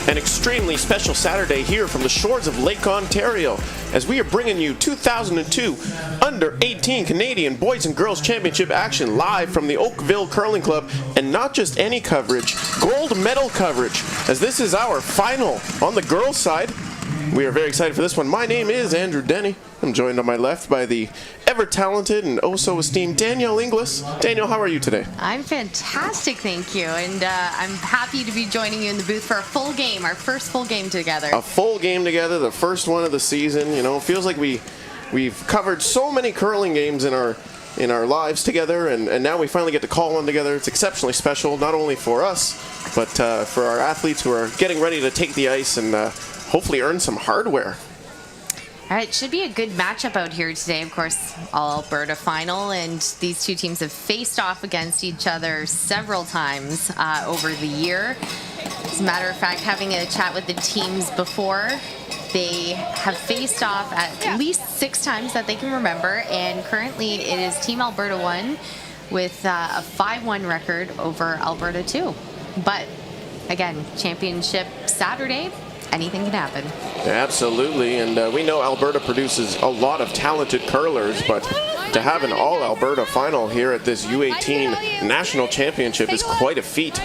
An extremely special Saturday here from the shores of Lake Ontario as we are bringing you 2002 Under-18 Canadian Boys and Girls Championship action live from the Oakville Curling Club, and not just any coverage, gold medal coverage, as this is our final on the girls' side. We are very excited for this one. My name is Andrew Denny. I'm joined on my left by the ever-talented and oh-so-esteemed Danielle Inglis. Danielle, how are you today? I'm fantastic, thank you. And I'm happy to be joining you in the booth for a full game, our first full game together. A full game together, the first one of the season. You know, it feels like we've covered so many curling games in our lives together, and now we finally get to call one together. It's exceptionally special, not only for us, but for our athletes who are getting ready to take the ice and hopefully earn some hardware. All right, should be a good matchup out here today. Of course, all Alberta final, and these two teams have faced off against each other several times over the year. As a matter of fact, having a chat with the teams before, they have faced off at least 6 times that they can remember, and currently it is Team Alberta 1 with a 5-1 record over Alberta 2. But again, championship Saturday, anything can happen. Absolutely, and we know Alberta produces a lot of talented curlers, but to have an all-Alberta final here at this U18 National Championship is quite a feat.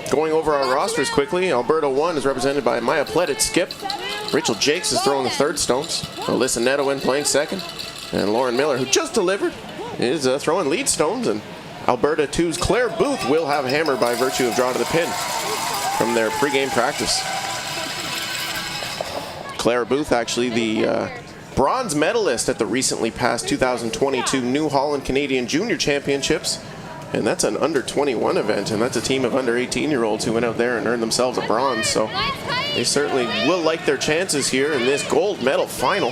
Going over our rosters quickly, Alberta 1 is represented by Maya Plett at skip. Rachel Jakes is throwing the third stones. Alyssa Netowin playing second. And Lauren Miller, who just delivered, is throwing lead stones. And Alberta 2's Claire Booth will have hammer by virtue of draw to the pin from their pregame practice. Claire Booth, actually the bronze medalist at the recently passed 2022 New Holland Canadian Junior Championships. And that's an under-21 event, and that's a team of under-18-year-olds who went out there and earned themselves a bronze. So they certainly will like their chances here in this gold medal final.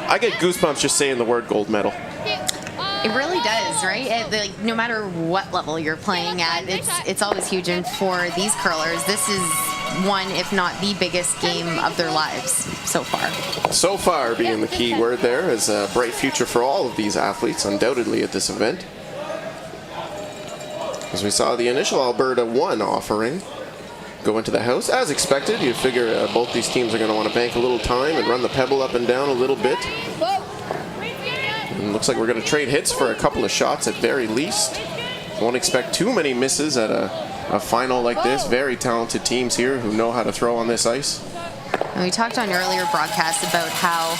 I get goosebumps just saying the word gold medal. It really does, right? No matter what level you're playing at, it's always huge. And for these curlers, this is one, if not the biggest game of their lives so far. So far being the key word there, is a bright future for all of these athletes, undoubtedly, at this event. As we saw the initial Alberta 1 offering go into the house. As expected, you figure both these teams are going to want to bank a little time and run the pebble up and down a little bit. And looks like we're going to trade hits for a couple of shots at very least. Won't expect too many misses at a final like this. Very talented teams here who know how to throw on this ice. And we talked on earlier broadcasts about how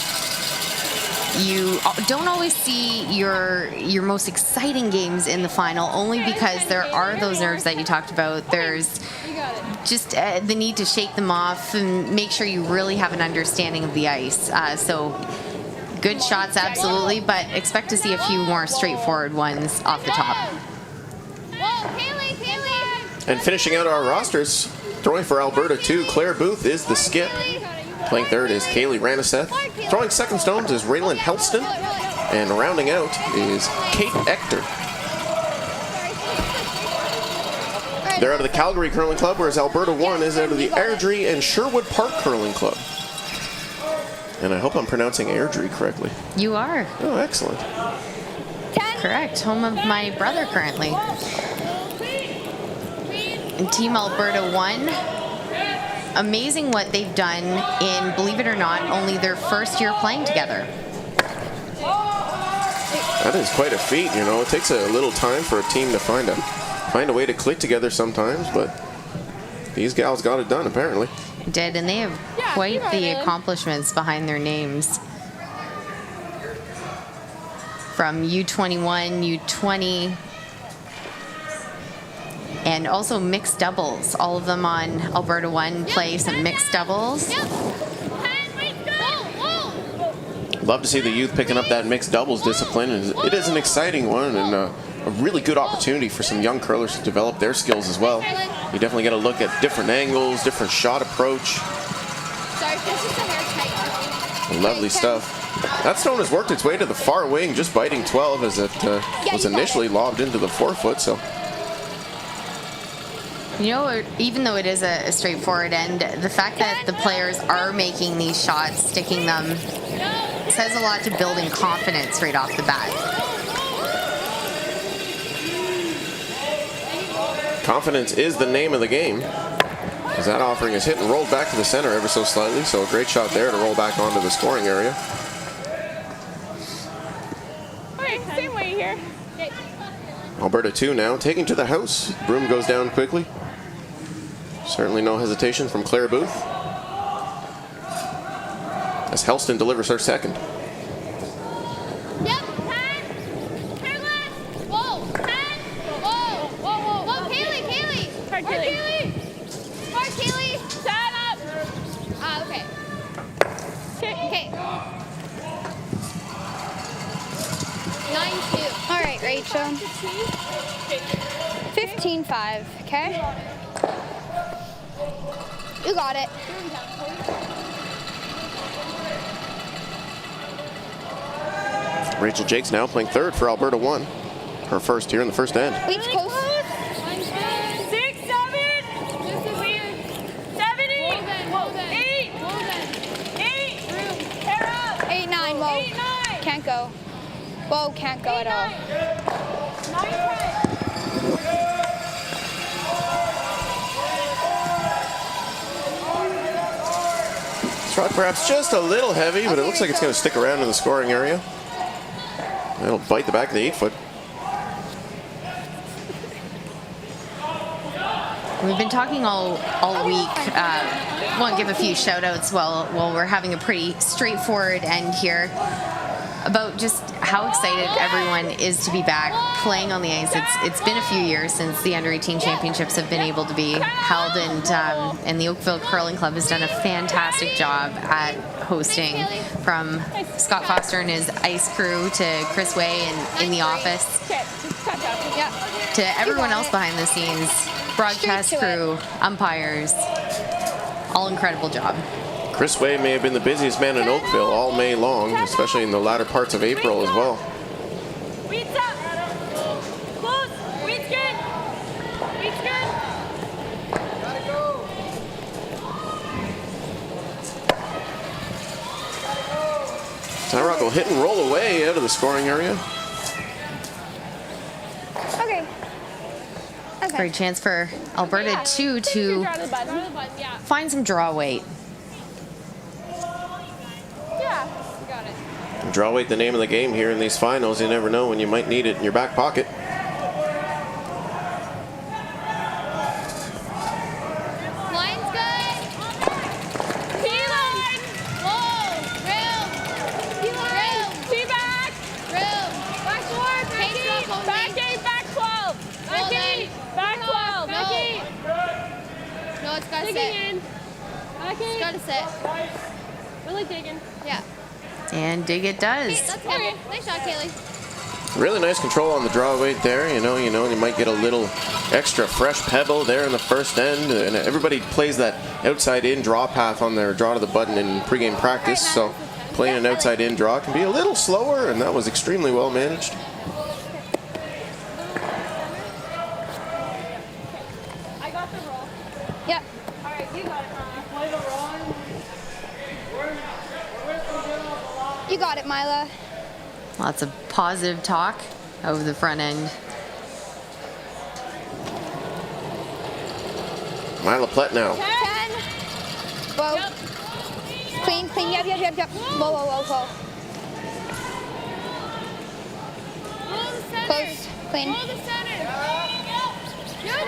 you don't always see your most exciting games in the final, only because there are those nerves that you talked about. There's just the need to shake them off and make sure you really have an understanding of the ice. So good shots, absolutely, but expect to see a few more straightforward ones off the top. And finishing out our rosters, throwing for Alberta 2, Claire Booth is the skip. Playing third is Kaylee Raniseth. Throwing second stones is Raylan Helston. And rounding out is Kate Ector. They're out of the Calgary Curling Club, whereas Alberta 1 is out of the Airdrie and Sherwood Park Curling Club. And I hope I'm pronouncing Airdrie correctly. You are. Oh, excellent. Correct. Home of my brother currently. And Team Alberta 1. Amazing what they've done in, believe it or not, only their first year playing together. That is quite a feat, you know. It takes a little time for a team to find a way to click together sometimes, but these gals got it done, apparently. Did, and they have quite the accomplishments behind their names. From U21, U20, and also mixed doubles. All of them on Alberta 1 play some mixed doubles. Love to see the youth picking up that mixed doubles discipline. It is an exciting one and a really good opportunity for some young curlers to develop their skills as well. You definitely get a look at different angles, different shot approach. Lovely stuff. That stone has worked its way to the far wing, just biting 12 as it was initially lobbed into the forefoot. So, you know, even though it is a straightforward end, the fact that the players are making these shots, sticking them, says a lot to building confidence right off the bat. Confidence is the name of the game. As that offering is hit and rolled back to the center ever so slightly, so a great shot there to roll back onto the scoring area. Okay, same way here. Alberta 2 now, taking to the house. Broom goes down quickly. Certainly no hesitation from Claire Booth. As Helston delivers her second. Yep, 10. Turn left. Whoa, 10. Whoa, whoa, whoa. Whoa, Kaylee. Hard Kaylee. Hard Kaylee. Stand up. Okay. Okay. 9-2. All right, Rachel. 15-5, okay? You got it. Rachel Jakes now playing third for Alberta 1. Her first here in the first end. Wait, close. 6, 7. This is weird. 7, 8. 8. 8. Hair up. 8, 9, whoa. 8, 9. Can't go. Whoa, can't go at all. 9, 10. Shot perhaps just a little heavy, but it looks like it's going to stick around in the scoring area. It'll bite the back of the 8-foot. We've been talking all week. Want to give a few shout outs while we're having a pretty straightforward end here about just how excited everyone is to be back playing on the ice. It's been a few years since the Under-18 championships have been able to be held, and the Oakville Curling Club has done a fantastic job at hosting, from Scott Foster and his ice crew to Chris Way and in the office to everyone else behind the scenes, broadcast crew, umpires, all incredible job. Chris Way may have been the busiest man in Oakville all May long, especially in the latter parts of April as well. Weeds up. Close. Weeds good. Weeds good. Tyrock will hit and roll away out of the scoring area. Okay. Okay. Great chance for Alberta 2 to find some draw weight. Yeah, you got it. Draw weight, the name of the game here in these finals. You never know when you might need it in your back pocket. Line's good. T-line. Whoa. Room. T-line. T-back. Room. Back forward. Back 8. Back 12. Back 8. Back 12. Back 8. No, it's got to Digging sit. in. Back 8. It's got to sit. Really digging. Yeah. And dig it does. That's good. Nice shot, Kaylee. Really nice control on the draw weight there. You might get a little extra fresh pebble there in the first end. And everybody plays that outside-in draw path on their draw to the button in pregame practice. So playing an outside-in draw can be a little slower, and that was extremely well managed. I got the roll. Yeah. All right, you got it. Play the roll. You got it, Mila. Lots of positive talk over the front end. Mila Plett now. 10. Whoa. Yep. Clean. Yep. Whoa. Roll the center. Close. Clean. Roll the center. Yep.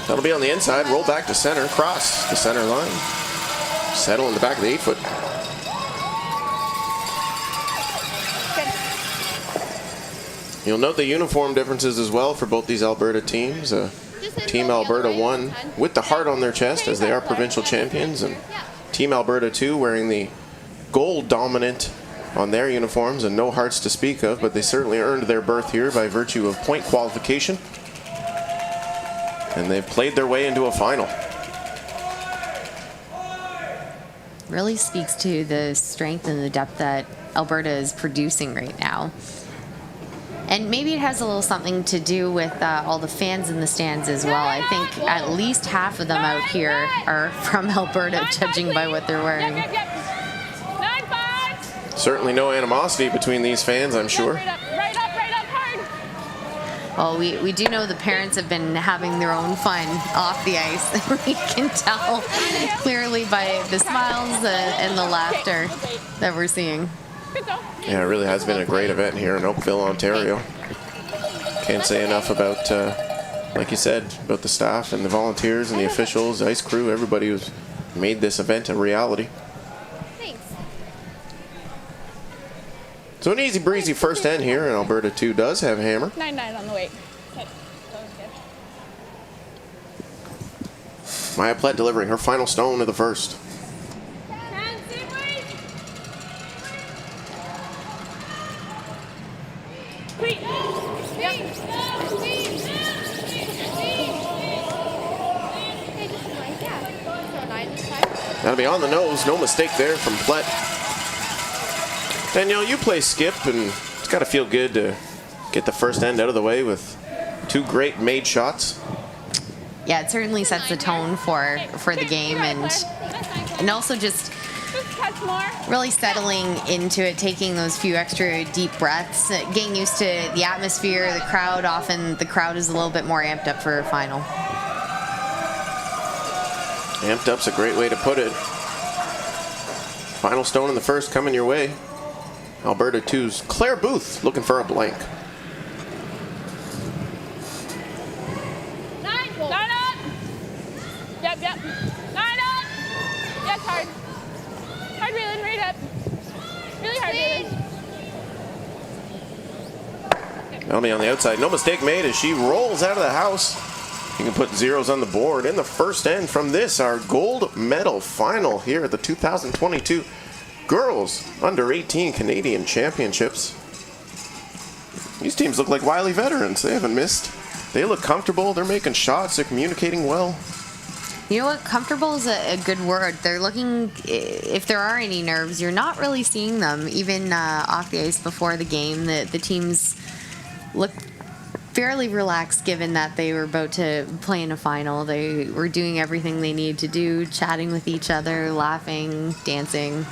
That'll be on the inside. Roll back to center. Cross the center line. Settle in the back of the 8-foot. You'll note the uniform differences as well for both these Alberta teams. Team Alberta 1 with the heart on their chest as they are provincial champions, and Team Alberta 2 wearing the gold dominant on their uniforms and no hearts to speak of, but they certainly earned their berth here by virtue of point qualification. And they've played their way into a final. Really speaks to the strength and the depth that Alberta is producing right now. And maybe it has a little something to do with all the fans in the stands as well. I think at least half of them out here are from Alberta, judging by what they're wearing. 9-5. Certainly no animosity between these fans, I'm sure. Right up, hard. Well, we do know the parents have been having their own fun off the ice. We can tell clearly by the smiles and the laughter that we're seeing. Yeah, it really has been a great event here in Oakville, Ontario. Can't say enough about, like you said, about the staff and the volunteers and the officials, the ice crew, everybody who's made this event a reality. Thanks. So an easy breezy first end here, and Alberta 2 does have a hammer. 9-9 on the weight. Okay. Maya Plett delivering her final stone of the first. That'll be on the nose. No mistake there from Plett. Danielle, you play skip, and it's got to feel good to get the first end out of the way with 2 great made shots. Yeah, it certainly sets the tone for the game, and also just really settling into it, taking those few extra deep breaths, getting used to the atmosphere, the crowd. Often the crowd is a little bit more amped up for a final. Amped up's a great way to put it. Final stone in the first coming your way. Alberta 2's Claire Booth looking for a blank. 9 up. Yep. 9 up. Yes, hard. Hard reeling, right up. Really hard reeling. Melanie on the outside. No mistake made as she rolls out of the house. You can put zeros on the board in the first end from this, our gold medal final here at the 2022 Girls Under-18 Canadian Championships. These teams look like wily veterans. They haven't missed. They look comfortable. They're making shots. They're communicating well. You know what? Comfortable is a good word. They're looking, if there are any nerves, you're not really seeing them. Even off the ice before the game, the teams look fairly relaxed given that they were about to play in a final. They were doing everything they needed to do, chatting with each other, laughing, dancing.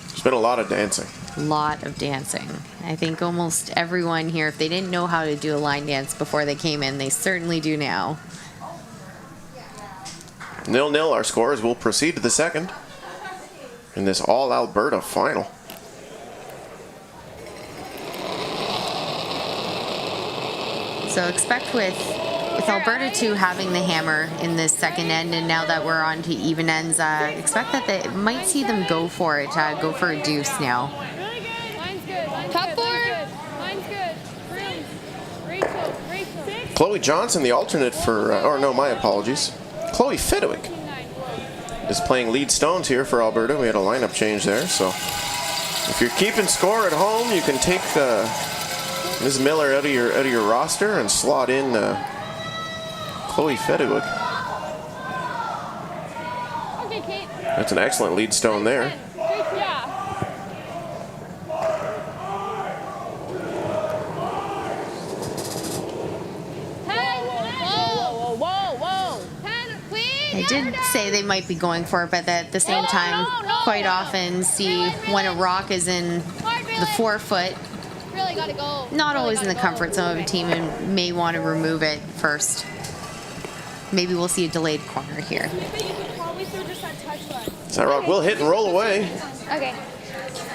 There's been a lot of dancing. Lot of dancing. I think almost everyone here, if they didn't know how to do a line dance before they came in, they certainly do now. 0-0 our scores. Will proceed to the second in this all Alberta final. So expect with Alberta 2 having the hammer in this second end, and now that we're on to even ends, expect that they might see them go for it, go for a deuce now. Really good. Line's good. Top four. Line's good. Rachel. 6. Chloe Johnson, the alternate for, my apologies. Chloe Fedwick is playing lead stones here for Alberta. We had a lineup change there, so if you're keeping score at home, you can take Ms. Miller out of your roster and slot in Chloe Fedwick. Okay, Kate. That's an excellent lead stone there. Yeah. Whoa. 10, please. I did say they might be going for it, but at the same time, quite often see when a rock is in the forefoot, Really gotta go. not always in the comfort zone of a team, and may want to remove it first. Maybe we'll see a delayed corner here. That rock will hit and roll away. Okay.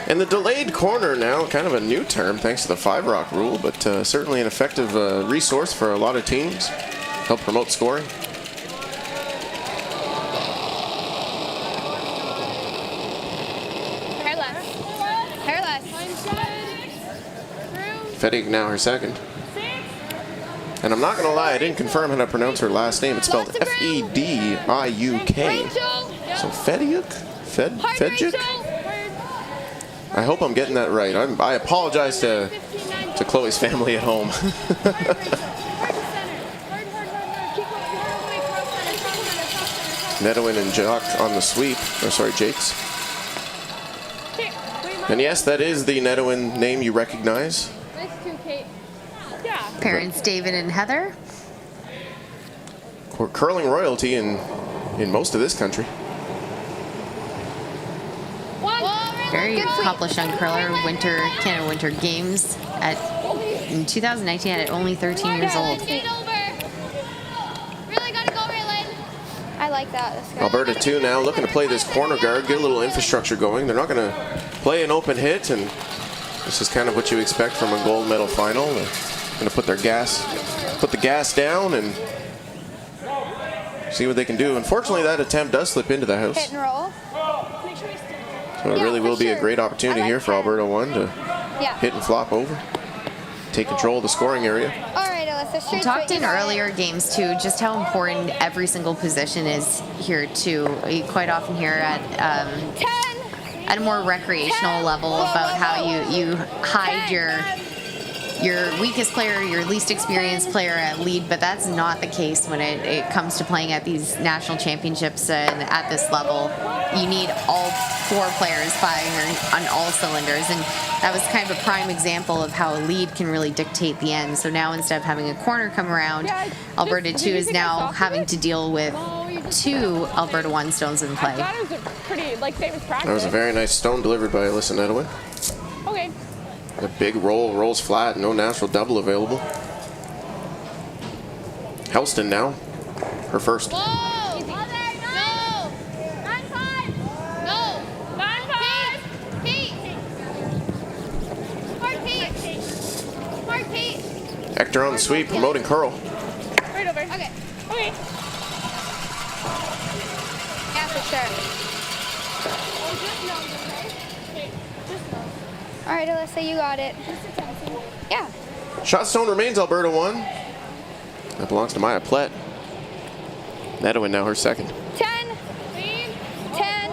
And the delayed corner now, kind of a new term thanks to the 5-rock rule, but certainly an effective resource for a lot of teams. Help promote scoring. Hairless. Fedwick now her second. And I'm not going to lie, I didn't confirm how to pronounce her last name. It's spelled F-E-D-I-U-K. So Fedwick? Fedjuk? I hope I'm getting that right. I apologize to Chloe's family at home. Nedwin and Jock on the sweep. Jakes. And yes, that is the Nedwin name you recognize. Parents David and Heather. Curling royalty in most of this country. Very accomplished young curler. Canada Winter Games at in 2019 at only 13 years old. Skate over. Really gotta go, Raylan. I like that. That's good. Alberta 2 now looking to play this corner guard, get a little infrastructure going. They're not going to play an open hit, and this is kind of what you expect from a gold medal final. They're going to put the gas down and see what they can do. Unfortunately, that attempt does slip into the house. Hit and roll. So it really will be a great opportunity here for Alberta 1 to Yeah. hit and flop over, take control of the scoring area. All right, Alyssa. We Straight talked to it, in you got it. earlier games too, just how important every single position is here too. We quite often hear at 10. a more recreational level about how you hide your weakest player, your least experienced player at lead, but that's not the case when it comes to playing at these national championships and at this level. You need all 4 players firing on all cylinders, and that was kind of a prime example of how a lead can really dictate the end. So now instead of having a corner come around, Alberta 2 is now having to deal with 2 Alberta 1 stones in play. I thought it was a pretty, famous practice. That was a very nice stone delivered by Alyssa Nedowin. Okay. A big roll, rolls flat, no natural double available. Helston now, her first. Whoa! No! 9-5! No! 9-5! Pete! Smart Pete! Smart Pete! Hector on the sweep, promoting curl. Right over. Okay. Okay. Yeah, for sure. All right, Alyssa, you got it. Yeah. Shot stone remains Alberta 1. That belongs to Maya Plett. Nedowin now her second. 10. 10.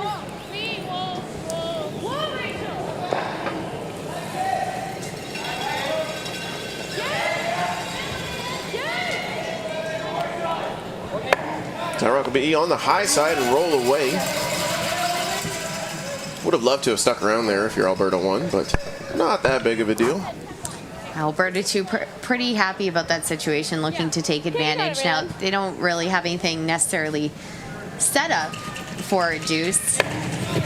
That rock will be on the high side and roll away. Would have loved to have stuck around there if you're Alberta 1, but not that big of a deal. Alberta 2 pretty happy about that situation, looking to take advantage. Now, they don't really have anything necessarily set up for a deuce,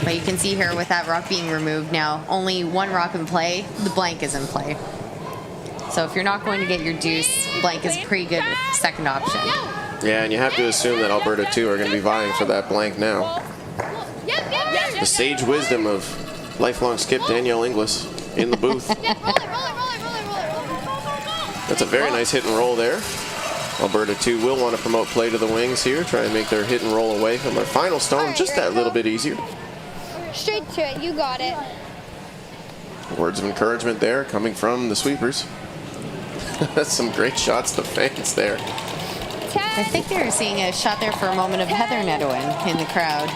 but you can see here with that rock being removed now, only 1 rock in play, the blank is in play. So if you're not going to get your deuce, blank is a pretty good second option. Yeah, and you have to assume that Alberta 2 are going to be vying for that blank now. The sage wisdom of lifelong skip Danielle Inglis in the booth. That's a very nice hit and roll there. Alberta 2 will want to promote play to the wings here, try and make their hit and roll away from their final stone just that little bit easier. Straight to it. You got it. Words of encouragement there coming from the sweepers. That's some great shots to fans there. 10. I think they were seeing a shot there for a moment of Heather Nedowin in the crowd.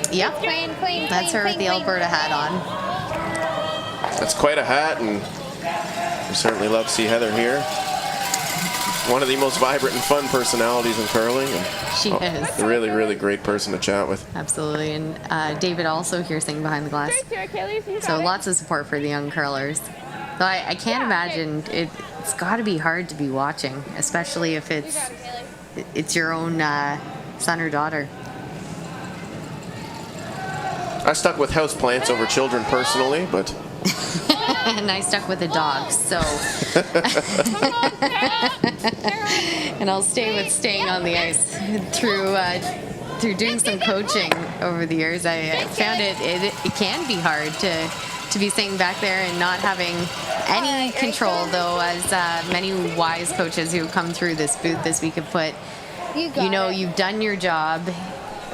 Yep, Clean, that's her with the Alberta hat on. That's quite a hat, and we certainly love to see Heather here. One of the most vibrant and fun personalities in curling. And She is. a really, really great person to chat with. Absolutely, and David also here sitting behind the glass. So lots of support for the young curlers. So I can't imagine, it's got to be hard to be watching, especially if it's your own son or daughter. I stuck with houseplants over children personally, but And I stuck with the dogs, so. And I'll stay with staying on the ice through doing some coaching over the years. I found it can be hard to be sitting back there and not having any control, though, as many wise coaches who come through this booth this week have put, you've done your job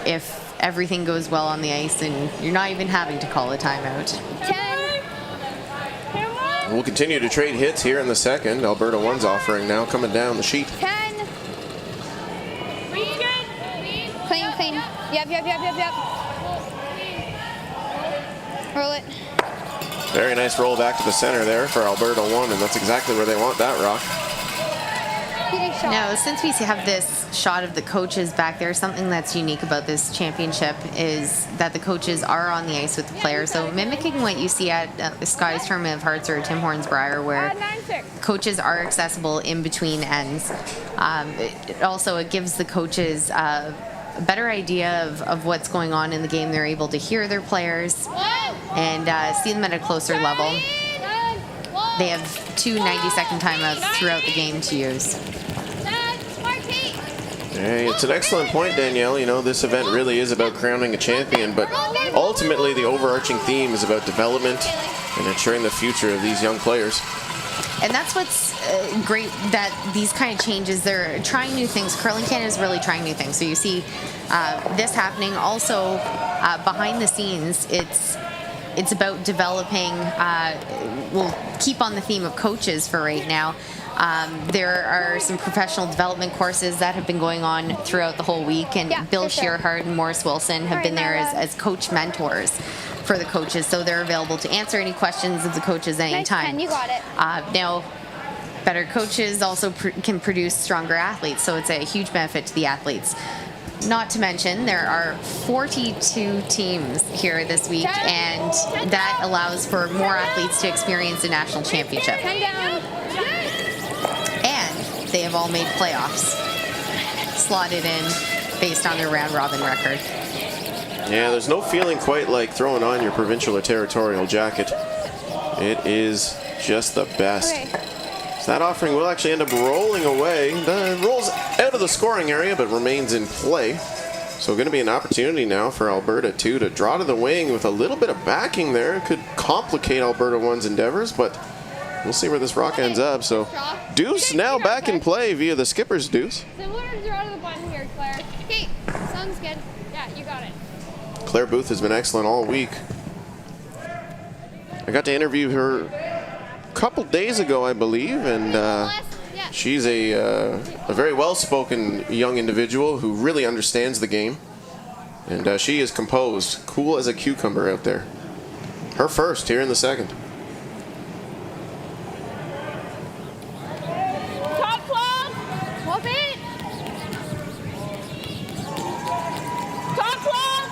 if everything goes well on the ice and you're not even having to call a timeout. 10. we'll continue to trade hits here in the second. Alberta 1's offering now coming down the sheet. 10. Clean. Yep. Roll it. Very nice roll back to the center there for Alberta 1, and that's exactly where they want that rock. Now, since we have this shot of the coaches back there, something that's unique about this championship is that the coaches are on the ice with the players. So mimicking what you see at the Sky's Tournament of Hearts or Tim Hortons Briar, where coaches are accessible in between ends. It gives the coaches a better idea of what's going on in the game. They're able to hear their players and see them at a closer level. They have 2 90-second timeouts throughout the game to use. Hey, it's an excellent point, Danielle. You know, this event really is about crowning a champion, but ultimately the overarching theme is about development and ensuring the future of these young players. And that's what's great, that these kind of changes, they're trying new things. Curling Canada is really trying new things. So you see this happening. Also, behind the scenes, it's about developing, we'll keep on the theme of coaches for right now. There are some professional development courses that have been going on throughout the whole week, and Bill Shearhart and Morris Wilson have been there as coach mentors for the coaches, so they're available to answer any questions of the coaches anytime. Nice, you got it. Now, better coaches also can produce stronger athletes, so it's a huge benefit to the athletes. Not to mention, there are 42 teams here this week, and that allows for more athletes to experience a national championship. 10 down. And they have all made playoffs, slotted in based on their round-robin record. Yeah, there's no feeling quite like throwing on your provincial or territorial jacket. It is just the best. Okay. So that offering will actually end up rolling away. Rolls out of the scoring area, but remains in play. So going to be an opportunity now for Alberta 2 to draw to the wing with a little bit of backing there. It could complicate Alberta 1's endeavors, but we'll see where this rock ends up. So deuce now back in play via the skipper's deuce. Similar to draw to the button here, Claire. Okay, sounds good. Yeah, you got it. Claire Booth has been excellent all week. I got to interview her a couple days ago, I believe, and she's a very well-spoken young individual who really understands the game. And she is composed, cool as a cucumber out there. Her first here in the second. Top 12. Well beat. Top 12.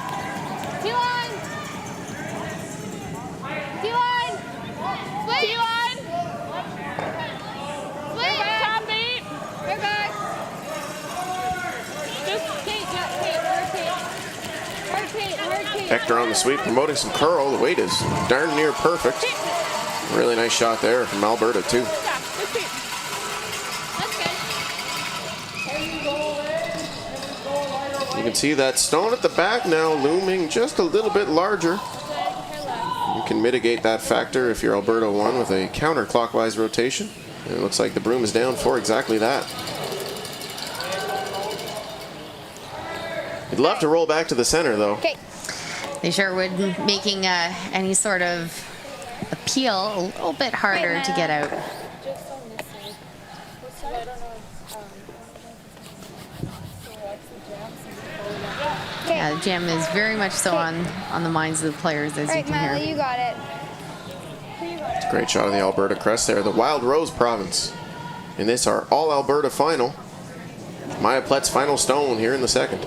D-line. D-line. Split. D-line. Split. Top beat. They're back. Just Kate. Hector on the sweep, promoting some curl. The weight is darn near perfect. Really nice shot there from Alberta, too. You can see that stone at the back now looming just a little bit larger. You can mitigate that factor if you're Alberta 1 with a counterclockwise rotation. And it looks like the broom is down for exactly that. You'd love to roll back to the center, though. Okay. They sure would, making any sort of appeal a little bit harder to get out. Yeah, the jam is very much so on the minds of the players, as All you right, can Miley, hear. you got it. It's a great shot of the Alberta crest there. The Wild Rose Province. In this, our all-Alberta final. Maya Plett's final stone here in the second.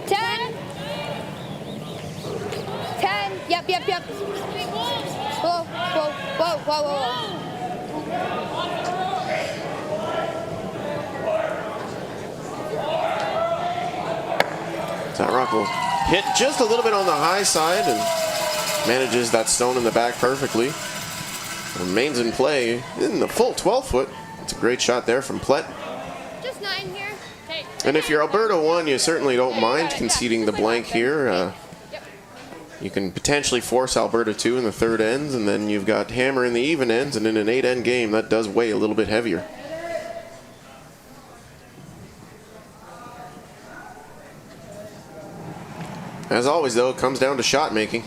10. 10. Yep. Whoa. That rock will hit just a little bit on the high side and manages that stone in the back perfectly. Remains in play in the full 12-foot. It's a great shot there from Plett. Just 9 here. Okay. And if you're Alberta 1, you certainly don't mind conceding the blank here. You can potentially force Alberta 2 in the third ends, and then you've got hammer in the even ends, and in an 8-end game, that does weigh a little bit heavier. As always, though, it comes down to shot making.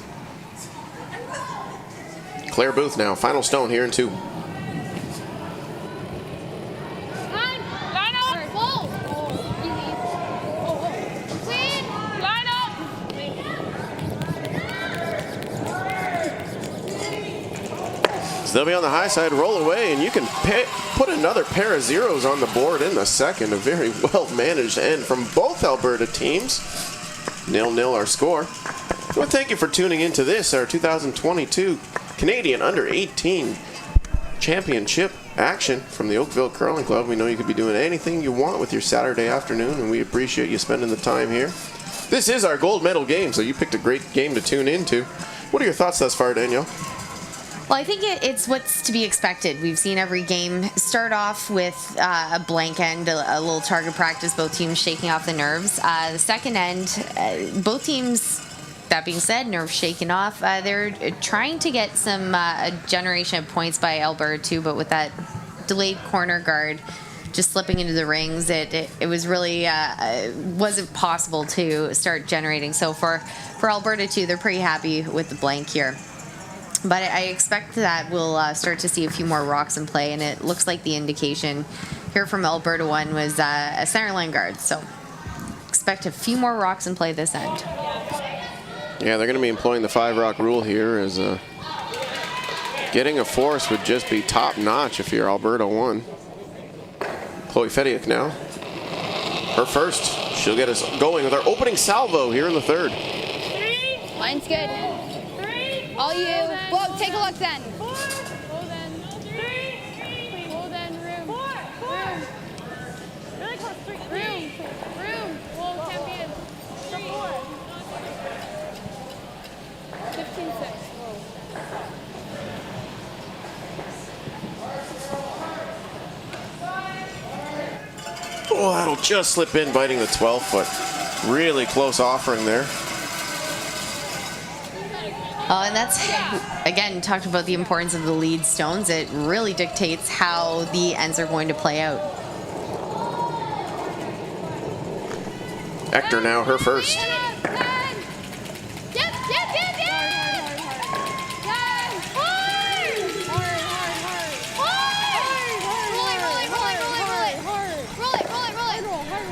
Claire Booth now, final stone here in 2. Line up. Whoa. Easy. Clean. Line up. So they'll be on the high side, roll away, and you can put another pair of zeros on the board in the second. A very well-managed end from both Alberta teams. 0-0 our score. Well, thank you for tuning into this, our 2022 Canadian Under-18 Championship action from the Oakville Curling Club. We know you could be doing anything you want with your Saturday afternoon, and we appreciate you spending the time here. This is our gold medal game, so you picked a great game to tune into. What are your thoughts thus far, Danielle? Well, I think it's what's to be expected. We've seen every game start off with a blank end, a little target practice, both teams shaking off the nerves. The second end, both teams, that being said, nerves shaking off. They're trying to get some generation of points by Alberta too, but with that delayed corner guard just slipping into the rings, it was really wasn't possible to start generating. So for Alberta too, they're pretty happy with the blank here. But I expect that we'll start to see a few more rocks in play, and it looks like the indication here from Alberta 1 was a center line guard. So expect a few more rocks in play this end. Yeah, they're going to be employing the 5-rock rule here, as getting a force would just be top-notch if you're Alberta 1. Chloe Fediak now. Her first. She'll get us going with our opening salvo here in the third. Line's good. All you. Whoa, take a look then. Hold then. 3. Hold then. Room. 4. Really close. 3. Room. Whoa, champion. 4. 15-6. Oh, that'll just slip in, biting the 12-foot. Really close offering there. And that's, again, talked about the importance of the lead stones. It really dictates how the ends are going to play out. Hector now, her first.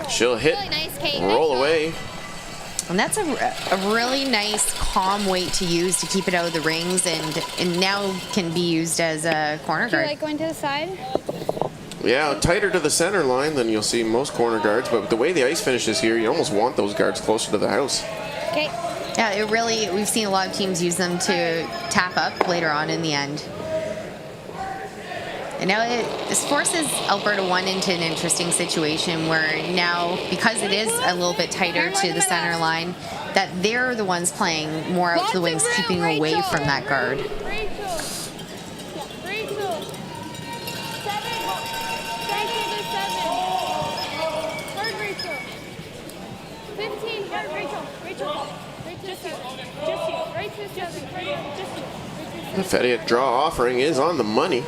She'll hit, roll away. And that's a really nice, calm weight to use to keep it out of the rings, and now can be used as a corner Do you guard. like going to the side? Yeah, tighter to the center line than you'll see most corner guards, but with the way the ice finishes here, you almost want those guards closer to the house. Okay. Yeah, we've seen a lot of teams use them to tap up later on in the end. And now this forces Alberta 1 into an interesting situation where now, because it is a little bit tighter to the center line, that they're the ones playing more out to the wings, keeping away from that guard. Rachel. 7. Hard Rachel. 15. Hard Rachel. Just you. Right to 7. Just you. The Fediak draw offering is on the money.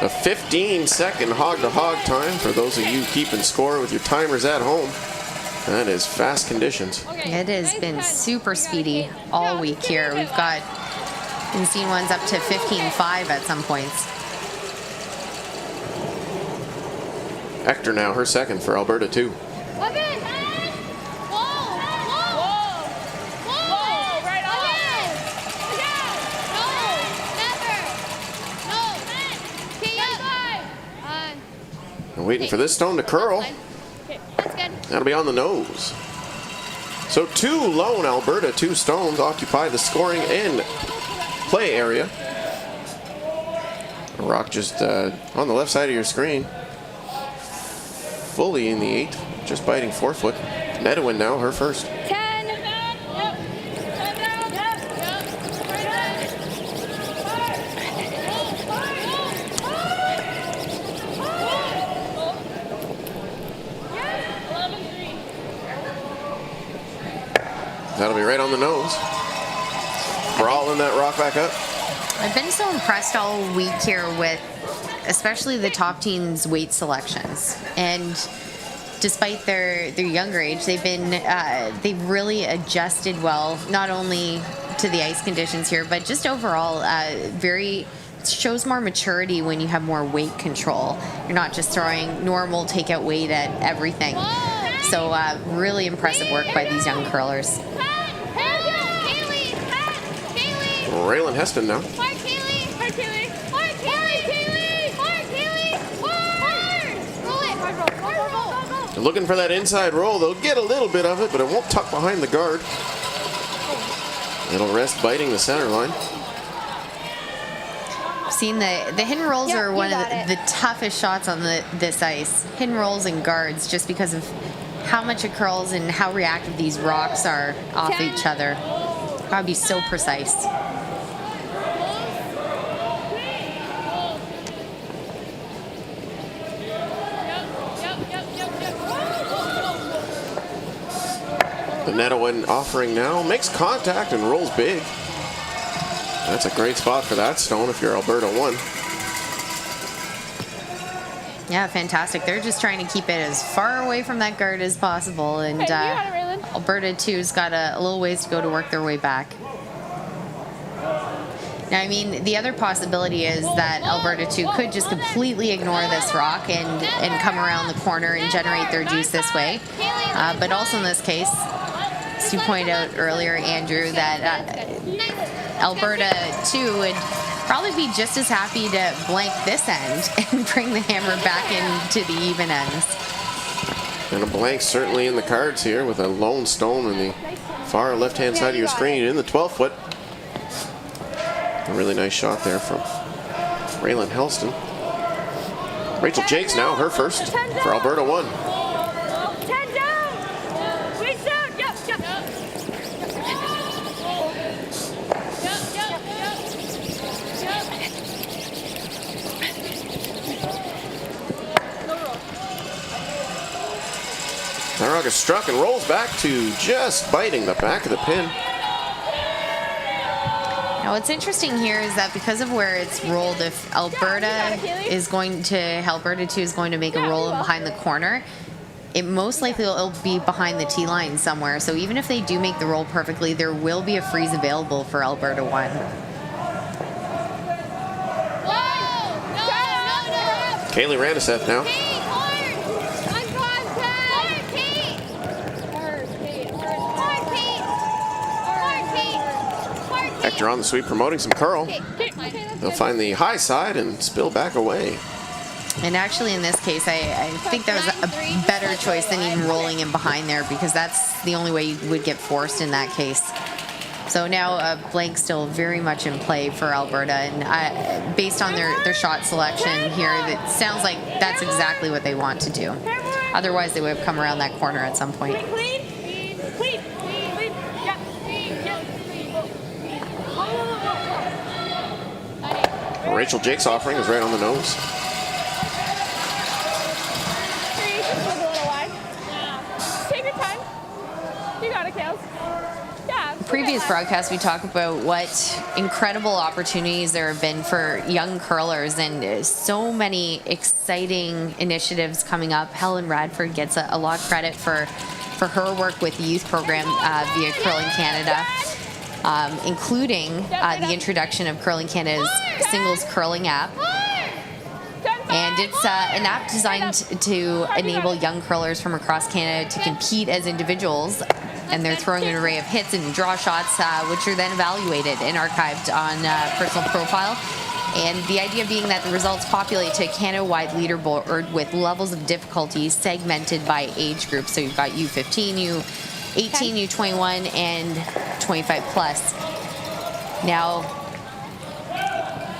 A 15-second hog-to-hog time for those of you keeping score with your timers at home. That is fast conditions. It has been super speedy all week here. We've been seeing ones up to 15.5 at some points. Hector now, her second for Alberta 2. And waiting for this stone to curl. That's good. That'll be on the nose. So 2 lone Alberta 2 stones occupy the scoring and play area. A rock just on the left side of your screen. Fully in the 8, just biting 4-foot. Nedwin now, her first. 10. That'll be right on the nose. Brawling that rock back up. I've been so impressed all week here with especially the top teams' weight selections. And despite their younger age, they've really adjusted well, not only to the ice conditions here, but just overall shows more maturity when you have more weight control. You're not just throwing normal takeout weight at everything. So really impressive work by these young curlers. Raylan Heston now. They're looking for that inside roll. They'll get a little bit of it, but it won't tuck behind the guard. It'll rest biting the center line. seen the hidden rolls Yep, are you one of got it. the toughest shots on this ice. Hidden rolls and guards, just because of how much it curls and how reactive these rocks are off 10. each other. Gotta be so precise. The Nettowan offering now makes contact and rolls big. That's a great spot for that stone if you're Alberta 1. Yeah, fantastic. They're just trying to keep it as far away from that guard as possible. And Hey, you got it, Raylan. Alberta 2's got a little ways to go to work their way back. Now, I mean, the other possibility is that Alberta 2 could just completely ignore this rock and come around the corner and generate their juice this way. But also in this case, as you pointed out earlier, Andrew, that Alberta 2 would probably be just as happy to blank this end and bring the hammer back into the even ends. And a blank certainly in the cards here with a lone stone in the far left-hand side of your screen in the 12-foot. A really nice shot there from Raylan Helston. Rachel Jakes now, her first for Alberta 1. 10 down. Squeeze down. Yep, yep. That rock is struck and rolls back to just biting the back of the pin. Now, what's interesting here is that because of where it's rolled, if Alberta 2 is going to make a roll in behind the corner, it most likely will be behind the T line somewhere. So even if they do make the roll perfectly, there will be a freeze available for Alberta 1. Kaylee Ranaseth now. Hector on the sweep, promoting some curl. They'll find the high side and spill back away. And actually, in this case, I think that was a better choice than even rolling in behind there, because that's the only way you would get forced in that case. So now a blank still very much in play for Alberta, and based on their shot selection here, it sounds like that's exactly what they want to do. Otherwise, they would have come around that corner at some point. Rachel Jake's offering is right on the nose. Take your time. You got it, Kales. Yeah. Previous broadcasts, we talked about what incredible opportunities there have been for young curlers, and so many exciting initiatives coming up. Helen Radford gets a lot of credit for her work with the youth program via Curling Canada. Including the introduction of Curling Canada's singles curling app. And it's an app designed to enable young curlers from across Canada to compete as individuals. And they're throwing an array of hits and draw shots, which are then evaluated and archived on Personal Profile. And the idea being that the results populate to a Canada-wide leaderboard with levels of difficulty segmented by age group. So you've got U15, U18, U21, and 25 plus. Now,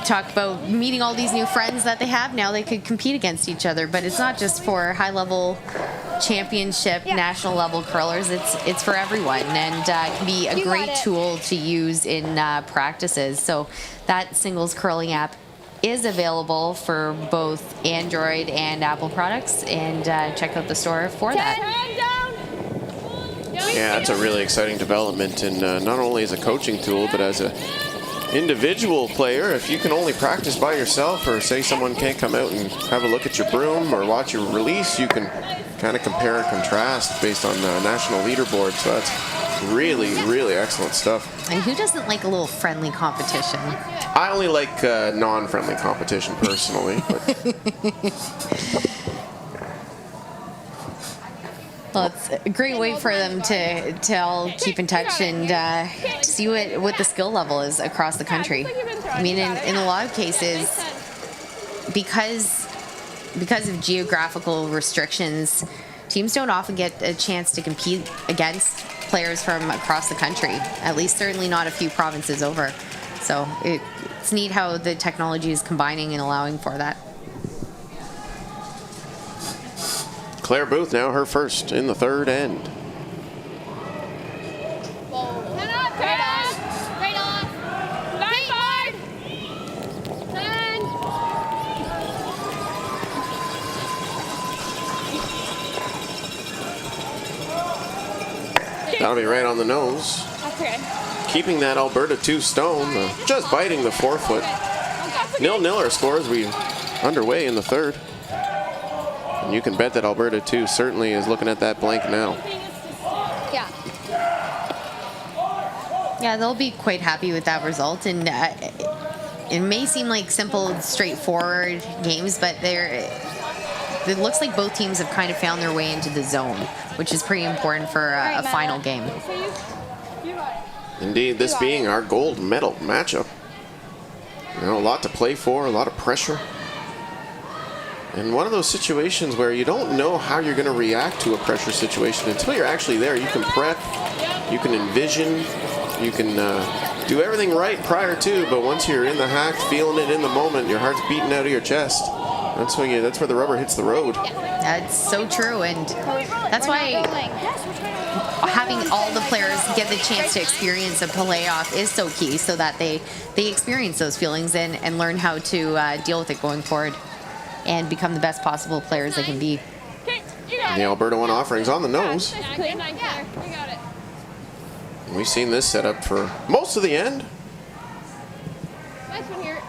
talk about meeting all these new friends that they have. Now they could compete against each other, but it's not just for high-level championship, national level curlers. It's for everyone, and can be a great tool to use in practices. So that singles curling app is available for both Android and Apple products, and check out the store for that. Yeah, that's a really exciting development, and not only as a coaching tool, but as a individual player. If you can only practice by yourself, or say someone can't come out and have a look at your broom or watch your release, you can kind of compare and contrast based on the national leaderboard. So that's really, really excellent stuff. And who doesn't like a little friendly competition? I only like non-friendly competition personally. But Well, it's a great way for them to all keep in touch and to see what the skill level is across the country. I mean, in a lot of cases, because of geographical restrictions, teams don't often get a chance to compete against players from across the country, at least certainly not a few provinces over. So it's neat how the technology is combining and allowing for that. Claire Booth now her first in the third end. Turn up, turn off. Straight off. Line hard. Turn. That'll be right on the nose. That's okay. Keeping that Alberta 2 stone, just biting the forefoot. 0-0 our scores. We underway in the third. And you can bet that Alberta 2 certainly is looking at that blank now. Yeah. Yeah, they'll be quite happy with that result. And it may seem like simple, straightforward games, but it looks like both teams have kind of found their way into the zone, which is pretty important for a final game. Indeed, this being our gold medal matchup. You know, a lot to play for, a lot of pressure. And one of those situations where you don't know how you're going to react to a pressure situation until you're actually there. You can prep, you can envision, you can do everything right prior to, but once you're in the hack, feeling it in the moment, your heart's beating out of your chest. That's where the rubber hits the road. That's so true, and that's why having all the players get the chance to experience a playoff is so key, so that they experience those feelings and learn how to deal with it going forward and become the best possible players they can be. The Alberta 1 offerings on the nose. We've seen this setup for most of the end. Nice one here.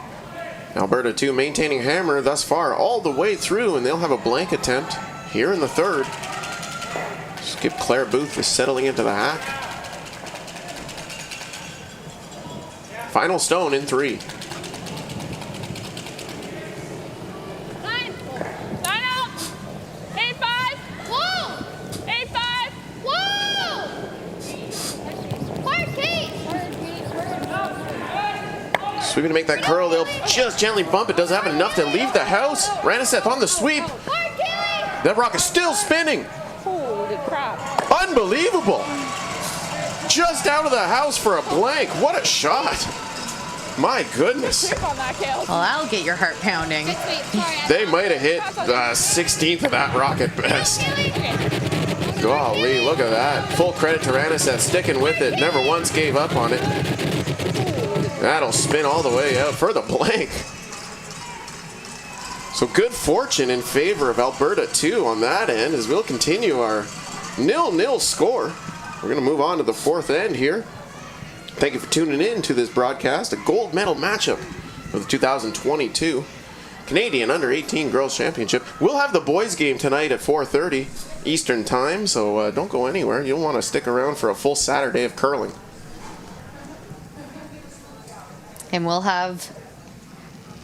Alberta 2 maintaining hammer thus far all the way through, and they'll have a blank attempt here in the third. Skip Claire Booth is settling into the hack. Final stone in 3. Line. Line up. 8-5. Whoa. 8-5. Whoa. Hard Kate. Sweeping to make that curl. They'll just gently bump it. Doesn't have enough to leave the house. Raniseth on the sweep. Hard Kaylee. That rock is still spinning. Holy crap. Unbelievable. Just out of the house for a blank. What a shot. My goodness. On that, Kale. Well, that'll get your heart pounding. They might have hit the 16th of that rock at best. Golly, look at that. Full credit to Raniseth sticking with it. Never once gave up on it. That'll spin all the way out for the blank. So good fortune in favor of Alberta 2 on that end as we'll continue our 0-0 score. We're going to move on to the fourth end here. Thank you for tuning in to this broadcast, a gold medal matchup of the 2022 Canadian Under-18 Girls Championship. We'll have the boys game tonight at 4:30 Eastern Time, so don't go anywhere. You'll want to stick around for a full Saturday of curling. And we'll have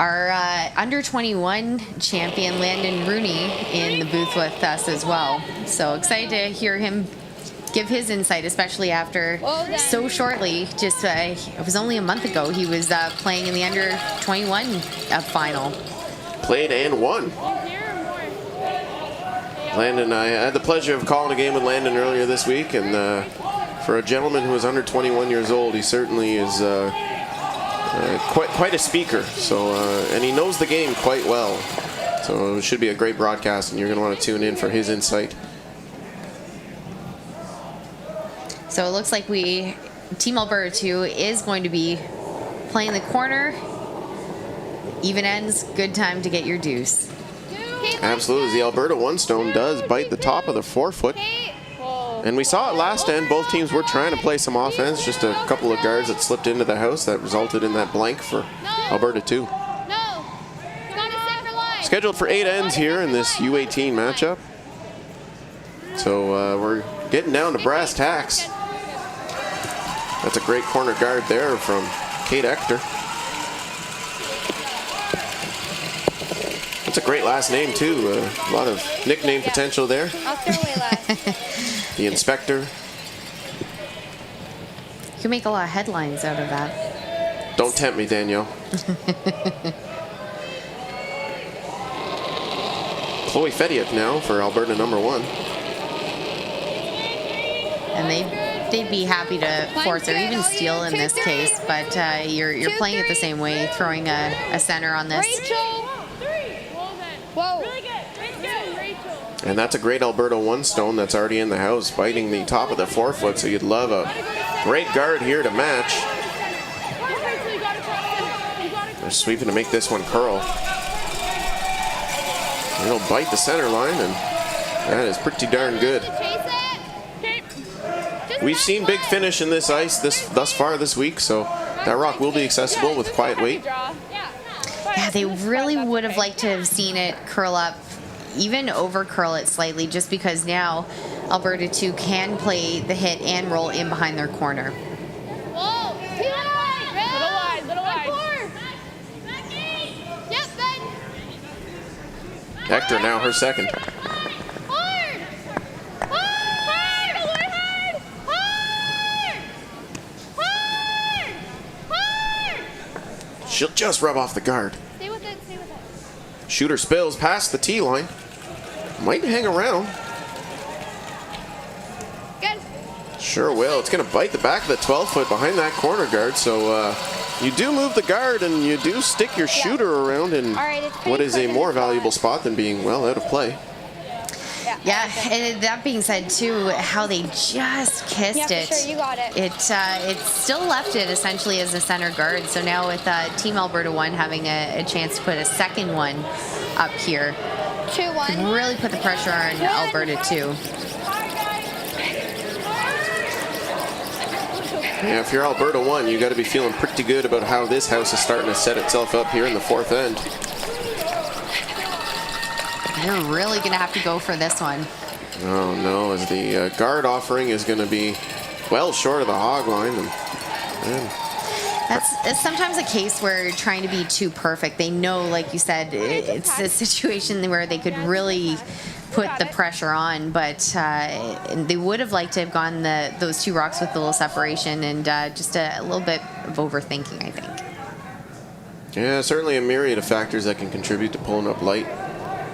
our under-21 champion, Landon Rooney, in the booth with us as well. So excited to hear him give his insight, especially after so shortly, just it was only a month ago, he was playing in the under-21 final. Played and won. Landon, I had the pleasure of calling a game with Landon earlier this week, and for a gentleman who is under 21 years old, he certainly is quite a speaker. So, and he knows the game quite well. So it should be a great broadcast, and you're going to want to tune in for his insight. So it looks like Team Alberta 2 is going to be playing the corner. Even ends, good time to get your deuce. Absolutely. The Alberta 1 stone does bite the top of the forefoot. And we saw it last end. Both teams were trying to play some offense. Just a couple of guards that slipped into the house that resulted in that blank for Alberta 2. Scheduled for 8 ends here in this U18 matchup. So we're getting down to brass tacks. That's a great corner guard there from Kate Ector. That's a great last name too. A lot of nickname potential there. I'll throw away last. The Inspector. You can make a lot of headlines out of that. Don't tempt me, Danielle. Chloe Fediuk now for Alberta number 1. And they'd be happy to force or even steal in this case, but you're playing it the same way, throwing a center on this. Rachel. Whoa. And that's a great Alberta 1 stone that's already in the house, biting the top of the forefoot, so you'd love a great guard here to match. They're sweeping to make this one curl. It'll bite the center line, and that is pretty darn good. We've seen big finish in this ice thus far this week, so that rock will be accessible with quiet weight. Yeah, they really would have liked to have seen it curl up, even over curl it slightly, just because now Alberta 2 can play the hit and roll in behind their corner. Whoa! Little wide. Yep, Ben. Hector now her second. Hard! She'll just rub off the guard. Stay with it. Shooter spills past the tee line. Might hang around. Good. Sure will. It's going to bite the back of the 12-foot behind that corner guard. So you do move the guard and you do stick your shooter around in what is a more valuable spot than being well out of play. Yeah, and that being said, too, how they just kissed it. For sure, you got it. It still left it essentially as a center guard. So now with Team Alberta 1 having a chance to put a second one up here, 2-1. really put the pressure on Alberta 2. Yeah, if you're Alberta 1, you got to be feeling pretty good about how this house is starting to set itself up here in the fourth end. They're really going to have to go for this one. Oh no, as the guard offering is going to be well short of the hog line. It's sometimes a case where you're trying to be too perfect. They know, like you said, it's a situation where they could really put the pressure on, but they would have liked to have gone those two rocks with a little separation and just a little bit of overthinking, I think. Yeah, certainly a myriad of factors that can contribute to pulling up light.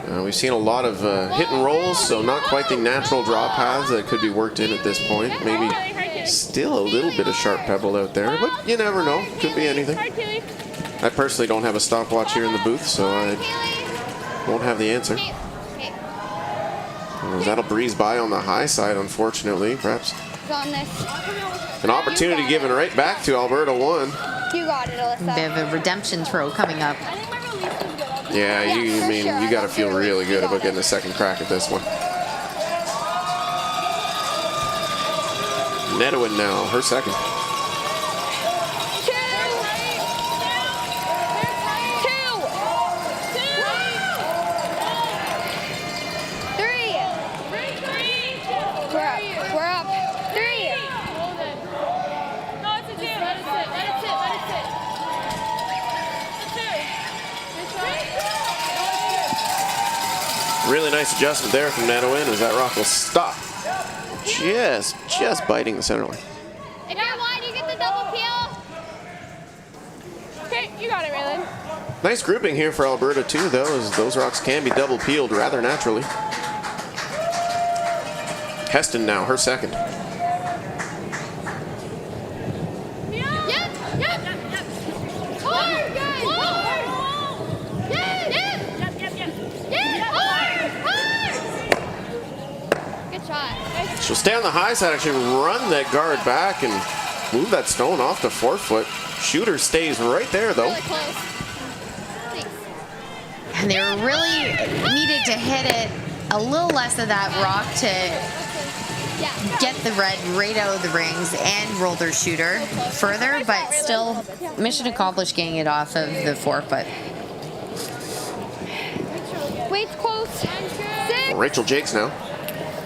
We've seen a lot of hit and rolls, so not quite the natural draw paths that could be worked in at this point. Maybe still a little bit of sharp pebble out there, but you never know. Could be anything. I personally don't have a stopwatch here in the booth, so I won't have the answer. That'll breeze by on the high side, unfortunately. Perhaps an opportunity given right back to Alberta 1. You got it, Alyssa. Bit of a redemption throw coming up. Yeah, you got to feel really good about getting a second crack at this one. Nedwin now, her second. 2, 3. We're up. 3. No, it's a 2. Let it sit. Really nice adjustment there from Nedwin as that rock will stop. Just biting the center line. If you're wide, you get the double peel. Okay, you got it, Raylan. Nice grouping here for Alberta too, though, as those rocks can be double peeled rather naturally. Heston now, her second. She'll stay on the high side, actually run that guard back and move that stone off the forefoot. Shooter stays right there, though. Really close. And they were really needed to hit it a little less of that rock to get the red right out of the rings and roll their shooter further, but still mission accomplished getting it off of the forefoot. Weight's close. 6. Rachel Jakes now.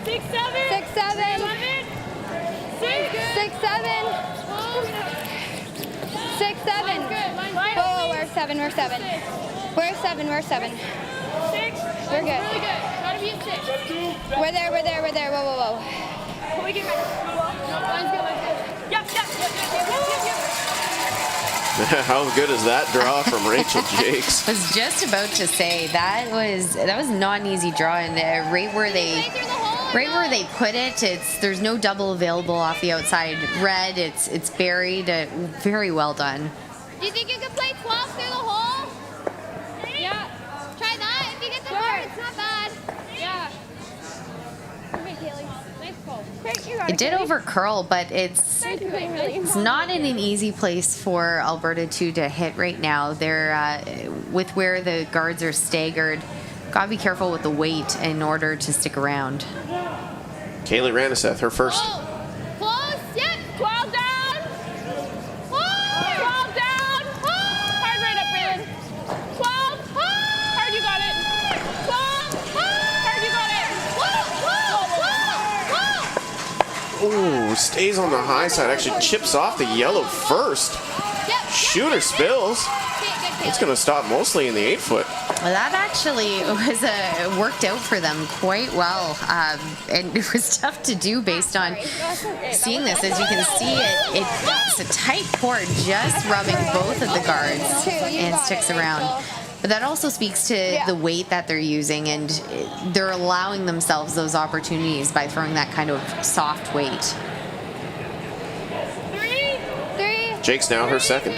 6, 7. 6, 7. 6, 7. 6, 7. Whoa, we're 7. We're 7. We're 7. We're 7. 6. We're good. Really good. Gotta be at 6. We're there. We're there. We're there. Whoa, whoa, whoa. Can we get ready? Line's good. Yep. How good is that draw from Rachel Jakes? I was just about to say that was not an easy draw, and right where they Through the hole. Right where they put it, there's no double available off the outside red. It's buried. Very well done. Do you think you can play 12 through the hole? Yeah. Try that. If you get the card, it's not bad. Yeah. Okay, Kaylee. Nice goal. It did over curl, but it's not in an easy place for Alberta 2 to hit right now. They're with where the guards are staggered. Gotta be careful with the weight in order to stick around. Kaylee Raniseth, her first. Oh. Close. Yep. 12 down. Hard. 12 down. Hard right up, Raylan. 12. Hard, you got it. 12. Hard, you got it. Whoa. Ooh, stays on the high side. Actually chips off the yellow first. Yep. Shooter spills. It's going to stop mostly in the 8-foot. Well, that actually was worked out for them quite well, and it was tough to do based on seeing this. As you can see, it's a tight court, just rubbing both of the guards and sticks around. But that also speaks to the weight that they're using, and they're allowing themselves those opportunities by throwing that kind of soft weight. 3. Jake's now her second.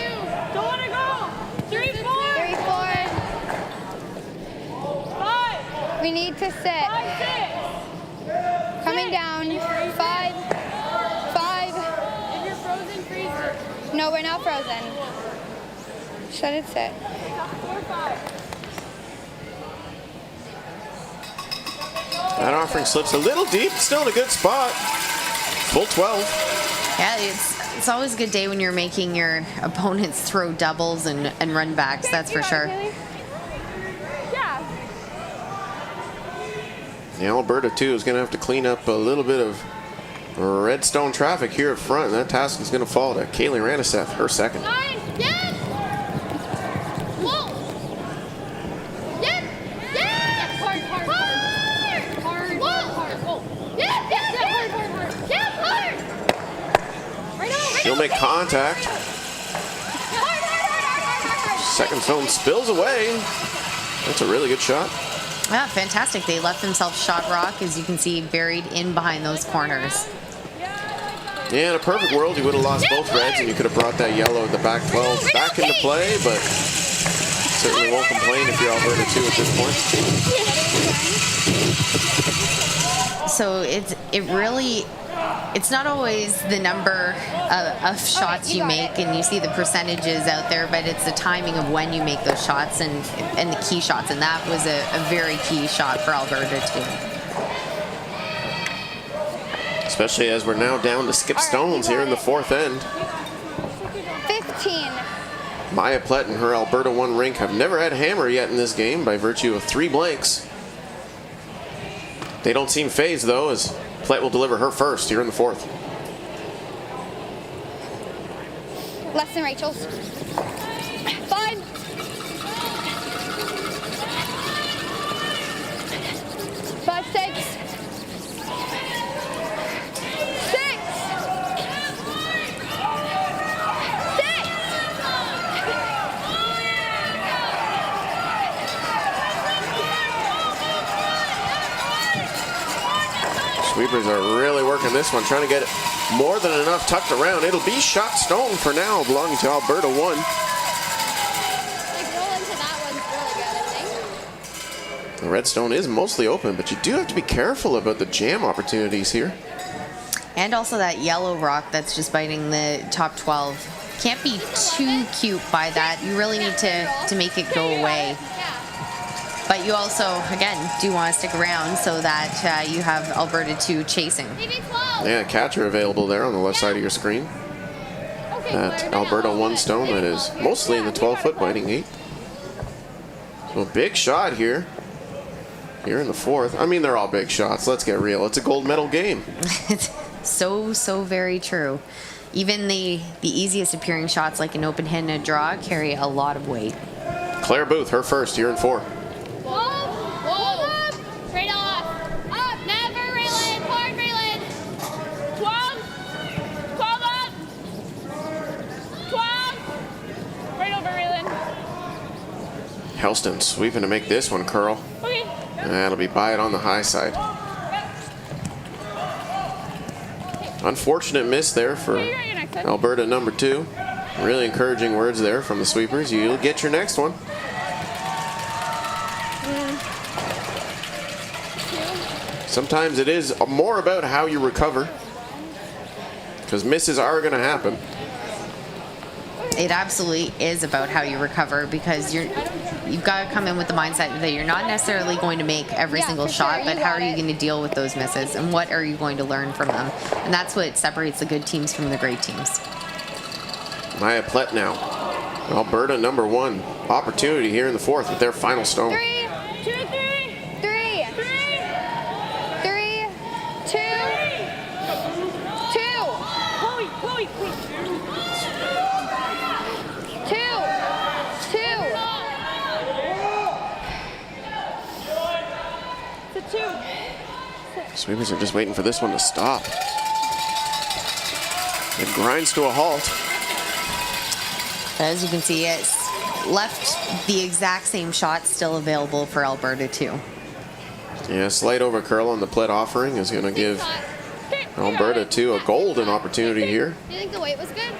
Don't let her go. 3, 4. 3, 4. We need to sit. 5, 6. Coming down. 5. 5. If you're frozen, freeze her. No, we're not frozen. Shut it sit. 4, 5. That offering slips a little deep, still in a good spot. Full 12. Yeah, it's always a good day when you're making your opponents throw doubles and run backs, that's for sure. Yeah. The Alberta 2 is going to have to clean up a little bit of redstone traffic here at front, and that task is going to fall to Kaylee Raniseth, her second. 9. Yes. Whoa. Yes. Yes. Hard. Whoa. Yes. Hard. Right on. She'll make contact. Second film spills away. That's a really good shot. Yeah, fantastic. They left themselves shot rock, as you can see, buried in behind those corners. Yeah, in a perfect world, you would have lost both reds, and you could have brought that yellow in the back 12 back into play, but certainly won't complain if you're Alberta 2 at this point. So it's not always the number of shots you make, and you see the percentages out there, but it's the timing of when you make those shots and the key shots, and that was a very key shot for Alberta too. Especially as we're now down to skip stones here in the fourth end. 15. Maya Plett and her Alberta 1 rink have never had a hammer yet in this game by virtue of 3 blanks. They don't seem phased, though, as Plett will deliver her first here in the fourth. Less than Rachel's. 5. 5, 6. 6. Sweepers are really working this one, trying to get more than enough tucked around. It'll be shot stone for now, belonging to Alberta 1. Like roll into that one's really good, I think. The redstone is mostly open, but you do have to be careful about the jam opportunities here. And also that yellow rock that's just biting the top 12. Can't be too cute by that. You really need to make it go away. But you also, again, do want to stick around so that you have Alberta 2 chasing. Yeah, catcher available there on the left side of your screen. That Alberta 1 stone that is mostly in the 12-foot biting 8. So a big shot here in the fourth. I mean, they're all big shots. Let's get real. It's a gold medal game. So very true. Even the easiest appearing shots like an open hit and a draw carry a lot of weight. Claire Booth, her first here in 4. Straight off. Up. Never, Raylan. Hard, Raylan. 12. 12 up. 12. Right over, Raylan. Helston sweeping to make this one curl. Okay. That'll be by it on the high side. Unfortunate miss there for You got your next one. Alberta number 2. Really encouraging words there from the sweepers. You'll get your next one. Sometimes it is more about how you recover, because misses are going to happen. It absolutely is about how you recover, because you've got to come in with the mindset that you're not necessarily going to make every Yeah, single for shot, sure. but You how got are you it. going to deal with those misses, and what are you going to learn from them? And that's what separates the good teams from the great teams. Maya Plett now. Alberta number 1. Opportunity here in the 4th with their final stone. 3, 2, 3. 3, 3, 2, 2. Chloe, Chloe, quick. 2, 2. It's a 2. Sweepers are just waiting for this one to stop. It grinds to a halt. As you can see, it's left the exact same shot still available for Alberta too. Yeah, slight over curl on the Plett offering is going to give Alberta 2 a golden opportunity here. Do you think the weight was good?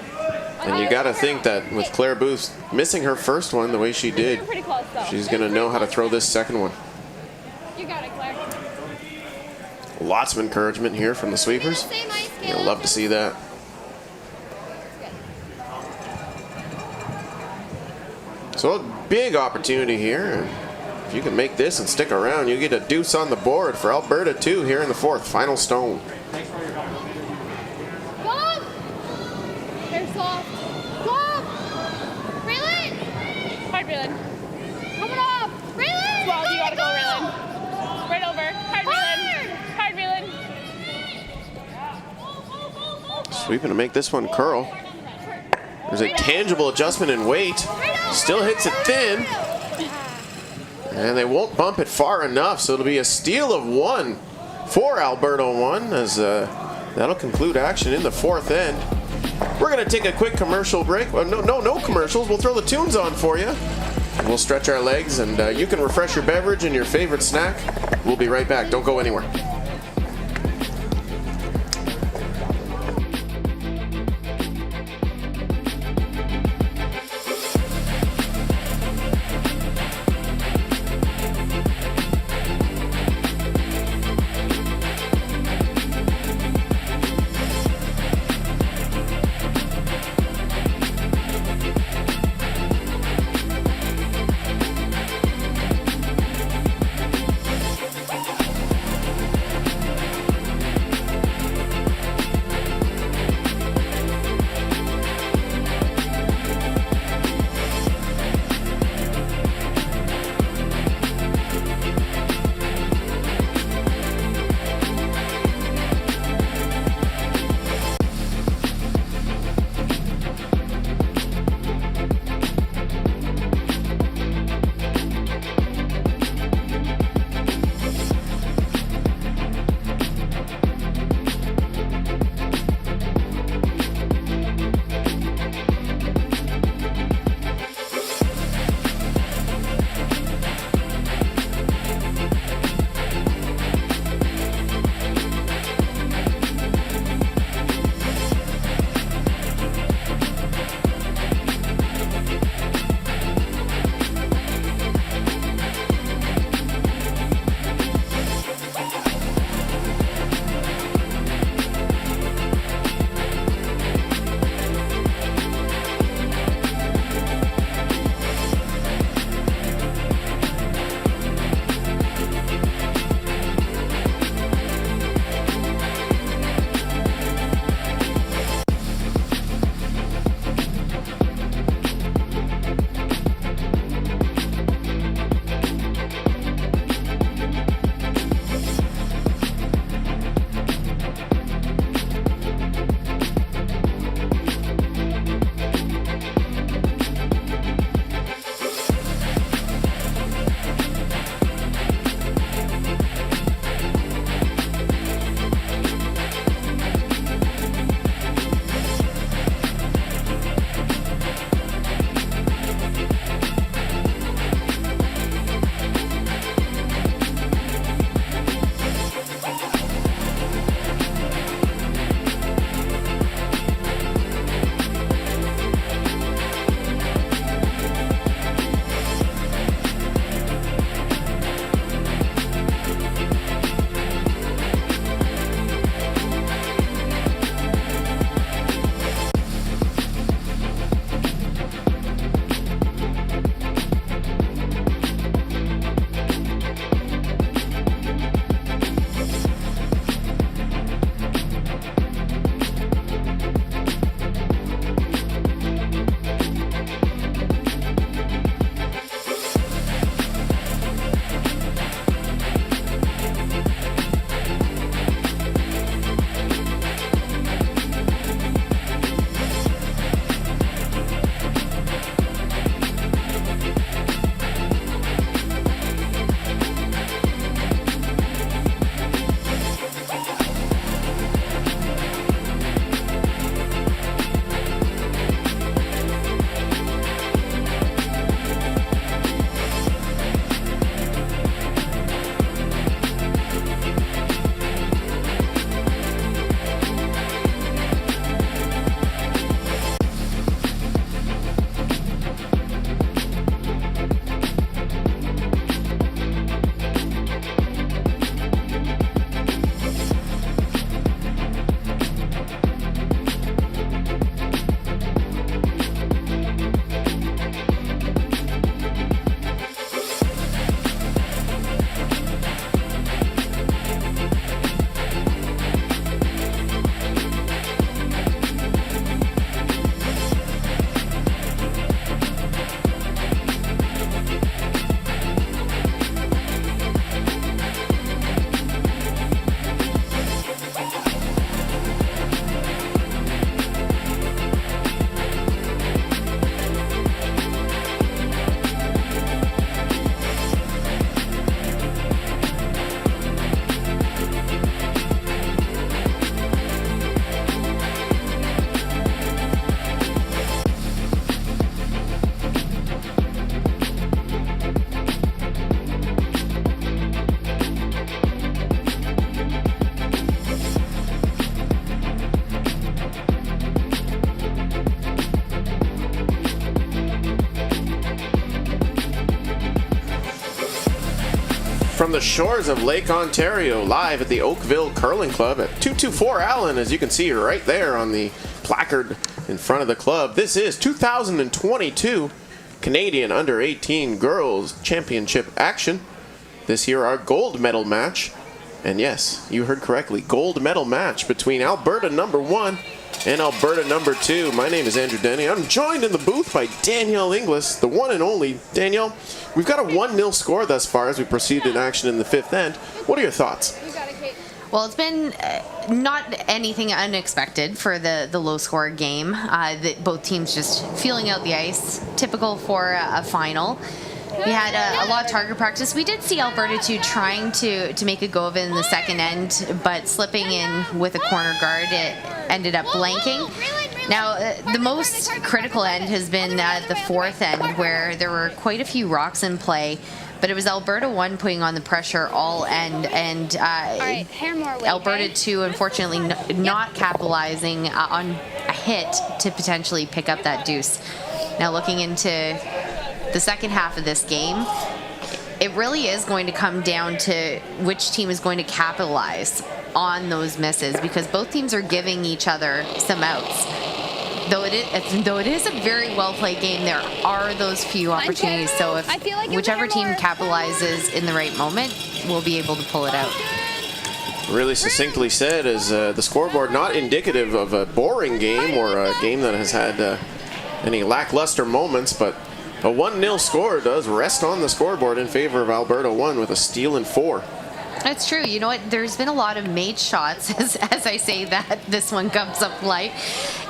And you got to think that with Claire Booth missing her first one the way she did, You're pretty close, though. she's going to know how to throw this second one. You got it, Claire. Lots of encouragement here from the sweepers. Same ice You'll scale. love to see that. So a big opportunity here. If you can make this and stick around, you get a deuce on the board for Alberta 2 here in the 4th. Final stone. Go! They're soft. Go! Raylan! Hard Raylan. Coming up! Raylan! Well, you gotta go, go! Raylan. Right over. Hard Raylan. Hard Raylan. Sweeping to make this one curl. There's a tangible adjustment in weight. Still hits it thin. And they won't bump it far enough, so it'll be a steal of 1 for Alberta 1, as that'll conclude action in the 4th end. We're going to take a quick commercial break. Well, no commercials. We'll throw the tunes on for you. We'll stretch our legs, and you can refresh your beverage and your favorite snack. We'll be right back. Don't go anywhere. from the shores of Lake Ontario, live at the Oakville Curling Club at 224 Allen, as you can see right there on the placard in front of the club. This is 2022 Canadian Under-18 Girls Championship action. This year our gold medal match, and yes, you heard correctly, gold medal match between Alberta number 1 and Alberta number 2. My name is Andrew Denny. I'm joined in the booth by Danielle Inglis, the one and only. Danielle, we've got a 1-0 score thus far as we proceed in action in the 5th end. What are your thoughts? Well, it's been not anything unexpected for the low-score game. Both teams just feeling out the ice, typical for a final. We had a lot of target practice. We did see Alberta 2 trying to make a go of it in the second end, but slipping in with a corner guard, it ended up blanking. Now, the most critical end has been the 4th end, where there were quite a few rocks in play, but it was Alberta 1 putting on the pressure all end, and Alberta 2 unfortunately not capitalizing on a hit to potentially pick up that deuce. Now, looking into the second half of this game, it really is going to come down to which team is going to capitalize on those misses, because both teams are giving each other some outs. Though it is a very well-played game, there are those few opportunities. So if whichever team capitalizes in the right moment, will be able to pull it out. Really succinctly said, as the scoreboard not indicative of a boring game or a game that has had any lackluster moments, but a 1-0 score does rest on the scoreboard in favor of Alberta 1 with a steal and 4. That's true. You know what? There's been a lot of made shots, as I say that. This one comes up light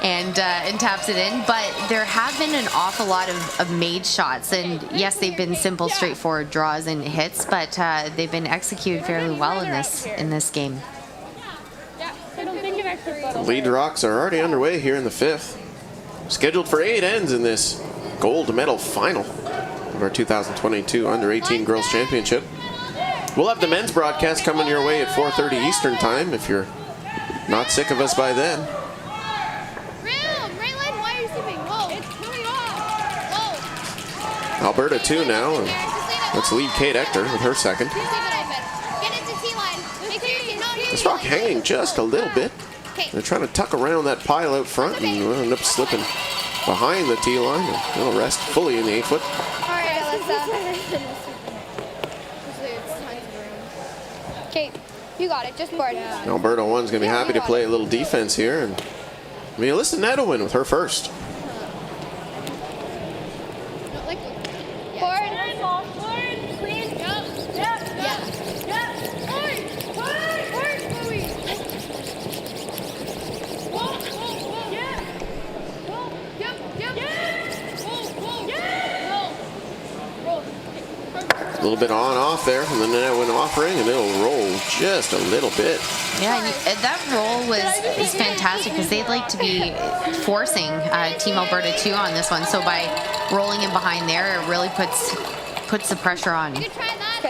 and taps it in. But there have been an awful lot of made shots. And yes, they've been simple, straightforward draws and hits, but they've been executed fairly well in this game. The lead rocks are already underway here in the 5th. Scheduled for 8 ends in this gold medal final of our 2022 Under-18 Girls Championship. We'll have the men's broadcast coming your way at 4:30 Eastern Time if you're not sick of us by then. Raylan, why are you sleeping? Whoa. It's coming off. Whoa. Alberta 2 now. And let's lead Kate Ector with her second. Get into T-line. Make sure you can This rock hanging just a little bit. They're trying to tuck around that pile out front and we'll end up slipping behind the T-line. It'll rest fully in the 8-foot. All right, Alyssa. Okay, you got it. Just board. Alberta 1's going to be happy to play a little defense here. And Melissa Nedowin with her first. Board. A little bit on-off there from the Nedowin offering, and it'll roll just a little bit. Yeah, and that roll is fantastic because they'd like to be forcing Team Alberta 2 on this one. So by rolling in behind there, it really puts the pressure on. You can try that,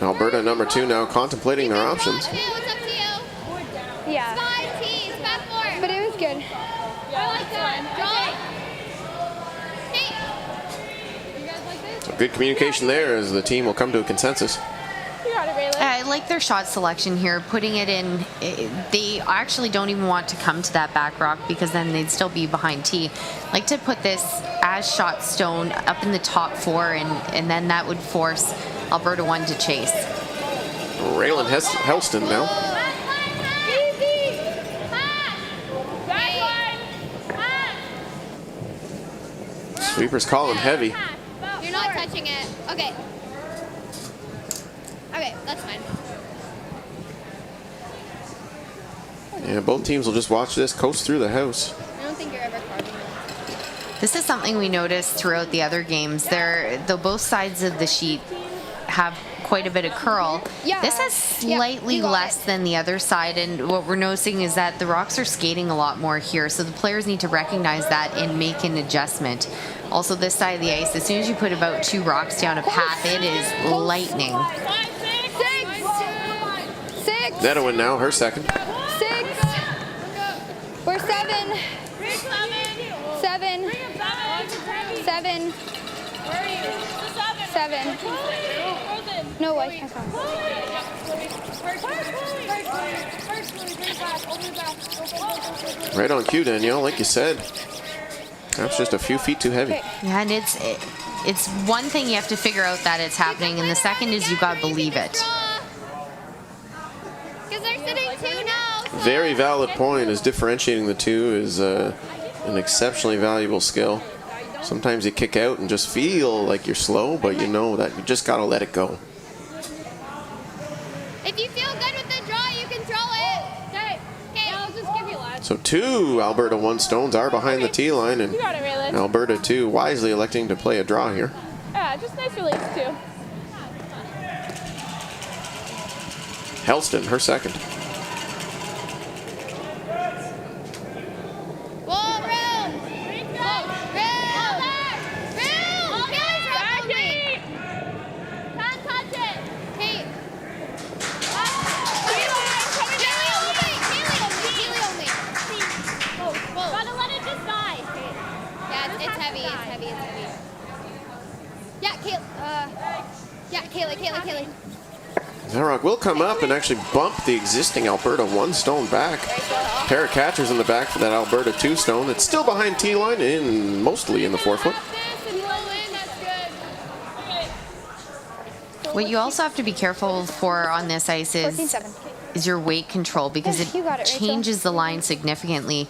then. Alberta number 2 now contemplating their options. Okay, what's up to you? Yeah. Spot T, spot 4. But it was good. I like that. Draw. So good communication there as the team will come to a consensus. You got it, Raylan. I like their shot selection here, putting it in. They actually don't even want to come to that back rock because then they'd still be behind T. Like to put this as shot stone up in the top 4, and then that would force Alberta 1 to chase. Raylan Helston now. Sweepers call him heavy. You're not touching it. Okay. Okay, that's fine. Yeah, both teams will just watch this coast through the house. I don't think you're ever carving it. This is something we noticed throughout the other games. Though both sides of the sheet have quite a bit of curl. Yeah. This has slightly less than the other side, and what we're noticing is that the rocks are skating a lot more here, so the players need to recognize that and make an adjustment. Also, this side of the ice, as soon as you put about 2 rocks down a path, it is lightning. 6. Nedowin now, her second. 6. We're 7. 7. 7. 7. No, I can't come. Right on cue, Danielle, like you said. That's just a few feet too heavy. Yeah, and it's one thing you have to figure out that it's happening, and the second is you got to believe it. Because they're sitting 2 now. Very valid point, is differentiating the two is an exceptionally valuable skill. Sometimes you kick out and just feel like you're slow, but you know that you just got to let it go. If you feel good with the draw, you can throw it. Okay, I'll just give you one. So 2 Alberta 1 stones are behind the tee line, and You got it, Raylan. Alberta 2 wisely electing to play a draw here. Yeah, just nice release too. Helston, her second. Whoa, room! Whoa, room! Kelly's right only. Can't touch it. Hey. Keely only. Whoa. Gotta let it just die. Yeah, it's heavy. Yeah, Kaylee. That rock will come up and actually bump the existing Alberta 1 stone back. Pair of catchers in the back for that Alberta 2 stone. It's still behind tee line, mostly in the 4-foot. What you also have to be careful for on this ice 14-7. is your weight control, because Yeah, you got it it, Rachel. changes the line significantly.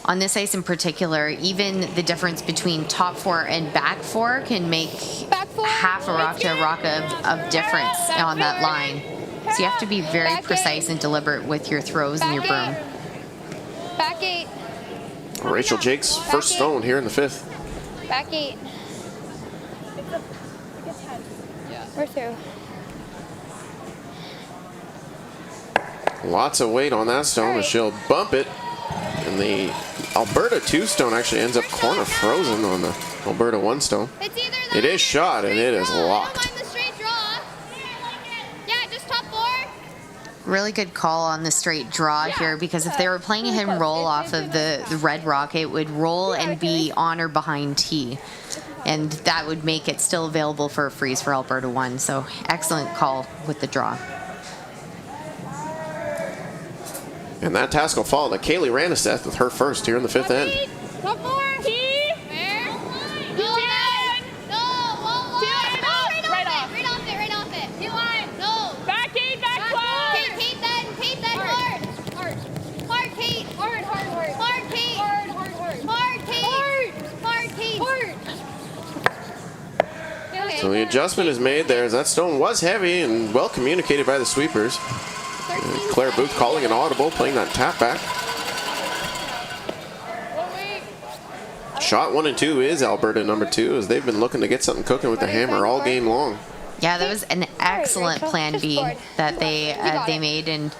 On this ice in particular, even the difference between top 4 and back 4 can make Back 4. half a rock to a rock of difference on that line. So you have to be very Back precise 8. and deliberate with your throws and your broom. Back 8. Rachel Jake's first stone here in the 5th. Back 8. We're through. Lots of weight on that stone as she'll bump it. And the Alberta 2 stone actually ends up corner frozen on the Alberta 1 stone. It's either that It is shot and it is I don't locked. mind the straight draw. Yeah, just top 4. Really good call on the straight draw here, because if they were playing him roll off of the red rock, it would roll and be on or behind tee. And that would make it still available for a freeze for Alberta 1. So excellent call with the draw. And that task will fall to Kaylee Raniseth with her first here in the 5th end. Top 4. Where? No, man. No, whoa. Right off it. Tee line. No. Back 8, back 12. Okay, Kate then hard. Hard, Kate. Hard, Kate. Hard, Kate. Okay. So the adjustment is made there as that stone was heavy and well communicated by the sweepers. Claire Booth calling an audible, playing that tap back. Shot 1 and 2 is Alberta number 2, as they've been looking to get something cooking with the hammer all game long. Yeah, that was an excellent plan B that they made, and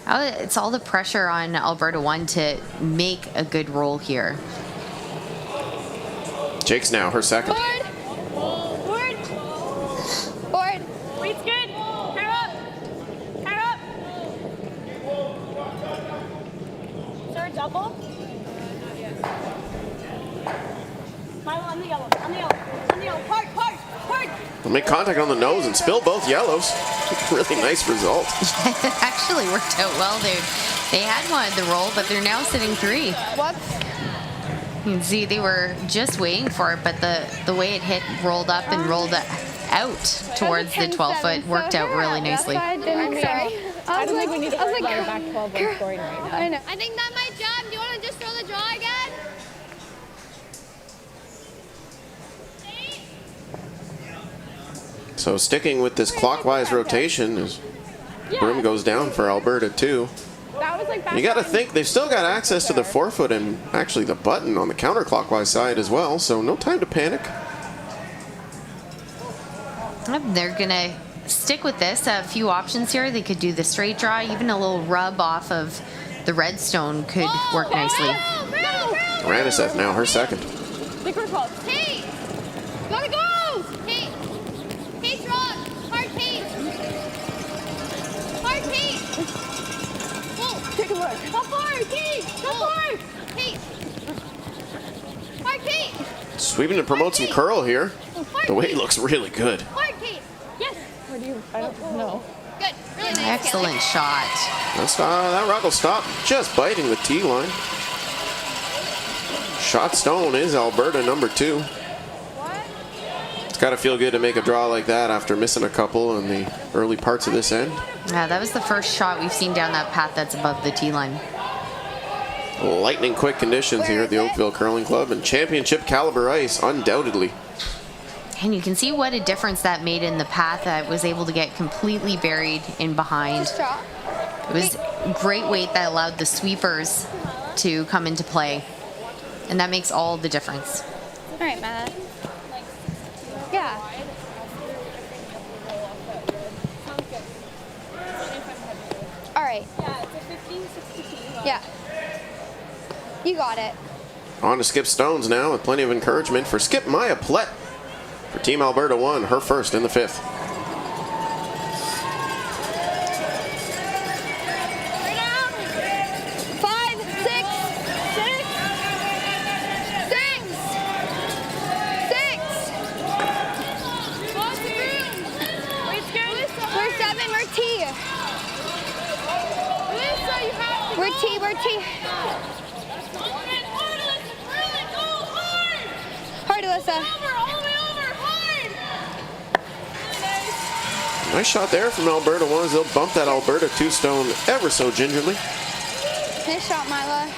it's all the pressure on Alberta 1 to make a good roll here. Jake's now her second. Board. Weight's good. Pair up. Is there a double? Smile on the yellow. Hard. They'll make contact on the nose and spill both yellows. Really nice result. It actually worked out well. They had wanted the roll, but they're now sitting 3. What? You can see they were just waiting for it, but the way it hit, rolled up and rolled out towards the 12-foot worked out really nicely. I'm sorry. I don't think we need to worry about back 12 or scoring right now. I know. I think that might jump. Do you want to just throw the draw again? So sticking with this clockwise rotation as broom goes down for Alberta 2. That was like back You got to think they've still got access to the 4-foot and actually the button on the counterclockwise side as well, so no time to panic. They're going to stick with this. A few options here. They could do the straight draw. Even a little rub off of the redstone could work nicely. Raniseth now her second. think we're close. Kate! Gotta go! Kate! Kate's wrong! Hard Kate! Hard Kate! Whoa! Take a look. Go forward, Kate! Go forward! Kate! Hard Kate! Sweeping to promote some curl here. Hard The weight looks really good. Mark, Kate. Yes. Where do you? I don't know. Good. Really nice. Excellent shot. That rock will stop just biting the tee line. Shot stone is Alberta number 2. It's got to feel good to make a draw like that after missing a couple in the early parts of this end. Yeah, that was the first shot we've seen down that path that's above the tee line. Lightning quick conditions here at the Oakville Curling Club and championship caliber ice, undoubtedly. And you can see what a difference that made in the path that was able to get completely buried in behind. It was great weight that allowed the sweepers to come into play. And that makes all the difference. All right, Matt. Yeah. All right. Yeah, it's a 15-62. Yeah. You got it. On to Skip Stones now with plenty of encouragement for Skip Maya Plett for Team Alberta 1, her first in the 5th. We're T. Hard, Alyssa. Nice shot there from Alberta 1 as they'll bump that Alberta 2 stone ever so gingerly. Nice shot, Mila.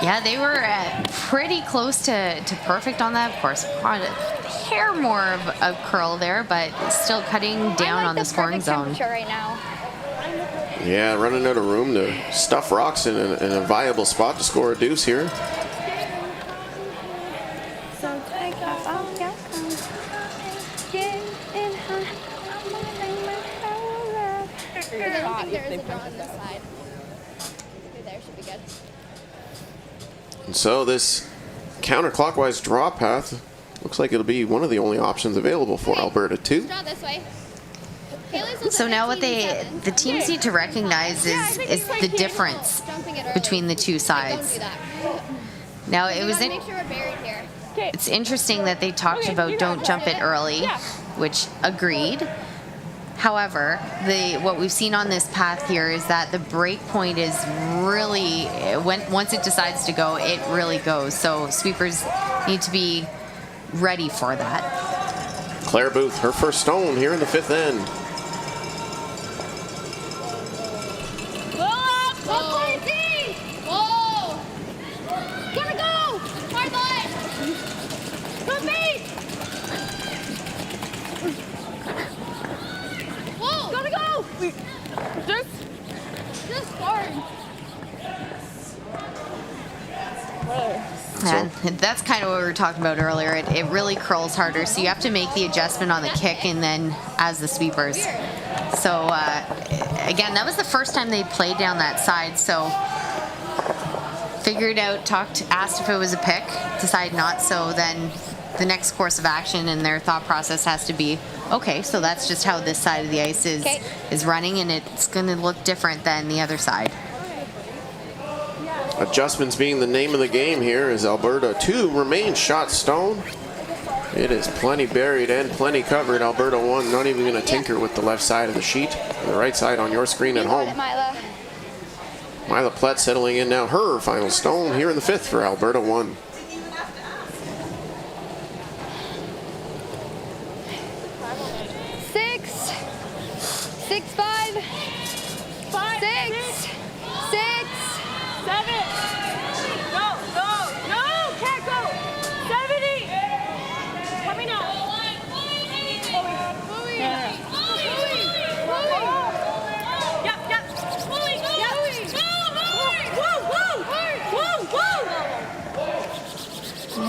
Yeah, they were pretty close to perfect on that. Of course, a hair more of a curl there, but still cutting down on the scoring zone. Right now. Yeah, running out of room to stuff rocks in a viable spot to score a deuce here. So take off all your clothes. Get in high. I think there is a draw on this side. There should be good. And so this counterclockwise draw path looks like it'll be one of the only options available for Alberta 2. Draw this way. So now what the teams need to recognize is the difference between the two sides. Now it was Make sure we're buried here. it's interesting that they talked about don't jump it early, which agreed. However, what we've seen on this path here is that the break point is really once it decides to go, it really goes. So sweepers need to be ready for that. Claire Booth, her first stone here in the 5th end. Whoa! Gotta go! Hard line! Come me! Whoa! Gotta go! Just hard. And that's kind of what we were talking about earlier. It really curls harder, so you have to make the adjustment on the kick and then as the sweepers. So again, that was the first time they played down that side, so figured out, asked if it was a pick, decided not, so then the next course of action and their thought process has to be, okay, so that's just how this side of the ice is running, and it's going to look different than the other side. Adjustments being the name of the game here as Alberta 2 remains shot stone. It is plenty buried and plenty covered. Alberta 1 not even going to tinker with the left side of the sheet. The right side on your screen at home. Mila Plett settling in now her final stone here in the 5th for Alberta 1.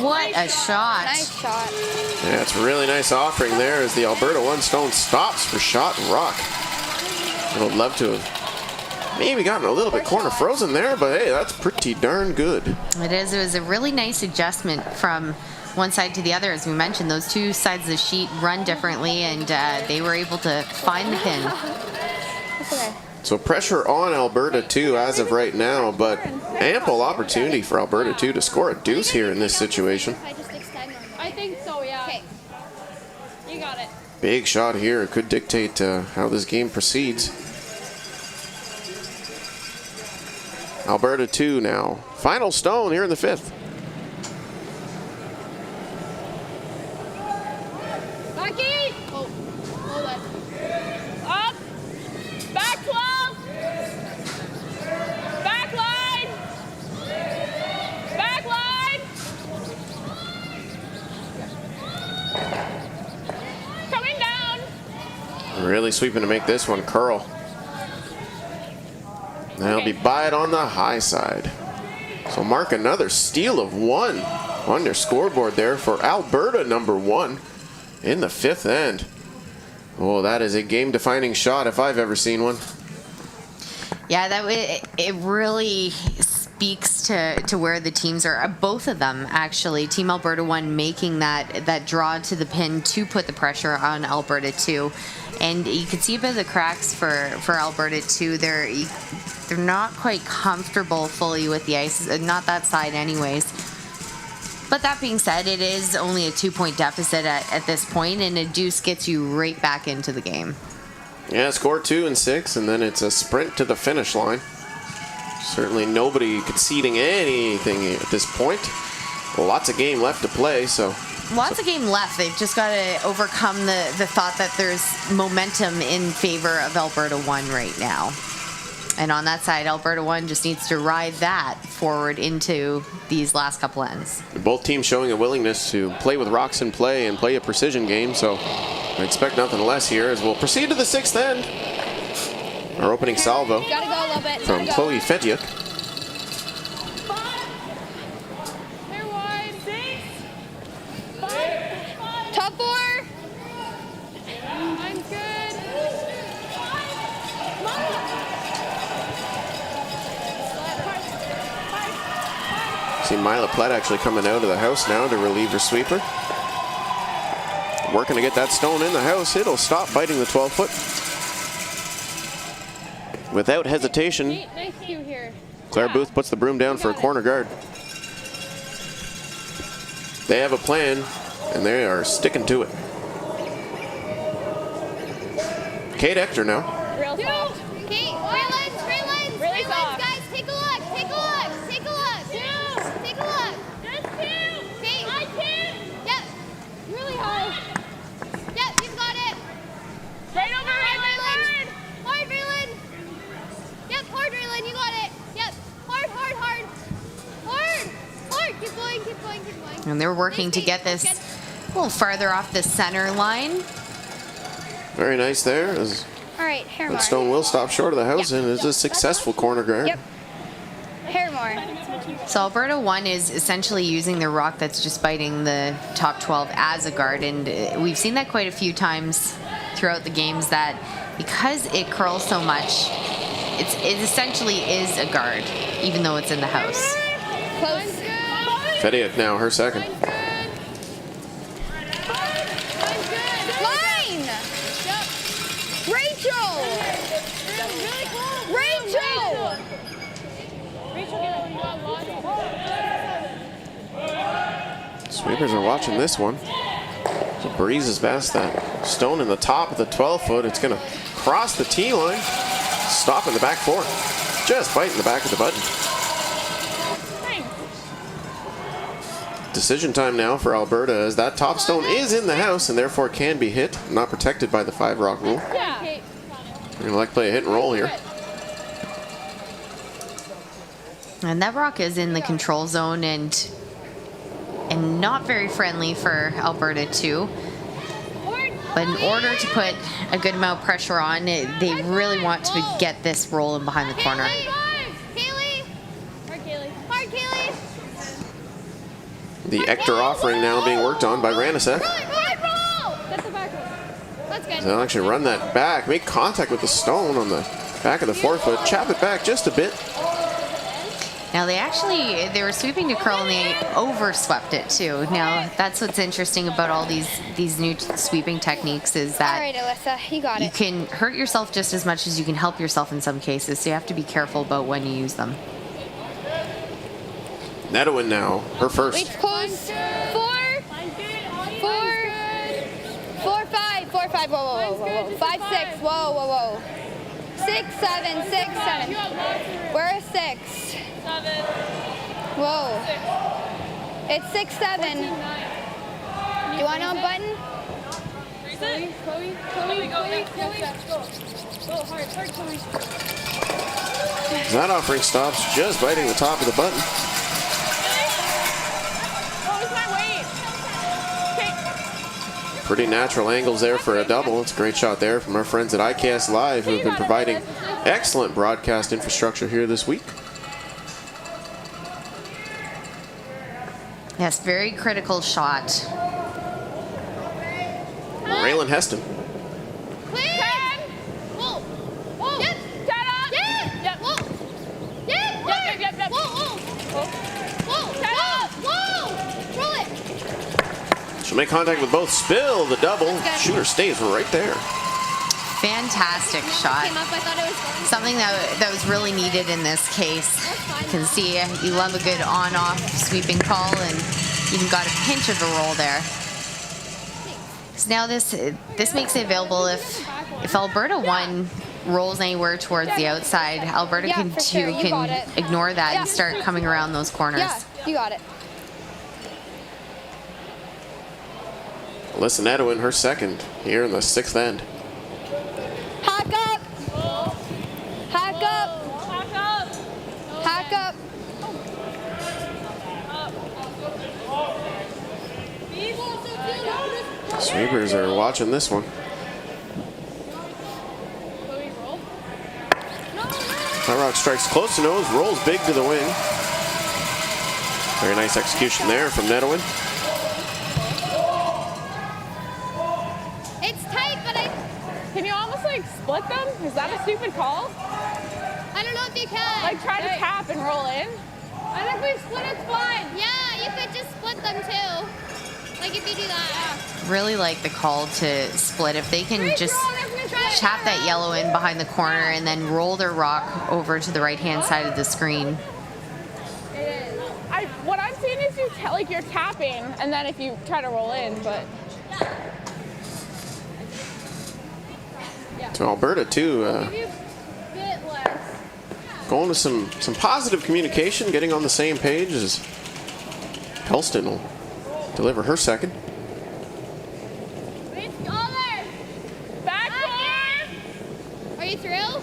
What a shot. Nice shot. Yeah, it's a really nice offering there as the Alberta 1 stone stops for shot and rock. I would love to have maybe gotten a little bit corner frozen there, but hey, that's pretty darn good. It is. It was a really nice adjustment from one side to the other. As we mentioned, those two sides of the sheet run differently, and they were able to find the pin. So pressure on Alberta 2 as of right now, but ample opportunity for Alberta 2 to score a deuce here in this situation. I think so, yeah. Okay. You got it. Big shot here. It could dictate how this game proceeds. Alberta 2 now. Final stone here in the 5th. Lucky. Oh, hold it. Up. Back 12. Back line. Back line. Coming down. Really sweeping to make this one curl. They'll be by it on the high side. So mark another steal of 1 on your scoreboard there for Alberta number 1 in the 5th end. Oh, that is a game-defining shot if I've ever seen one. Yeah, it really speaks to where the teams are. Both of them, actually. Team Alberta 1 making that draw to the pin to put the pressure on Alberta 2. And you can see a bit of the cracks for Alberta 2. They're not quite comfortable fully with the ice, not that side anyways. But that being said, it is only a 2-point deficit at this point, and a deuce gets you right back into the game. Yeah, score 2 and 6, and then it's a sprint to the finish line. Certainly nobody conceding anything at this point. Lots of game left to play, so... Lots of game left. They've just got to overcome the thought that there's momentum in favor of Alberta 1 right now. And on that side, Alberta 1 just needs to ride that forward into these last couple ends. Both teams showing a willingness to play with rocks in play and play a precision game, so I expect nothing less here as we'll proceed to the 6th end. Our opening salvo Gotta go a little bit. from Chloe Fetiuk. They're wide. 6. Top 4. I'm good. See Mila Plett actually coming out of the house now to relieve her sweeper. Working to get that stone in the house. It'll stop biting the 12-foot. Without hesitation, Nice cue here. Claire Booth puts the broom down for a corner guard. They have a plan, and they are sticking to it. Kate Ector now. Real soft. Kate, Raylands, Really Raylands, soft. guys, take a look, take a look, take a look, take a look. Just 2. Kate, I 2. yep, really hard. Yep, you've got it. Right over Raylan. Hard, Raylan. Yep, hard, Raylan, you got it. Yep, hard, hard, hard. Hard, hard, keep going, keep going, keep going. And they're working to get this a little farther off the center line. Very nice there. As All right, hair that more. stone will stop short of the house, Yeah. and it's a successful corner guard. Yep. Hair more. So Alberta 1 is essentially using the rock that's just biting the top 12 as a guard, and we've seen that quite a few times throughout the games, that because it curls so much, it essentially is a guard, even though it's in the house. Close. Fetiuk now, her second. Line! Rachel! Really close. Rachel! Rachel, get it. You got lots. Sweepers are watching this one. So breezes past that stone in the top of the 12-foot. It's going to cross the tee line. Stop in the back 4. Just biting the back of the button. Decision time now for Alberta, as that top stone is in the house and therefore can be hit, not protected by the 5-rock rule. Yeah. We're going to like play a hit and roll here. And that rock is in the control zone and not very friendly for Alberta 2. But in order to put a good amount of pressure on, they really want to get this rolling behind the corner. Kaylee! Hard, Kaylee. Hard, Kaylee! The Ector offering now being worked on by Ranasek. Hard roll! Get the back one. That's good. They'll actually run that back, make contact with the stone on the back of the 4-foot, chap it back just a bit. Now they were sweeping to curl and they overswept it too. Now that's what's interesting about all these new sweeping techniques, is All that right, Alyssa, you got you it. can hurt yourself just as much as you can help yourself in some cases. So you have to be careful about when you use them. Nedowin now, her first. Reach close. 4, 4, 4, 4, 5, whoa, whoa, whoa, whoa, whoa. 5, 6, whoa, whoa, whoa. 6, 7, 6, 7. We're a 6. 7. Whoa. It's 6, 7. Do you want to unbutton? Chloe, go. Go hard, Chloe. That offering stops just biting the top of the button. What was my weight? Okay. Pretty natural angles there for a double. It's a great shot there from our friends at ICAST Live, who have been providing excellent broadcast infrastructure here this week. Yes, very critical shot. Raylan Heston. Clear! 10. Whoa. Whoa. Yep. 10 up. Yeah. Yep. Whoa. Yeah. Yep. Whoa, whoa. Whoa. 10 up. Whoa. Roll it. She'll make contact with both. Spill the double. Shooter stays right there. Fantastic shot. Came up, I thought it was going. Something that was really needed in this case. You can see you love a good on-off sweeping call, and even got a pinch of the roll there. So now this makes it available if Alberta 1 rolls anywhere towards the outside, Alberta Yeah, can for sure. You got it. ignore that and start coming around those corners. Yeah, you got it. Alyssa Nedwin, her second here in the 6th end. Hack up. Hack up. Back up. Hack up. Sweepers are watching this one. Chloe, roll. High Rock strikes close to nose, rolls big to the wing. Very nice execution there from Nedwin. It's tight, but Can you almost like split them? Is that a stupid call? I don't know if you can. Like try to tap and roll in? I think we split it's fine. Yeah, you could just split them too. Like if you do that. Really like the call to split. If they can just chap that yellow in behind the corner and then roll their rock over to the right-hand side of the screen. What I'm seeing is you're tapping, and then if you try to roll in, but To Alberta too, going to some positive communication, getting on the same page as Helston will deliver her second. backboard. Are you through?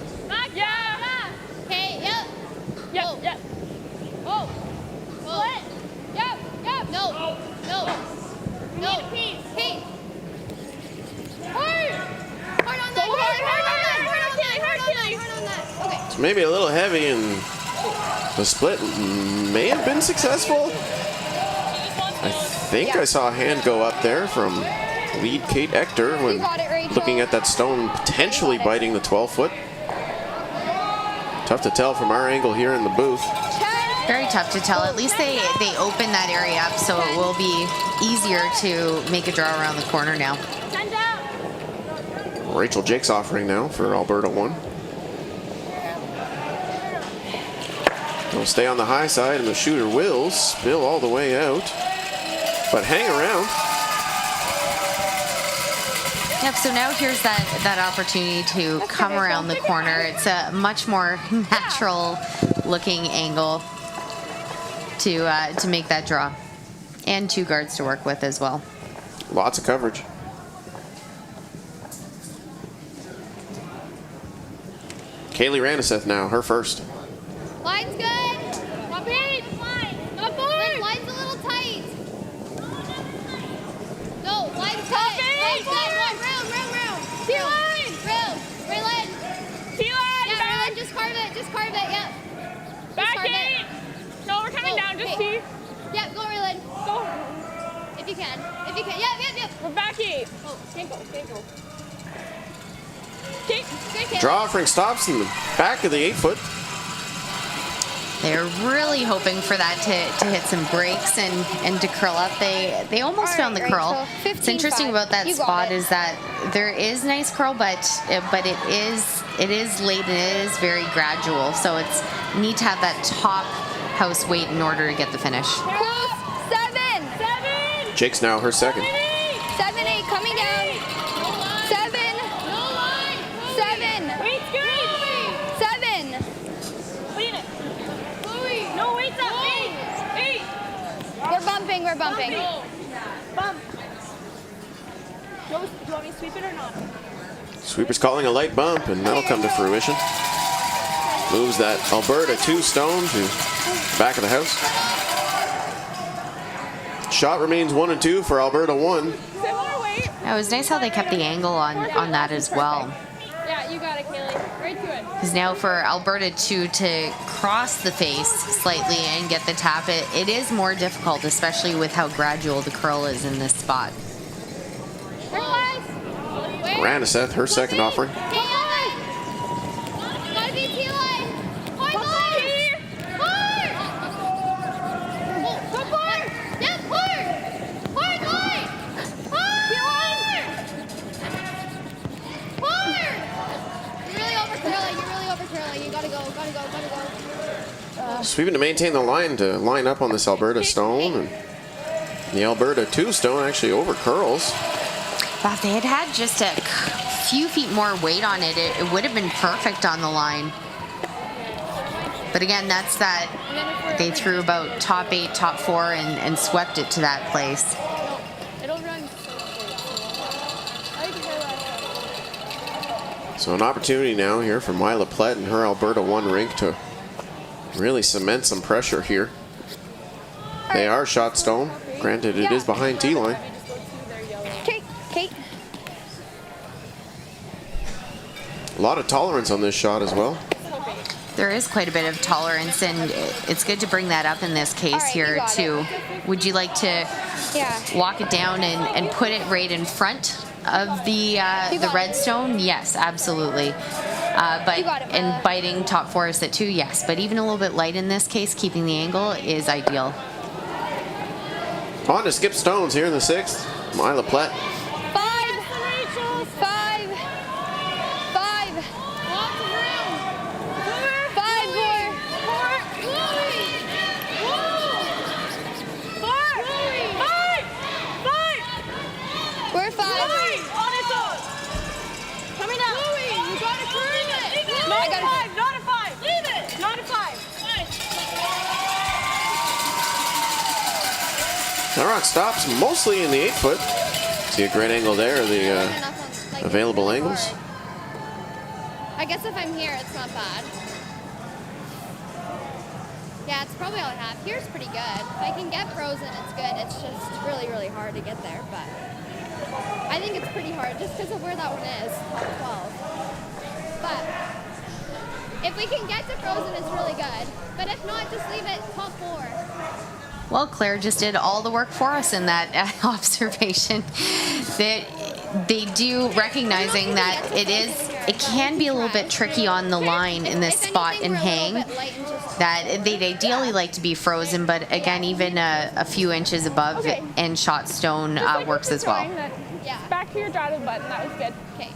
Yeah. Okay, yep. Yep. Whoa. Whoa. Yep. No. No. No. Pete. Hard on that. Hard on that. Okay. It's maybe a little heavy, and the split may have been successful. I think I saw a hand go up there from lead Kate Ector when You got it, Rachel. looking at that stone potentially biting the 12-foot. Tough to tell from our angle here in the booth. Very tough to tell. At least they open that area up, so it will be easier to make a draw around the corner now. Rachel Jake's offering now for Alberta 1. They'll stay on the high side, and the shooter will spill all the way out, but hang around. Yep, so now here's that opportunity to come around the corner. It's a much more natural looking angle to make that draw. And 2 guards to work with as well. Lots of coverage. Kaylee Raniseth now, her first. Line's good. Up in. Up board. Line's a little tight. No, line's good. Line's good. Round. T-line. Raylan. T-line. Yeah, Back. Raylan, just carve it. Yep. Back carve it. 8. No, we're coming down. Just okay. T. Yep, go Raylan. Go. If you can. Yep. We're back 8. Oh, Can't go. good kick. Draw offering stops in the back of the 8-foot. They're really hoping for that to hit some breaks and to curl up. They almost found the curl. Rachel, What's interesting 15-5. about that You got spot it. is that there is nice curl, but it is late and it is very gradual. So it's neat to have that top house weight in order to get the finish. Close. 7. Jake's now her second. 7, 8 coming down. 7. Weight's good. 7. Lean it. No, weight's up. 8. We're bumping, we're bumping. Bump. Do you want me to sweep it or not? Sweeper's calling a light bump, and that'll come to fruition. Moves that Alberta 2 stone to back of the house. Shot remains 1 and 2 for Alberta 1. Similar weight. It was nice how they kept the angle on that as well. Yeah, you got it, Kaylee. Right to it. Because now for Alberta 2 to cross the face slightly and get the tap, it is more difficult, especially with how gradual the curl is in this spot. Ranaseth, her second offering. Gotta be T-line. Hard line. Hard. Go hard. Yep, hard. Hard line. Hard. Hard. You're really over curling. You gotta go. Sweeping to maintain the line to line up on this Alberta stone. And the Alberta 2 stone actually over curls. But if they had had just a few feet more weight on it, it would have been perfect on the line. But again, that's that they threw about top 8, top 4, and swept it to that place. It'll run. So an opportunity now here for Mila Plett and her Alberta 1 rink to really cement some pressure here. They are shot stone. Granted, it is behind T-line. Kate. A lot of tolerance on this shot as well. There is quite a bit of tolerance, and it's good to bring that up in this case here too. Would you like to walk it down and put it right in front of the red stone? Yes, absolutely. And biting top forest at 2, yes. But even a little bit light in this case, keeping the angle is ideal. On to skip stones here in the 6th. Mila Plett. 5. That rock stops mostly in the 8 foot. See a great angle there, the available angles. I guess if I'm here, it's not bad. Yeah, it's probably all I have. Here's pretty good. If I can get frozen, it's good. It's just really, really hard to get there, but I think it's pretty hard just because of where that one is, top 12. But if we can get to frozen, it's really good. But if not, just leave it top 4. Well, Claire just did all the work for us in that observation. That they do, recognizing that it can be a little bit tricky on the line in this spot and hang, that they'd ideally like to be frozen, but again, even a few inches above and shot stone works as well. Back to your dotted button, that was good. Okay.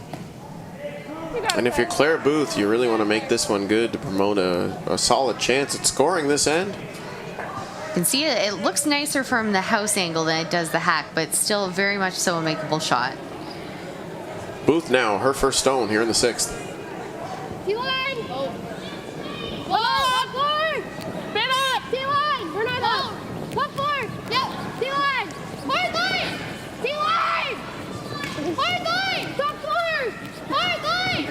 And if you're Claire Booth, you really want to make this one good to promote a solid chance at scoring this end. You can see it looks nicer from the house angle than it does the hack, but still very much so a makeable shot. Booth now, her first stone here in the 6th. T-line! Whoa! Up 4! Spin up! T-line! We're not up! Up 4! Yep! T-line! Hard line! T-line! Hard line! Top 4! Hard line!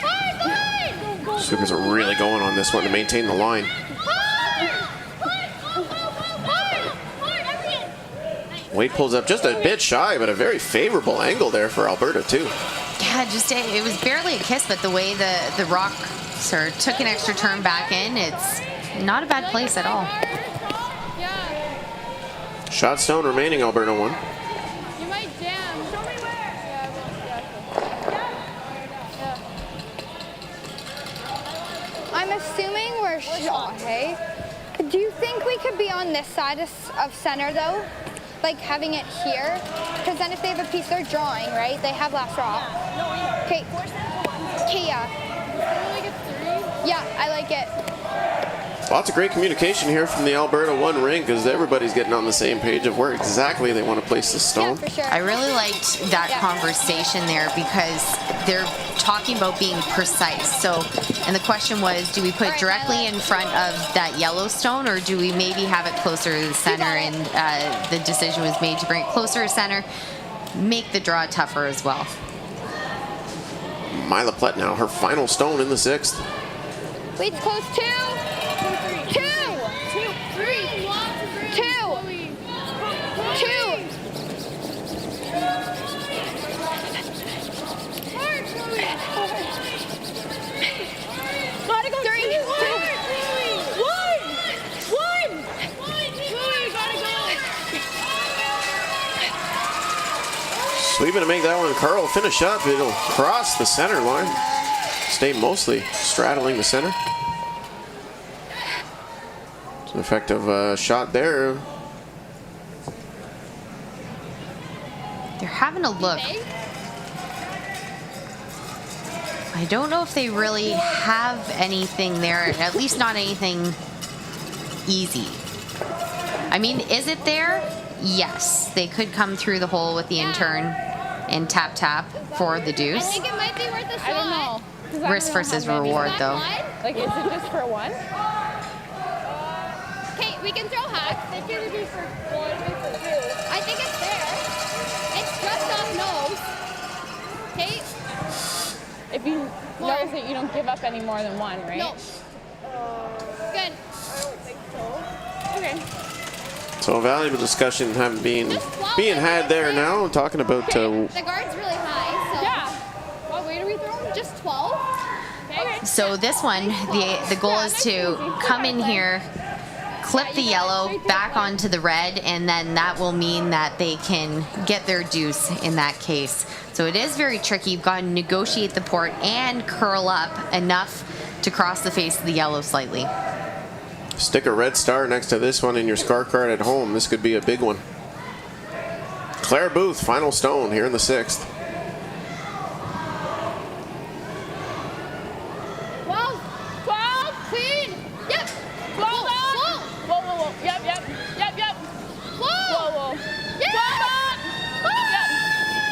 Hard line! Sweepers are really going on this one to maintain the line. Wade pulls up just a bit shy, but a very favorable angle there for Alberta too. Yeah, just it was barely a kiss, but the way the rock sort of took an extra turn back in, it's not a bad place at all. Shot stone remaining, Alberta 1. You might jam. Show me where. I'm assuming we're shot, hey? Do you think we could be on this side of center though? Like having it here? Because then if they have a piece they're drawing, right? They have last draw. Okay. Okay, yeah. Yeah, I like it. Lots of great communication here from the Alberta 1 rink as everybody's getting on the same page of where exactly they want to place the stone. For sure. I really liked that conversation there because they're talking about being precise. So, and the question was, do we put Alright, directly Nyla. in front of that yellow stone, or do we maybe have it closer to the center? And the decision was made to bring it closer to center, make the draw tougher as well. Mila Plett now, her final stone in the 6th. Wait, it's close. 2, 2, 2, 2. Gotta go. 3, 2. 1. Chloe, gotta go. Sweeping to make that one. Carl finish up. It'll cross the center line. Stay mostly straddling the center. It's an effective shot there. They're having a look. I don't know if they really have anything there, at least not anything easy. I mean, is it there? Yes. They could come through the hole with the in-turn and tap for the I deuce. think it might be worth a shot. I don't know. 'Cause I Risk don't know versus how many- reward, Back though. line? Like, is it just for one? Okay, we can throw hack. I think it would be for 1, for 2. I think it's there. It's just off nose. Okay, If you notice that you don't give up any more than one, right? no. Good. Okay. So a valuable discussion being had there now. Talking about The guard's really high, so. Yeah. What weight are we throwing? Just 12? Okay. So this one, the goal is to come in here, clip the yellow back onto the red, and then that will mean that they can get their deuce in that case. So it is very tricky. You've got to negotiate the port and curl up enough to cross the face of the yellow slightly. stick a red star next to this one in your scorecard at home. This could be a big one. Claire Booth, final stone here in the 6th. 12. 12. Clean. Yep. 12 Whoa. up. Whoa, whoa, whoa. Yep. Whoa. Whoa, whoa. Yeah. 12 up. Yep.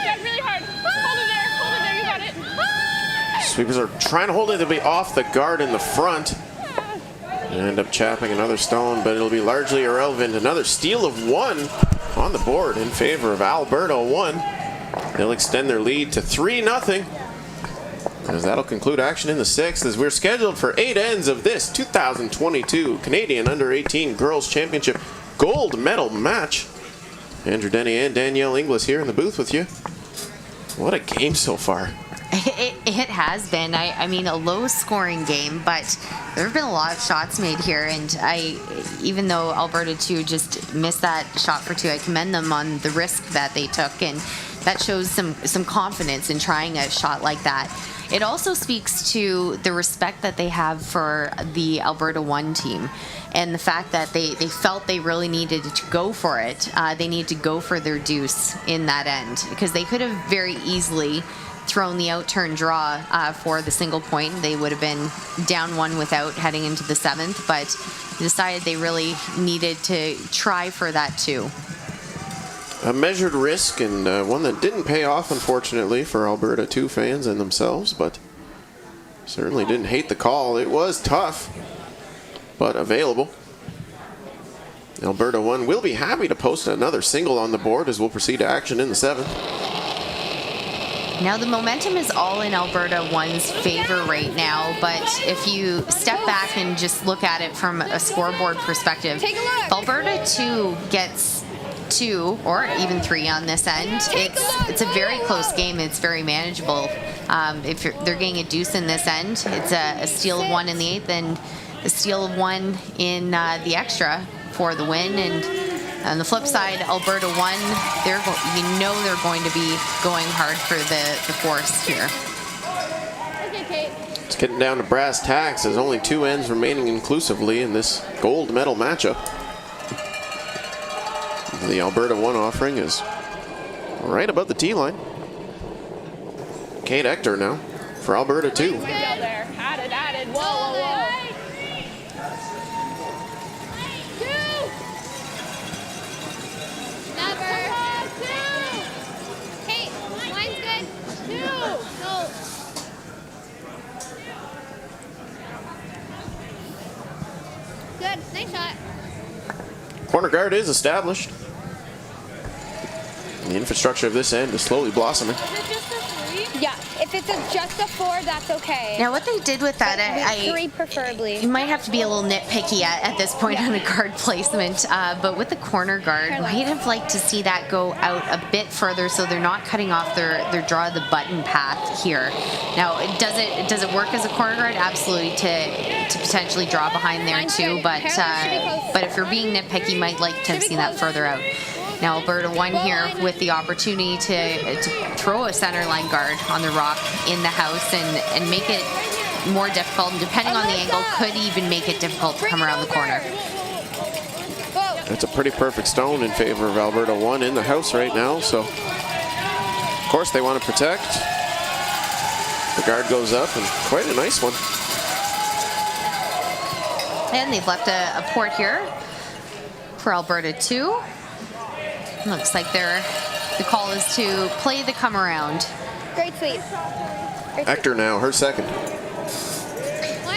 Yeah, really hard. Hold it there. Hold it there. You got it. Sweepers are trying to hold it to be off the guard in the front. And end up chapping another stone, but it'll be largely irrelevant. Another steal of 1 on the board in favor of Alberta 1. They'll extend their lead to 3-0. As that'll conclude action in the 6th, as we're scheduled for 8 ends of this 2022 Canadian Under-18 Girls Championship gold medal match. Andrew Denny and Danielle Inglis here in the booth with you. What a game so far. It has been. I mean, a low-scoring game, but there have been a lot of shots made here, and even though Alberta 2 just missed that shot for 2, I commend them on the risk that they took, and that shows some confidence in trying a shot like that. It also speaks to the respect that they have for the Alberta 1 team, and the fact that they felt they really needed to go for it. They need to go for their deuce in that end, because they could have very easily thrown the out-turn draw for the single point. They would have been down 1 without heading into the 7th, but decided they really needed to try for that too. A measured risk, and one that didn't pay off, unfortunately, for Alberta 2 fans and themselves, but certainly didn't hate the call. It was tough, but available. Alberta 1 will be happy to post another single on the board as we'll proceed to action in the 7th. Now the momentum is all in Alberta 1's favor right now, but if you step back and just look at it from a scoreboard perspective, Take a look. if Alberta 2 gets 2 or even 3 on this end, it's a very close game. It's very manageable. If they're getting a deuce in this end, it's a steal of 1 in the 8th and a steal of 1 in the extra for the win. And on the flip side, Alberta 1, they're going to be going hard for the force here. Okay, Kate. It's getting down to brass tacks. There's only 2 ends remaining inclusively in this gold medal matchup. The Alberta 1 offering is right above the tee line. Kate Hector now for Alberta 2. Good there. Added. Whoa, whoa, whoa. corner guard is established. And the infrastructure of this end is slowly blossoming. Is it just a 3? Yeah, if it's just a 4, that's okay. Now, what they did with that, With 3 preferably. you might have to be a little nitpicky at this point on a guard placement, but with the corner guard, I'd have liked to see that go out a bit further so they're not cutting off their draw the button path here. Now, does it work as a corner guard? Absolutely, to potentially draw behind there too, but if you're being nitpicky, you might like to have seen that further out. Now Alberta 1 here with the opportunity to throw a center line guard on the rock in the house and make it more difficult, and depending on the angle, could even make it difficult to come around the corner. That's a pretty perfect stone in favor of Alberta 1 in the house right now, so of course they want to protect. The guard goes up, and quite a nice one. And they've left a port here for Alberta 2. Looks like the call is to play the come around. Great sweep. Hector now, her second.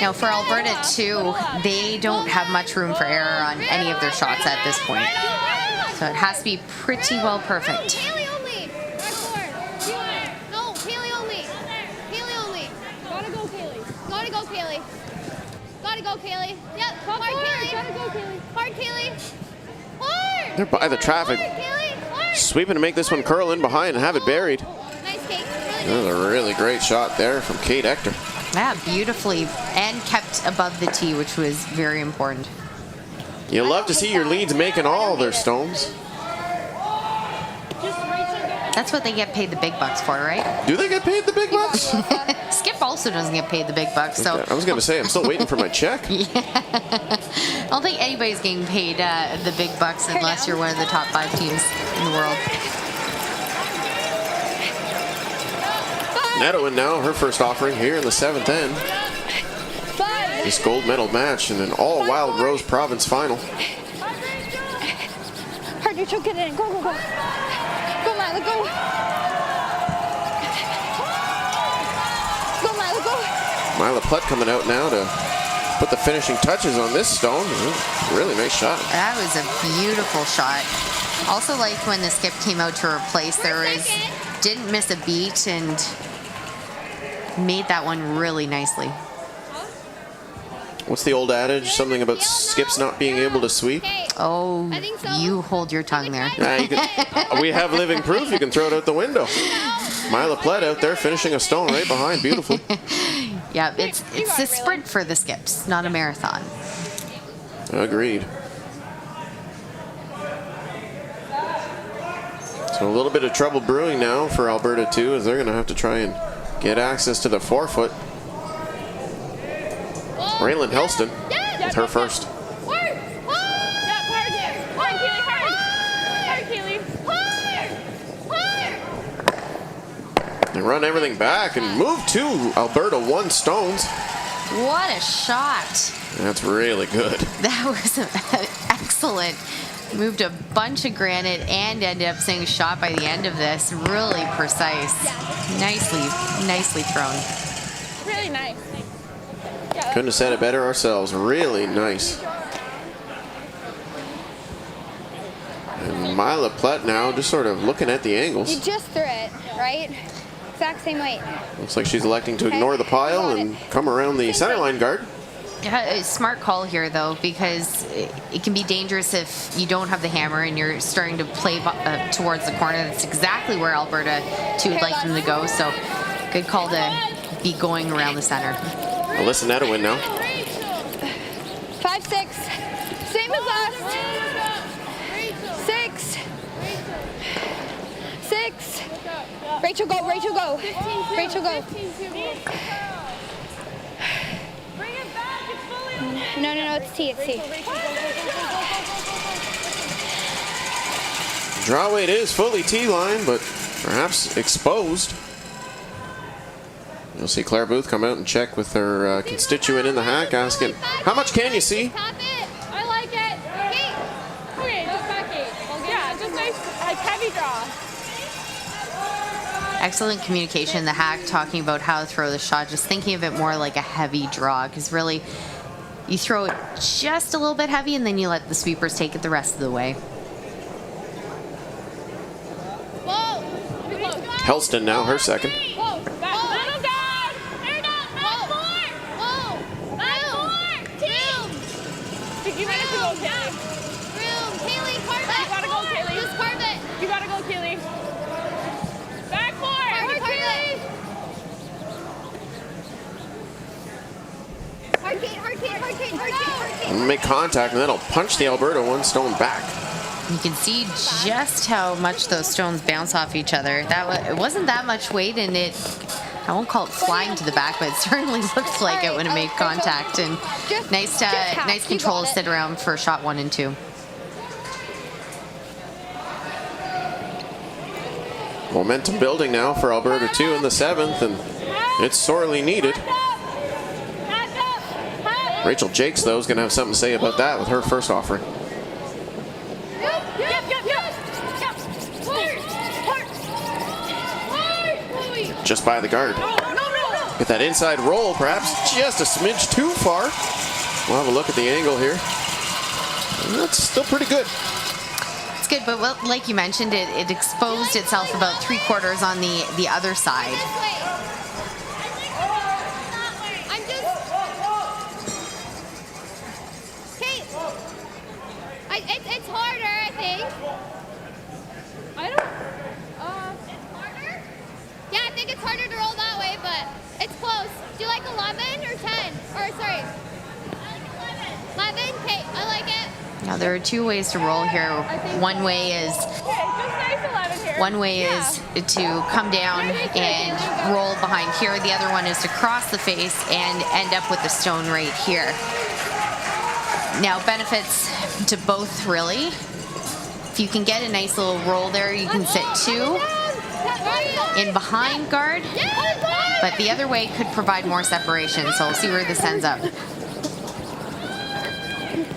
Now for Alberta 2, they don't have much room for error on any of their shots at this point. So it has to be pretty well perfect. Haley only. No, Haley only. Haley only. Gotta go, Kaylee. Gotta go, Kaylee. Gotta go, Kaylee. Yep. Hard, Kaylee. Gotta go, Kaylee. Hard, Kaylee. Hard. They're by the traffic. Hard, Kaylee. Hard. Sweeping to make this one curl in behind and have it buried. Nice, Kate. Really That was a really great shot there from Kate Hector. Yeah, beautifully, and kept above the tee, which was very important. You love to see your leads making all their stones. That's what they get paid the big bucks for, right? Do they get paid the big bucks? Skip also doesn't get paid the big bucks, so I was going to say, I'm still waiting for my check. I don't think anybody's getting paid the big bucks unless you're one of the top 5 teams in the world. Netowin now, her first offering here in the 7th end. This gold medal match in an all Wild Rose Province final. Hard, you're choking it in. Go, go, go. Go, Mila, go. Go, Mila, go. Mila Plutt coming out now to put the finishing touches on this stone. Really nice shot. That was a beautiful shot. Also liked when the skip came out to replace. Didn't miss a beat and made that one really nicely. What's the old adage? Something about skips not being able to sweep? Oh, I think so. you hold your tongue there. We have living proof. You can throw it out the window. Mila Plutt out there finishing a stone right behind. Beautiful. Yeah, it's a sprint for the skips, not a marathon. Agreed. So a little bit of trouble brewing now for Alberta 2 as they're going to have to try and get access to the forefoot. Raylan Helston with her first. Hard, Kaylee. They run everything back and move to Alberta 1 stones. What a shot. That's really good. That was excellent. Moved a bunch of granite and ended up seeing a shot by the end of this. Really precise. Nicely thrown. Really nice. Couldn't have said it better ourselves. Really nice. And Mila Plutt now just sort of looking at the angles. You just threw it, right? Exact same weight. Looks like she's electing to ignore the pile and come around the centerline guard. A smart call here, though, because it can be dangerous if you don't have the hammer and you're starting to play towards the corner. That's exactly where Alberta 2 would like them to go. So good call to be going around the center. Alyssa Netowin now. 5-6. Same as last. 6. Rachel, go. Rachel, go. Rachel, go. Bring it back. It's fully on. No, it's T. Draw weight is fully T-line, but perhaps exposed. You'll see Claire Booth come out and check with her constituent in the hack, asking, how much can you see? I like it. Okay, just back 8. Yeah, just nice, like heavy draw. Excellent communication in the hack, talking about how to throw the shot, just thinking of it more like a heavy draw, because really You throw it just a little bit heavy, and then you let the sweepers take it the rest of the way. Helston now, her second. Little guard. There down. Back four. Back four. Two. You need to go, Kaylee. Kaylee, carve it. You gotta go, Kaylee. Just carve it. You gotta go, Kaylee. Back four. Kaylee. Hard Kate. Make contact, and that'll punch the Alberta one stone back. You can see just how much those stones bounce off each other. It wasn't that much weight, and I won't call it flying to the back, but it certainly looked like it when it made contact. And nice control to sit around for shot 1 and 2. Momentum building now for Alberta 2 in the 7th, and it's sorely needed. Rachel Jakes, though, is going to have something to say about that with her first offering. Just by the guard. Get that inside roll, perhaps just a smidge too far. We'll have a look at the angle here. That's still pretty good. It's good, but like you mentioned, it exposed itself about 3/4 on the other side. It's harder, I think. I don't. It's harder? Yeah, I think it's harder to roll that way, but it's close. Do you like 11 or 10? Or sorry. I like 11. 11? Okay, I like it. Now there are 2 ways to roll here. One way is to come down and roll behind here. The other one is to cross the face and end up with the stone right here. Now, benefits to both, really. If you can get a nice little roll there, you can sit 2 in behind guard, but the other way could provide more separation, so we'll see where this ends up.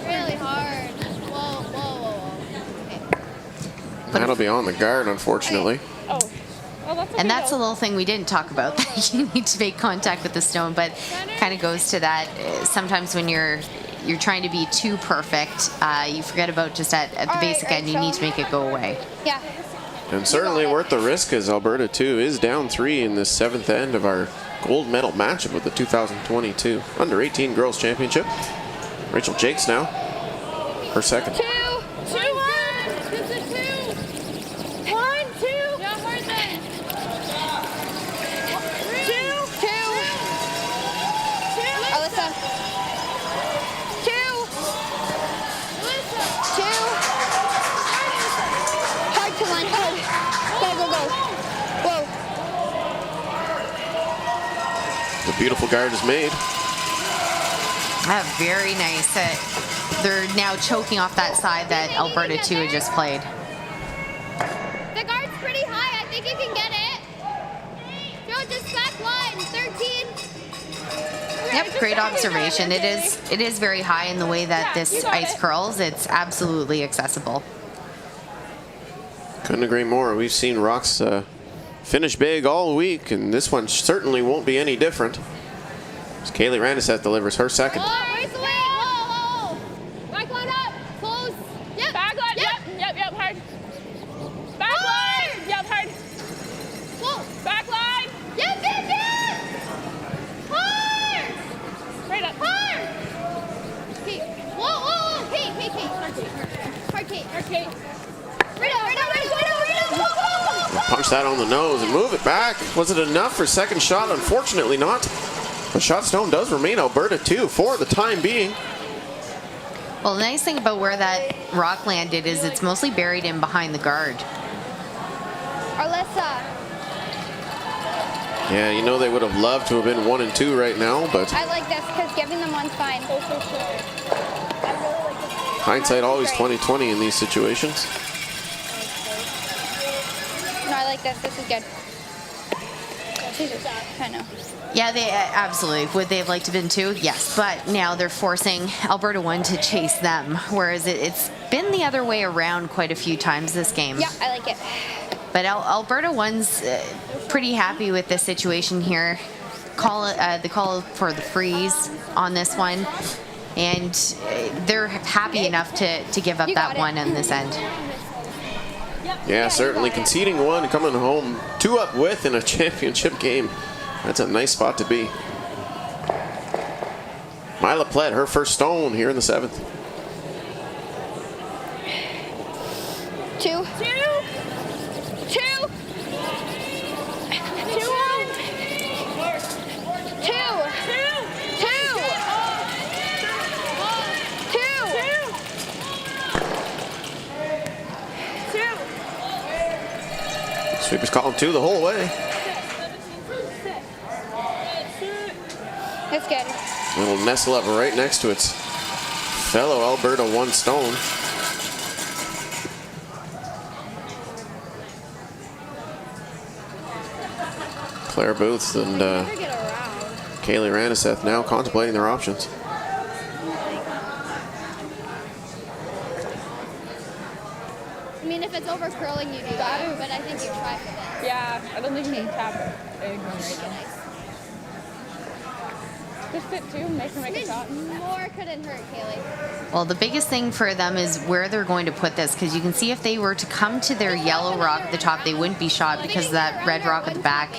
Really hard. Whoa. Okay. That'll be on the guard, unfortunately. And that's a little thing we didn't talk about, that you need to make contact with the stone, but kind of goes to that. Sometimes when you're trying to be too perfect, you forget about just at the basic end, you need to make it go away. Yeah. And certainly worth the risk, as Alberta 2 is down 3 in the 7th end of our gold medal matchup with the 2022 Under-18 Girls Championship. Rachel Jakes now, her second. 2, 2, 1. This is 2. 1, 2. Yeah, hard then. 2. 2. Alyssa. 2. 2. Hard to one. Go. Whoa. The beautiful guard is made. Very nice. They're now choking off that side that Alberta 2 had just played. The guard's pretty high. I think you can get it. Joe, just back line. 13. Yep, great observation. It is very high in the way that this ice curls. It's absolutely accessible. Couldn't agree more. We've seen Rocks finish big all week, and this one certainly won't be any different. As Kaylee Randiseth delivers her second. Oh, where's the way? Whoa. Back line up. Close. Yep. Back line. Yep, hard. Back line. Yep, hard. Whoa. Back line. Yep. Hard. Right up. Hard. Kate. Whoa. Kate. Hard Kate. Right up. Punch that on the nose and move it back. Was it enough for second shot? Unfortunately not. The shot stone does remain Alberta 2 for the time being. Well, the nice thing about where that rock landed is it's mostly buried in behind the guard. Alyssa. Yeah, you know they would have loved to have been 1 and 2 right now, but I like this because giving them one's fine. hindsight always 20/20 in these situations. No, I like this. This is good. I know. Yeah, they absolutely. Would they have liked to have been 2? Yes, but now they're forcing Alberta 1 to chase them, whereas it's been the other way around quite a few times this game. Yeah, I like it. But Alberta 1's pretty happy with this situation here. The call for the freeze on this one. And they're happy enough to give up You that got it. one on this end. Yeah, certainly conceding one, coming home 2 up with in a championship game. That's a nice spot to be. Mila Plett, her first stone here in the 7th. 2. 2. 2. 2. 2. Sweepers calling 2 the whole way. That's good. It'll nestle up right next to its fellow Alberta 1 stone. Claire Booth and Never get around. Kaylee Raniseth now contemplating their options. I mean, if it's over curling, you do that, but I think you try for this. Yeah, I don't think you can tap it. Nice. Just fit two, make her make a shot. More couldn't hurt, Kaylee. Well, the biggest thing for them is where they're going to put this, because you can see if they were to come to their yellow rock at the top, they wouldn't be shot because of that red rock at the back.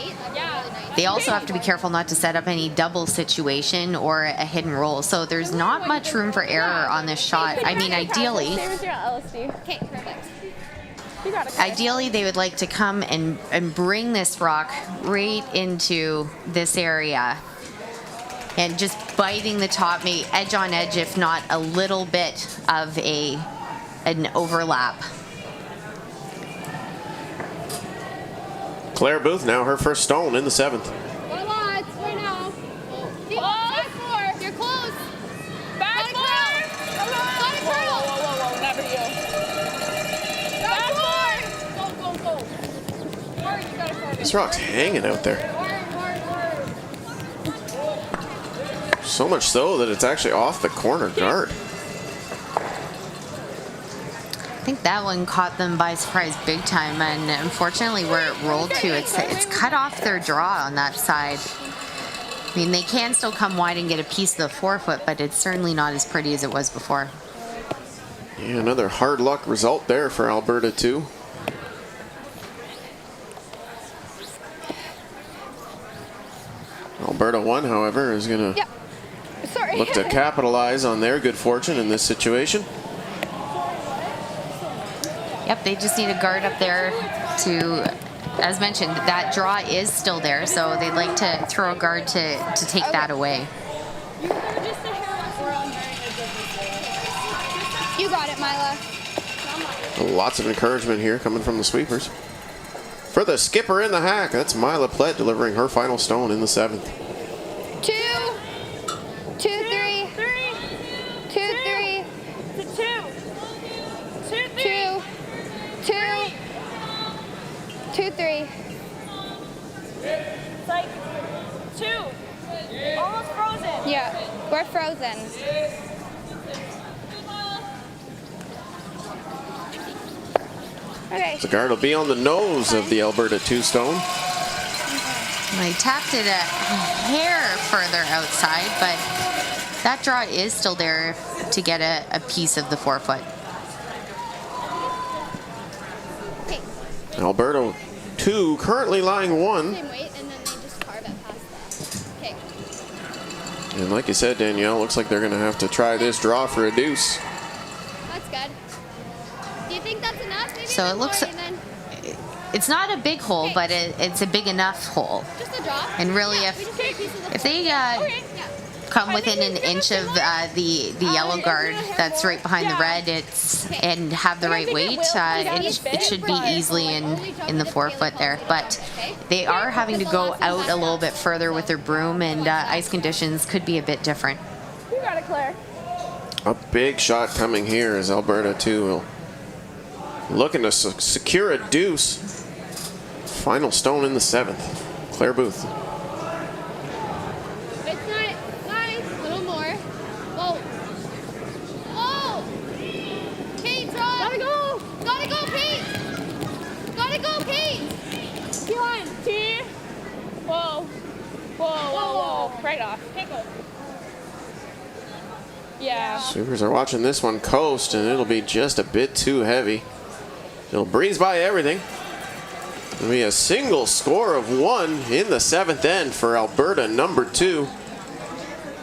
They also have to be careful not to set up any double situation or a hidden roll. So there's not much room for error on this shot. I mean, ideally, Same as your LSD. Okay, perfect. You got it. ideally they would like to come and bring this rock right into this area and just biting the top, maybe edge on edge, if not a little bit of an overlap. Claire Booth now her first stone in the 7th. Go lots right now. Back 4. You're close. Back Gotta four. curl. Gotta Whoa, curl. whoa, whoa, whoa, never you. Back four. Go, go, go. Hard, you gotta curl. This rock's hanging out there. So much so that it's actually off the corner guard. I think that one caught them by surprise big time, and unfortunately where it rolled to, it's cut off their draw on that side. I mean, they can still come wide and get a piece of the forefoot, but it's certainly not as pretty as it was before. Yeah, another hard luck result there for Alberta too. Alberta 1, however, is going to Yep. Sorry. look to capitalize on their good fortune in this situation. Yep, they just need a guard up there to, as mentioned, that draw is still there, so they'd like to throw a guard to take that away. You got it, Mila. Lots of encouragement here coming from the sweepers. For the skipper in the hack, that's Mila Plett delivering her final stone in the 7th. 2. 2, 3. 2, 3. 2. 2, 3. It's like two. Almost frozen. Yeah, we're frozen. Okay. The guard will be on the nose of the Alberta 2 stone. They tapped it a hair further outside, but that draw is still there to get a piece of the forefoot. Okay. Alberta 2 currently lying 1. Same weight, and then they just carve it past that. Okay. And like you said, Danielle, looks like they're going to have to try this draw for a deuce. That's good. Do you think that's enough? Maybe So it one looks, more, and then it's not a big hole, but it's a big enough hole. just a drop. And really, Yeah, we just need a piece of the if they yeah. come within an inch of the yellow guard that's right behind the red, and have the right weight, it should be easily in the forefoot there. But they are having to go out a little bit further with their broom, and ice conditions could be a bit different. You got it, Claire. A big shot coming here as Alberta 2 will looking to secure a deuce. Final stone in the 7th. Claire Booth. It's not nice. A little more. Whoa. Oh! Kate, draw. Gotta go. Gotta go, Kate. Gotta go, Kate. Behind. T. Whoa. Whoa, whoa, whoa. Right off. Take off. Yeah. Sweepers are watching this one coast, and it'll be just a bit too heavy. It'll breeze by everything. It'll be a single score of 1 in the 7th end for Alberta number 2.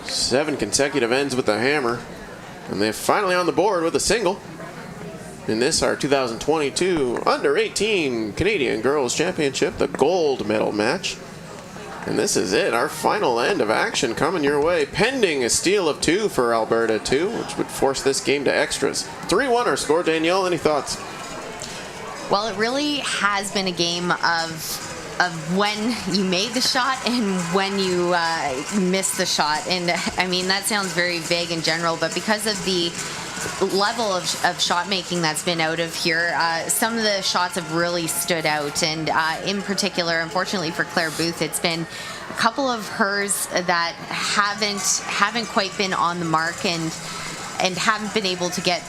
7 consecutive ends with the hammer. And they're finally on the board with a single. In this, our 2022 Under-18 Canadian Girls Championship, the gold medal match. And this is it, our final end of action coming your way, pending a steal of 2 for Alberta 2, which would force this game to extras. 3-1 our score. Danielle, any thoughts? Well, it really has been a game of when you made the shot and when you missed the shot. And I mean, that sounds very vague in general, but because of the level of shot making that's been out of here, some of the shots have really stood out. And in particular, unfortunately for Claire Booth, it's been a couple of hers that haven't quite been on the mark and haven't been able to get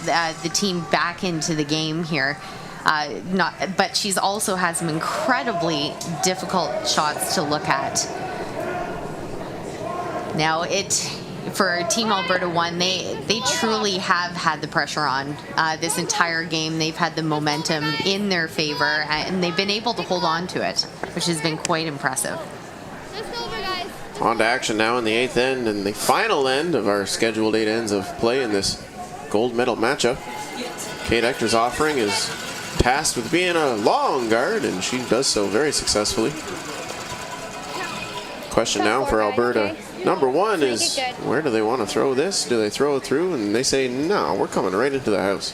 the team back into the game here. But she's also had some incredibly difficult shots to look at. Now, for Team Alberta 1, they truly have had the pressure on this entire game. They've had the momentum in their favor, and they've been able to hold on to it, which has been quite impressive. On to action now in the 8th end and the final end of our scheduled 8 ends of play in this gold medal matchup. Kate Ector's offering is tasked with being a long guard, and she does so very successfully. Question now for Alberta number 1 is, where do they want to throw this? Do they throw it through? And they say, no, we're coming right into the house.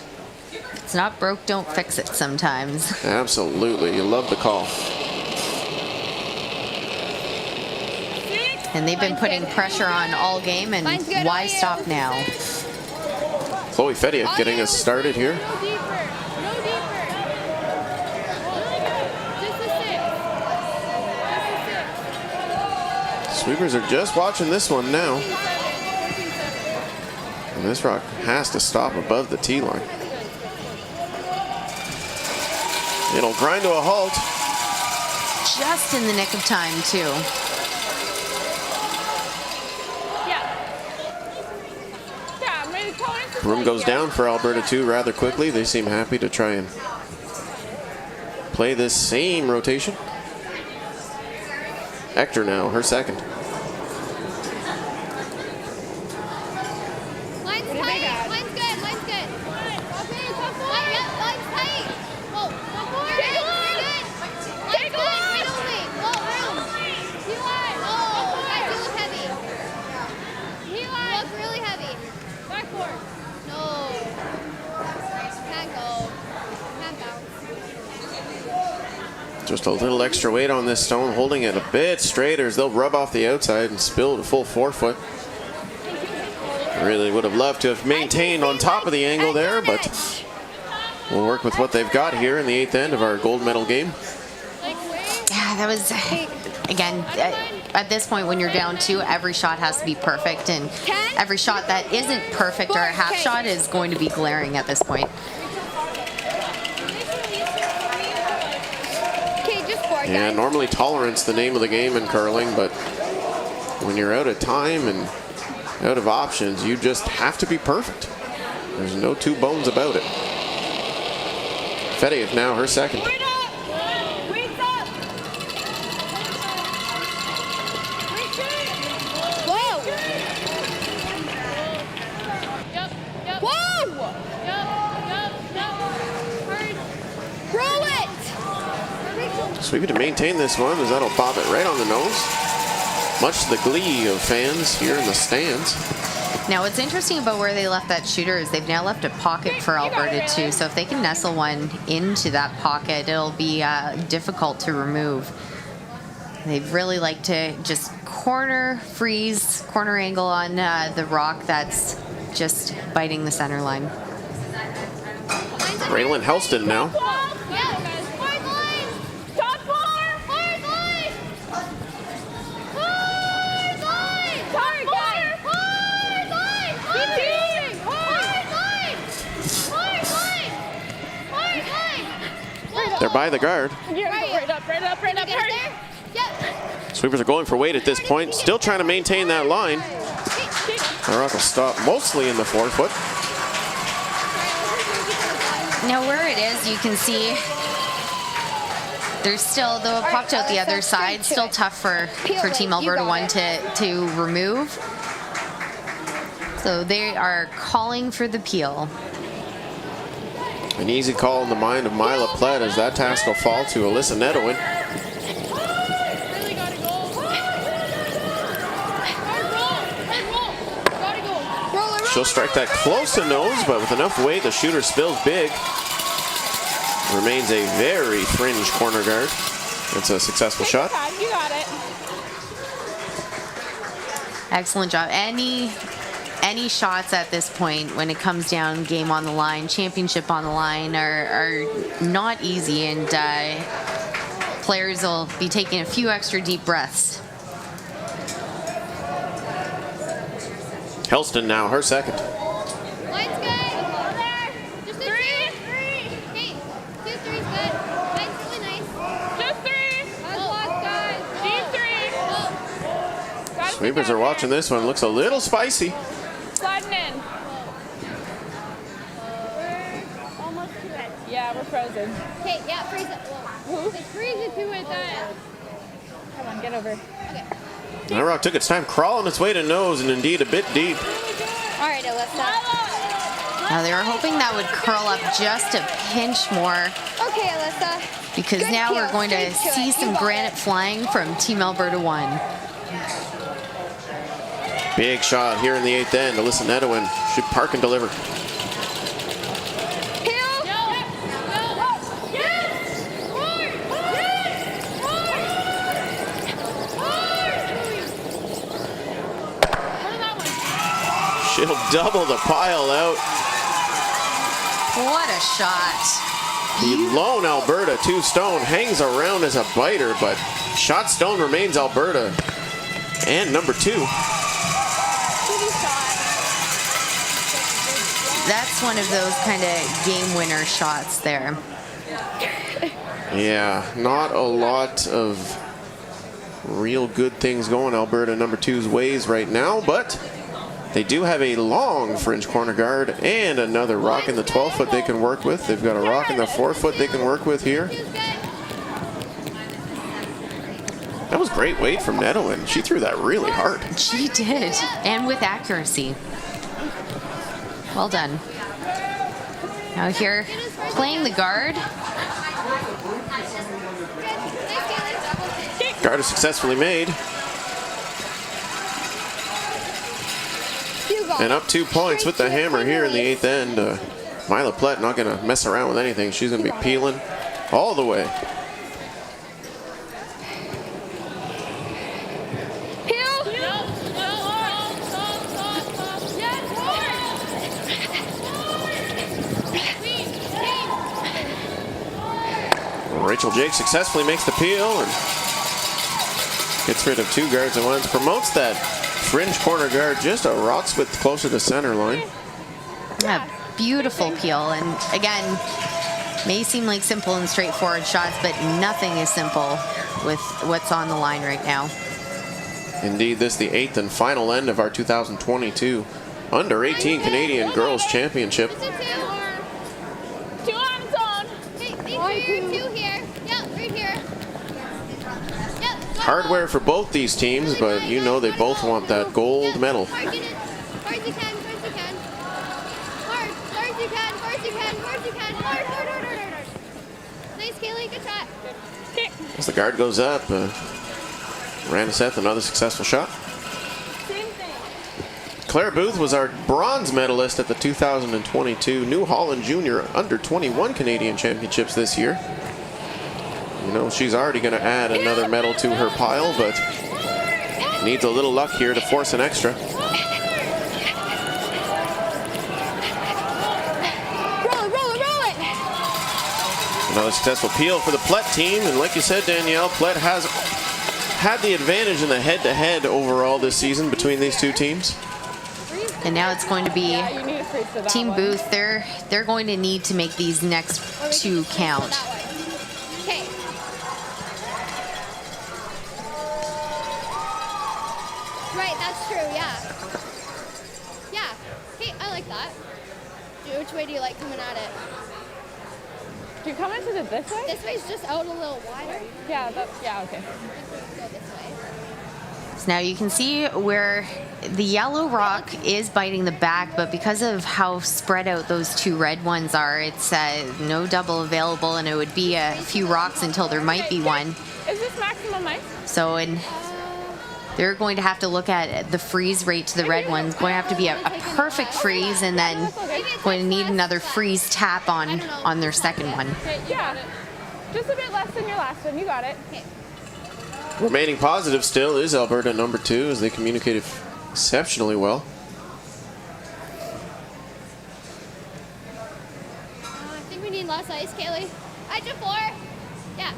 It's not broke, don't fix it sometimes. Absolutely. You love the call. And they've been putting pressure on all game, and why stop now? Chloe Fedia getting us started here. Sweepers are just watching this one now. And this rock has to stop above the tee line. It'll grind to a halt. Just in the nick of time, too. Room goes down for Alberta 2 rather quickly. They seem happy to try and play this same rotation. Ector now, her second. Line's tight. Line's good. Line's good. Okay, top four. Yep, line's tight. Whoa, top four. You're good. Line's good. Right only. Whoa, room. T-line. Oh, guys, you look heavy. T-line. You look really heavy. Back four. No. Can't go. Can't bounce. Just a little extra weight on this stone, holding it a bit straighter as they'll rub off the outside and spill the full 4-foot. Really would have loved to have maintained on top of the angle there, but we'll work with what they've got here in the 8th end of our gold medal game. Yeah, that was, again, at this point when you're down 2, every shot has to be perfect, and every shot that isn't perfect or a half shot is going to be glaring at this point. Yeah, normally tolerance the name of the game in curling, but when you're out of time and out of options, you just have to be perfect. There's no two bones about it. Fedia now her second. Sweepy to maintain this one as that'll pop it right on the nose. Much to the glee of fans here in the stands. Now, what's interesting about where they left that shooter is they've now left a pocket for Alberta too. So if they can nestle one into that pocket, it'll be difficult to remove. They'd really like to just corner angle on the rock that's just biting the center line. Raylan Helston now. They're by the guard. Right up. Sweepers are going for weight at this point, still trying to maintain that line. Rock will stop mostly in the forefoot. Now where it is, you can see there's still, though it popped out the other side, still tough for Team Alberta 1 to remove. So they are calling for the peel. An easy call in the mind of Mila Plett as that task will fall to Alyssa Nedowin. She'll strike that close to nose, but with enough weight, the shooter spills big. Remains a very fringe corner guard. It's a successful shot. You got it. Excellent job. Any shots at this point when it comes down, game on the line, championship on the line, are not easy, and players will be taking a few extra deep breaths. Helston now, her second. Line's good. Just a three. Hey, 2 3's good. Line's really nice. Just 3. Good block, guys. Deep 3. Got it Sweepers are together. watching this one. Looks a little spicy. Sliding in. Almost to it. Yeah, we're frozen. Okay, yeah, freeze it. Whoa. It's freezing to it then. Come on, get over. Okay. Rock took its time crawling its way to nose, and indeed a bit deep. All right, Alyssa. Now they were hoping that would curl up just a pinch more, Okay, Alyssa. because Good now peel, we're going to straight to see it. some You got granite it. flying from Team Alberta 1. Big shot here in the 8th end. Alyssa Nedowin should park and deliver. Peel. She'll double the pile out. What a shot. The lone Alberta 2 Stone hangs around as a biter, but shot Stone remains Alberta. And number 2. That's one of those kind of game winner shots there. Yeah, not a lot of real good things going Alberta number 2's ways right now, but they do have a long fringe corner guard and another rock in the 12 foot they can work with. They've got a rock in the 4 foot they can work with here. That was great weight from Nedowin. She threw that really hard. She did, and with accuracy. Well done. Now here, playing the guard. Guard is successfully made. And up 2 points with the hammer here in the 8th end. Mila Plett not going to mess around with anything. She's going to be peeling all the way. Rachel Jake successfully makes the peel and gets rid of 2 guards at once. Promotes that fringe corner guard just a rock's width closer to center line. A beautiful peel, and again, may seem like simple and straightforward shots, but nothing is simple with what's on the line right now. Indeed, this is the 8th and final end of our 2022 Under-18 Canadian Girls Championship. 2 on its own. Hey, 2 here. Yep, right here. Yep. Hardware for both these teams, but you know they both want that gold medal. Hard, get it. Hard as you can, hard as you can. Hard as you can, hard as you can, hard as you can. Hard. Nice, Kaylee, good shot. Okay. As the guard goes up, Ranaseth, another successful shot. Same thing. Claire Booth was our bronze medalist at the 2022 New Holland Junior Under-21 Canadian Championships this year. You know, she's already going to add another medal to her pile, but needs a little luck here to force an extra. Roll it. Another successful peel for the Plett team, and like you said, Danielle, Plett has had the advantage in the head-to-head overall this season between these 2 teams. And now it's going to be Yeah, you need to freeze for that Team one. Booth. They're going to need to make these next 2 count. Okay. Right, that's true, yeah. that. Which way do you like coming at it? Do you come into it this way? This way's just out a little wider. Yeah, yeah, okay. Go this way. So now you can see where the yellow rock is biting the back, but because of how spread out those two red ones are, it's no double available, and it would be a few rocks until there might be one. Is this maximum ice? So they're going to have to look at the freeze rate to the red ones. Going to have to be a perfect freeze, and then going to need another freeze tap on their second one. Okay, yeah. Just a bit less than your last one. You got it. Okay. Remaining positive still is Alberta number 2 as they communicated exceptionally well. I think we need less ice, Kaylee. I took 4. Yeah.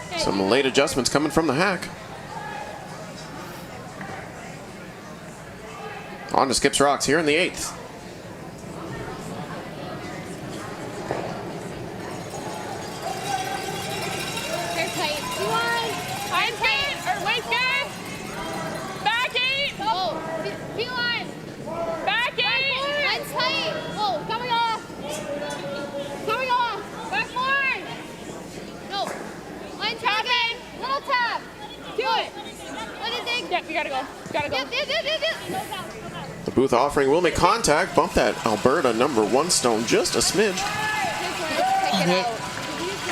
Okay, Some late adjustments coming from the hack. On to Skips Rocks here in the 8th. They're tight. Come on. I'm good. Or wait, good. Back 8. Oh, P-line. Back 8. Line's tight. Oh, coming off. Coming off. Back 4. No. Line's Tap tapping. in. Little tap. Do it. Let it dig. Yep, you gotta go. Gotta go. Yep. The booth offering will make contact. Bump that Alberta number 1 stone just a smidge. And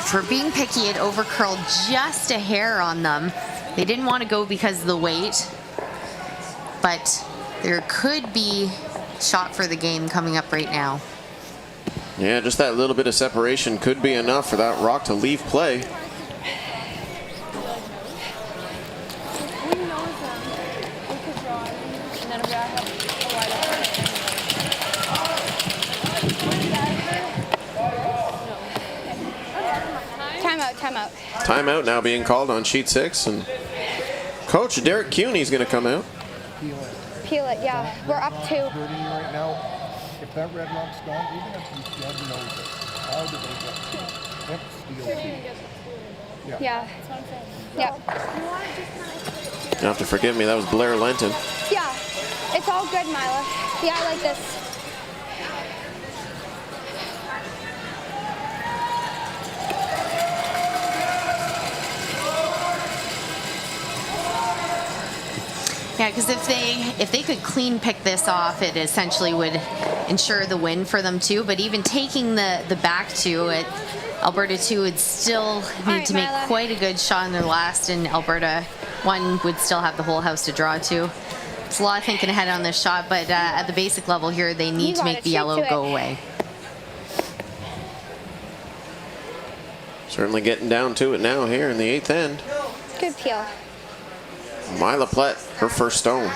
for being picky, it overcurled just a hair on them. They didn't want to go because of the weight, but there could be shot for the game coming up right now. Yeah, just that little bit of separation could be enough for that rock to leave play. Timeout. Timeout now being called on sheet 6, and Coach Derek Cuney is going to come out. Peel it, yeah. We're up 2. Hurting you right now. If that red rock's gone, even if you dead knows it, how do they get steel? Yeah. Yep. You have to forgive me, that was Blair Lenton. Yeah. It's all good, Mila. Yeah, I like this. Yeah, because if they could clean pick this off, it essentially would ensure the win for them too. But even taking the back 2, Alberta 2 would still need to make Mila. quite a good shot in their last, and Alberta 1 would still have the whole house to draw to. It's a lot of thinking ahead on this shot, but at the basic level here, they need to make the yellow go away. Certainly getting down to it now here in the 8th end. Good peel. Mila Plett, her first stone.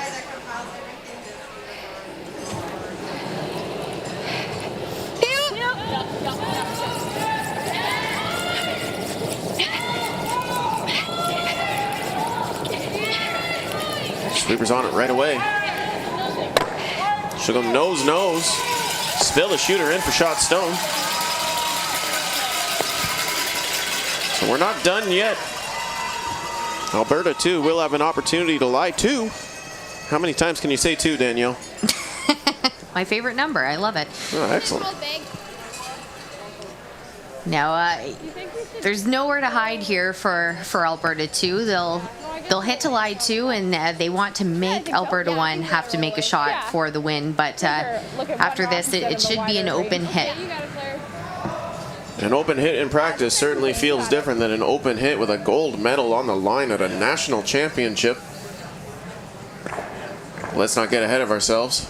Sweeper's on it right away. She'll go nose. Spill the shooter in for shot stone. So we're not done yet. Alberta 2 will have an opportunity to lie 2. How many times can you say 2, Danielle? My favorite number. I love it. Oh, excellent. Now, there's nowhere to hide here for Alberta 2. They'll hit to lie 2, and they want to make Alberta 1 have to make a shot for the win. But after this, it should be an open hit. An open hit in practice certainly feels different than an open hit with a gold medal on the line at a national championship. Let's not get ahead of ourselves.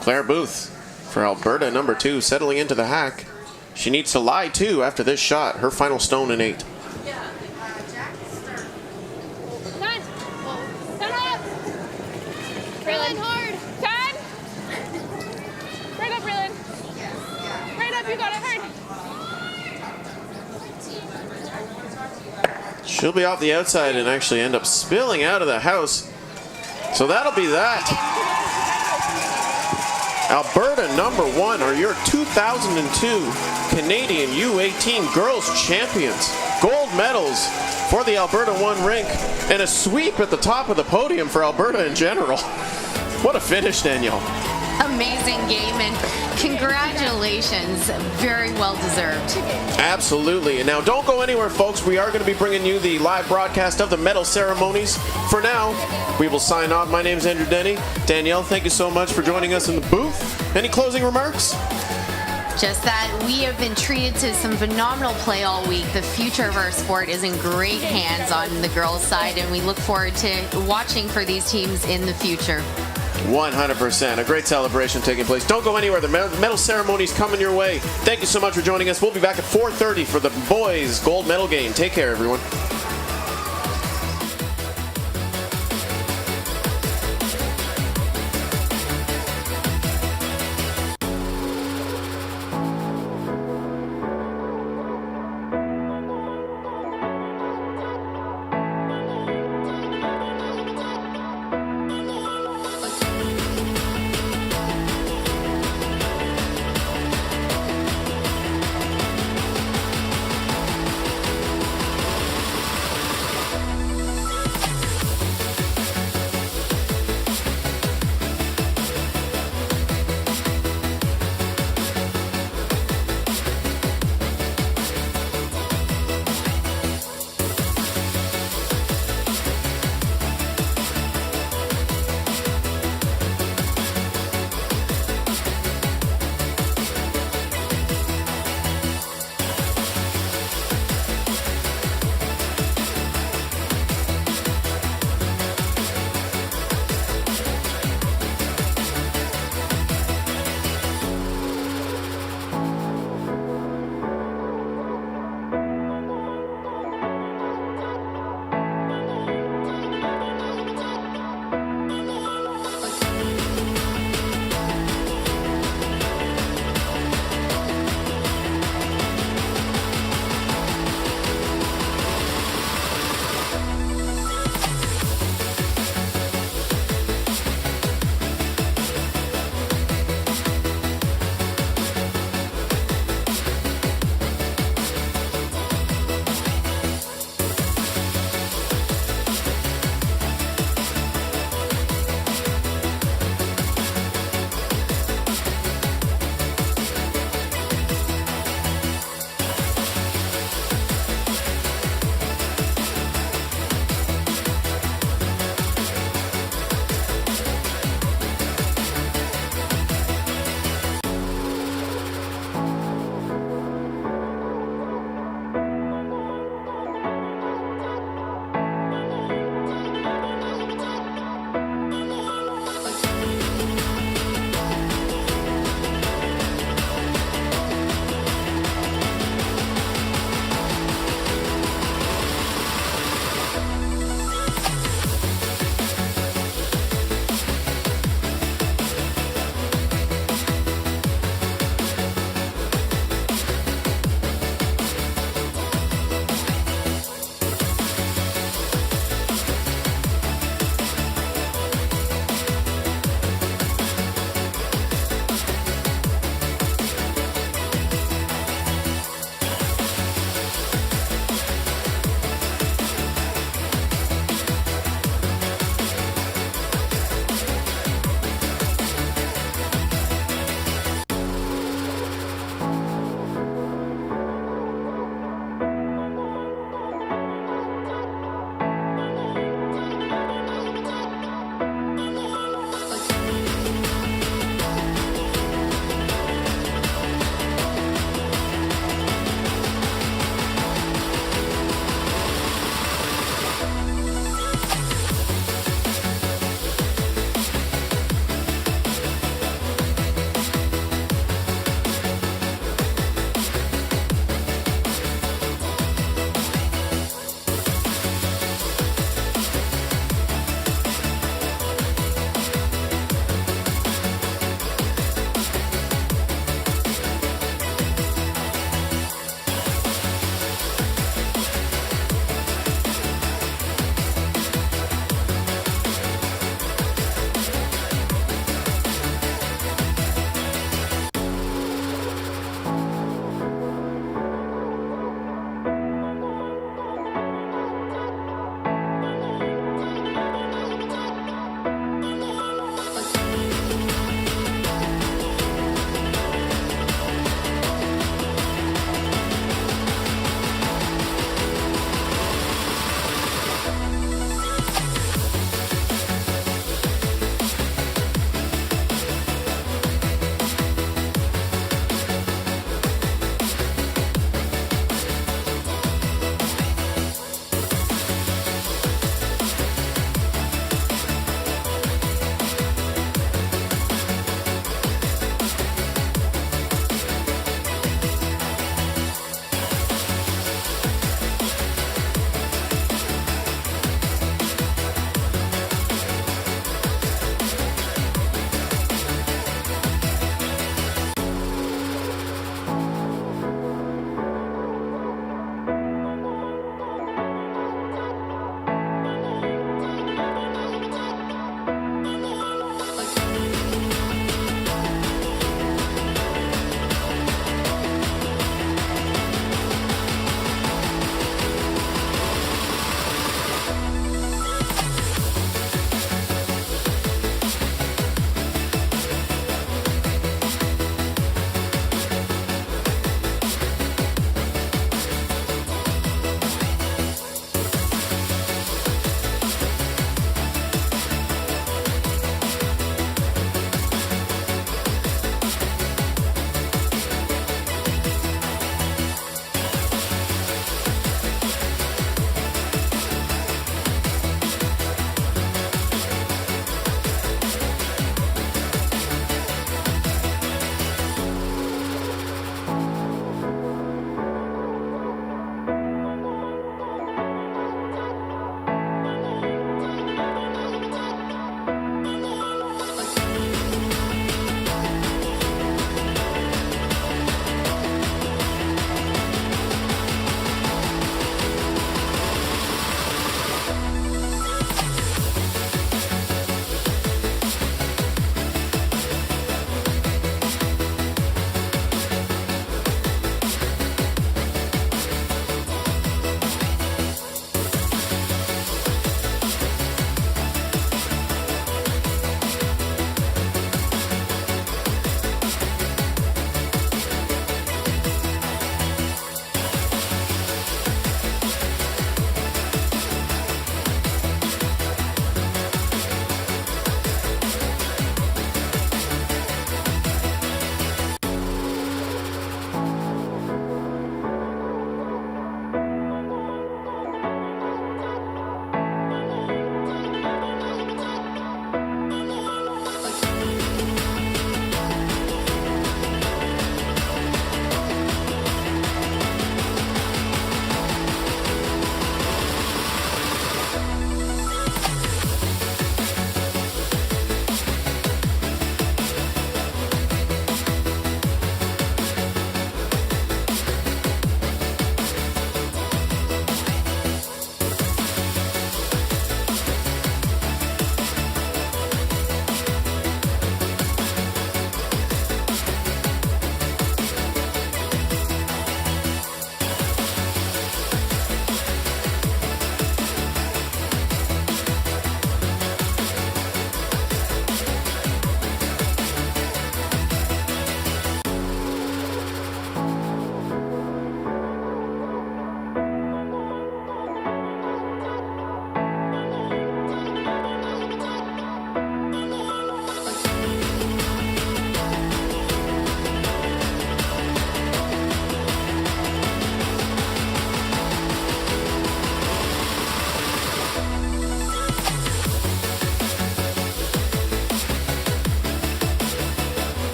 Claire Booth for Alberta number 2 settling into the hack. She needs to lie 2 after this shot. Her final stone in 8. Freeland hard. 10. Right up, Freeland. Right up, you got it hard. She'll be off the outside and actually end up spilling out of the house. So that'll be that. Alberta number 1 are your 2002 Canadian U18 Girls Champions. Gold medals for the Alberta 1 rink and a sweep at the top of the podium for Alberta in general. What a finish, Danielle. amazing game, and congratulations. Very well deserved. Absolutely. And now don't go anywhere, folks. We are going to be bringing you the live broadcast of the medal ceremonies. For now, we will sign off. My name is Andrew Denny. Danielle, thank you so much for joining us in the booth. Any closing remarks? Just that we have been treated to some phenomenal play all week. The future of our sport is in great hands on the girls' side, and we look forward to watching for these teams in the future. 100%. A great celebration taking place. Don't go anywhere. The medal ceremony is coming your way. Thank you so much for joining us. We'll be back at 4:30 for the boys' gold medal game. Take care, everyone.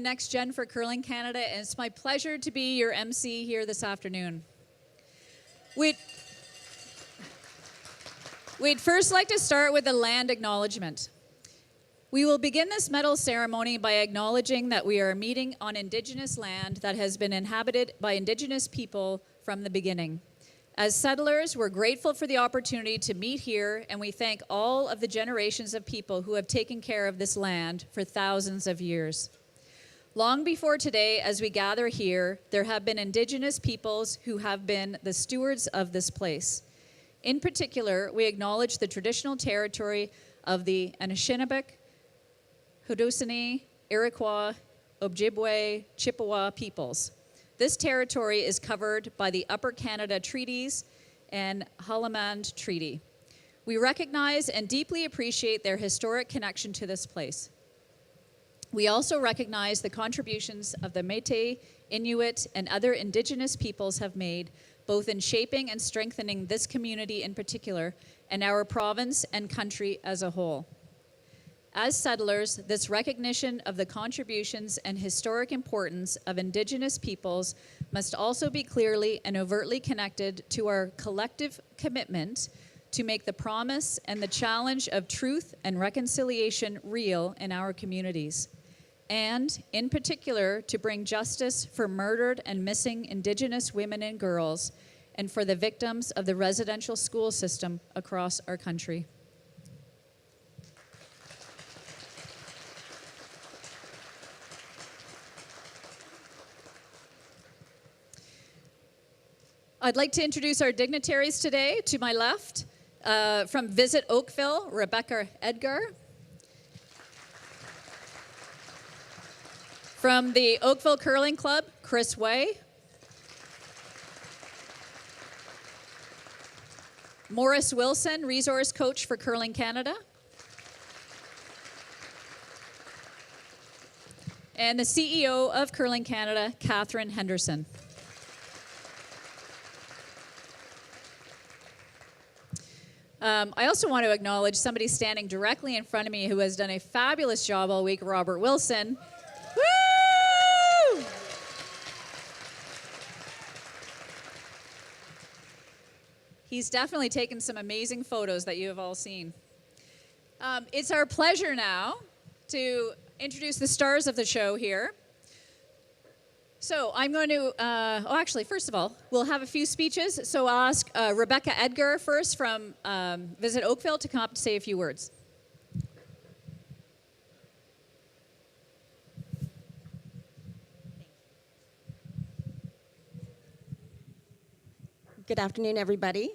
Next Gen for Curling Canada, and it's my pleasure to be your MC here this afternoon. We'd first like to start with a land acknowledgement. We will begin this medal ceremony by acknowledging that we are meeting on Indigenous land that has been inhabited by Indigenous people from the beginning. As settlers, we're grateful for the opportunity to meet here, and we thank all of the generations of people who have taken care of this land for thousands of years. Long before today, as we gather here, there have been Indigenous peoples who have been the stewards of this place. In particular, we acknowledge the traditional territory of the Anishinaabe, Haudenosaunee, Iroquois, Ojibwe, Chippewa peoples. This territory is covered by the Upper Canada Treaties and Haldimand Treaty. We recognize and deeply appreciate their historic connection to this place. We also recognize the contributions of the Métis, Inuit, and other Indigenous peoples have made, both in shaping and strengthening this community in particular, and our province and country as a whole. As settlers, this recognition of the contributions and historic importance of Indigenous peoples must also be clearly and overtly connected to our collective commitment to make the promise and the challenge of truth and reconciliation real in our communities, and, in particular, to bring justice for murdered and missing Indigenous women and girls and for the victims of the residential school system across our country. I'd like to introduce our dignitaries today. To my left, from Visit Oakville, Rebecca Edgar. From the Oakville Curling Club, Chris Way. Morris Wilson, resource coach for Curling Canada. And the CEO of Curling Canada, Catherine Henderson. I also want to acknowledge somebody standing directly in front of me who has done a fabulous job all week, Robert Wilson. Woo! He's definitely taken some amazing photos that you have all seen. It's our pleasure now to introduce the stars of the show here. So I'm going to, actually, first of all, we'll have a few speeches. So I'll ask Rebecca Edgar first from Visit Oakville to come up to say a few words. Good afternoon, everybody.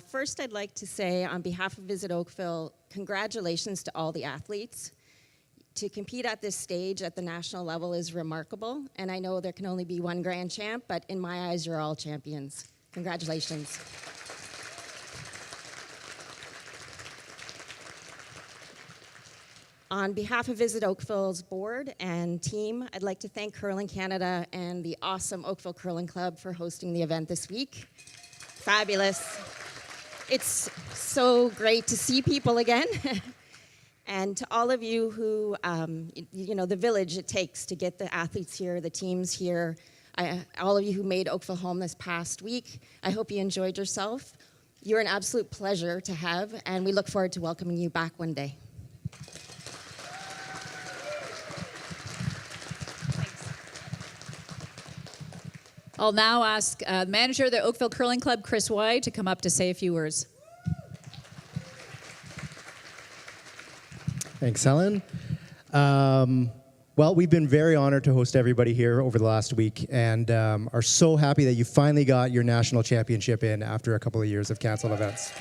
First, I'd like to say on behalf of Visit Oakville, congratulations to all the athletes. To compete at this stage at the national level is remarkable, and I know there can only be one grand champ, but in my eyes, you're all champions. Congratulations. On behalf of Visit Oakville's board and team, I'd like to thank Curling Canada and the awesome Oakville Curling Club for hosting the event this week. Fabulous. It's so great to see people again. And to all of you who, the village it takes to get the athletes here, the teams here, all of you who made Oakville home this past week, I hope you enjoyed yourself. You're an absolute pleasure to have, and we look forward to welcoming you back one day. I'll now ask manager of the Oakville Curling Club, Chris Way, to come up to say a few words. Thanks, Helen. Well, we've been very honored to host everybody here over the last week and are so happy that you finally got your national championship in after a couple of years of canceled events.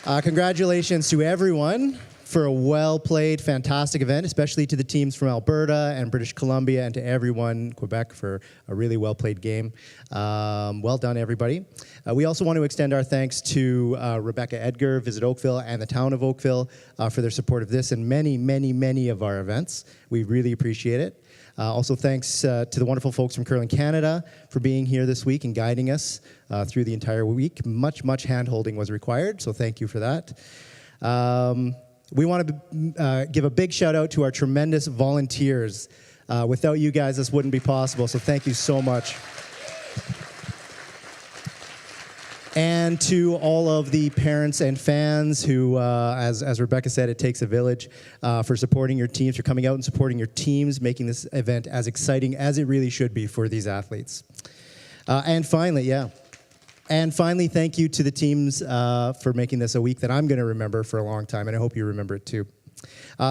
Congratulations to everyone for a well-played, fantastic event, especially to the teams from Alberta and British Columbia, and to everyone, Quebec, for a really well-played game. Well done, everybody. We also want to extend our thanks to Rebecca Edgar, Visit Oakville, and the town of Oakville for their support of this and many, many, many of our events. We really appreciate it. Also thanks to the wonderful folks from Curling Canada for being here this week and guiding us through the entire week. Much, much hand-holding was required, so thank you for that. We want to give a big shout out to our tremendous volunteers. Without you guys, this wouldn't be possible, so thank you so much. And to all of the parents and fans who, as Rebecca said, it takes a village, for supporting your teams, for coming out and supporting your teams, making this event as exciting as it really should be for these athletes. And finally, thank you to the teams for making this a week that I'm going to remember for a long time, and I hope you remember it too.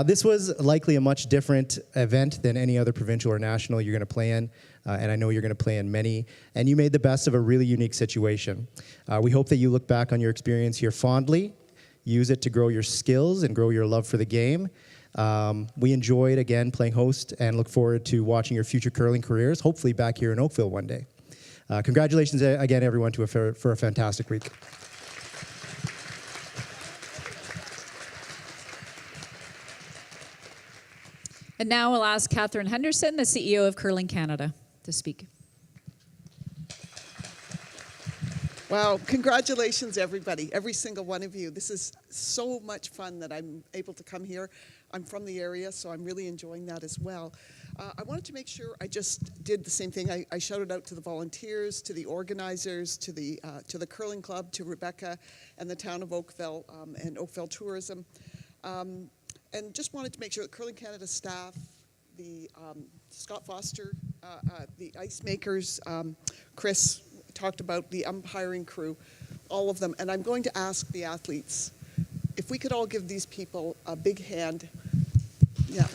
This was likely a much different event than any other provincial or national you're going to play in, and I know you're going to play in many, and you made the best of a really unique situation. We hope that you look back on your experience here fondly, use it to grow your skills and grow your love for the game. We enjoyed, again, playing host and look forward to watching your future curling careers, hopefully back here in Oakville one day. Congratulations again, everyone, for a fantastic week. And now we'll ask Catherine Henderson, the CEO of Curling Canada, to speak. Wow, congratulations everybody, every single one of you. This is so much fun that I'm able to come here. I'm from the area, so I'm really enjoying that as well. I wanted to make sure I just did the same thing. I shouted out to the volunteers, to the organizers, to the curling club, to Rebecca and the town of Oakville and Oakville Tourism. And just wanted to make sure that Curling Canada staff, the Scott Foster, the ice makers, Chris talked about the umpiring crew, all of them. And I'm going to ask the athletes, if we could all give these people a big hand. Yeah.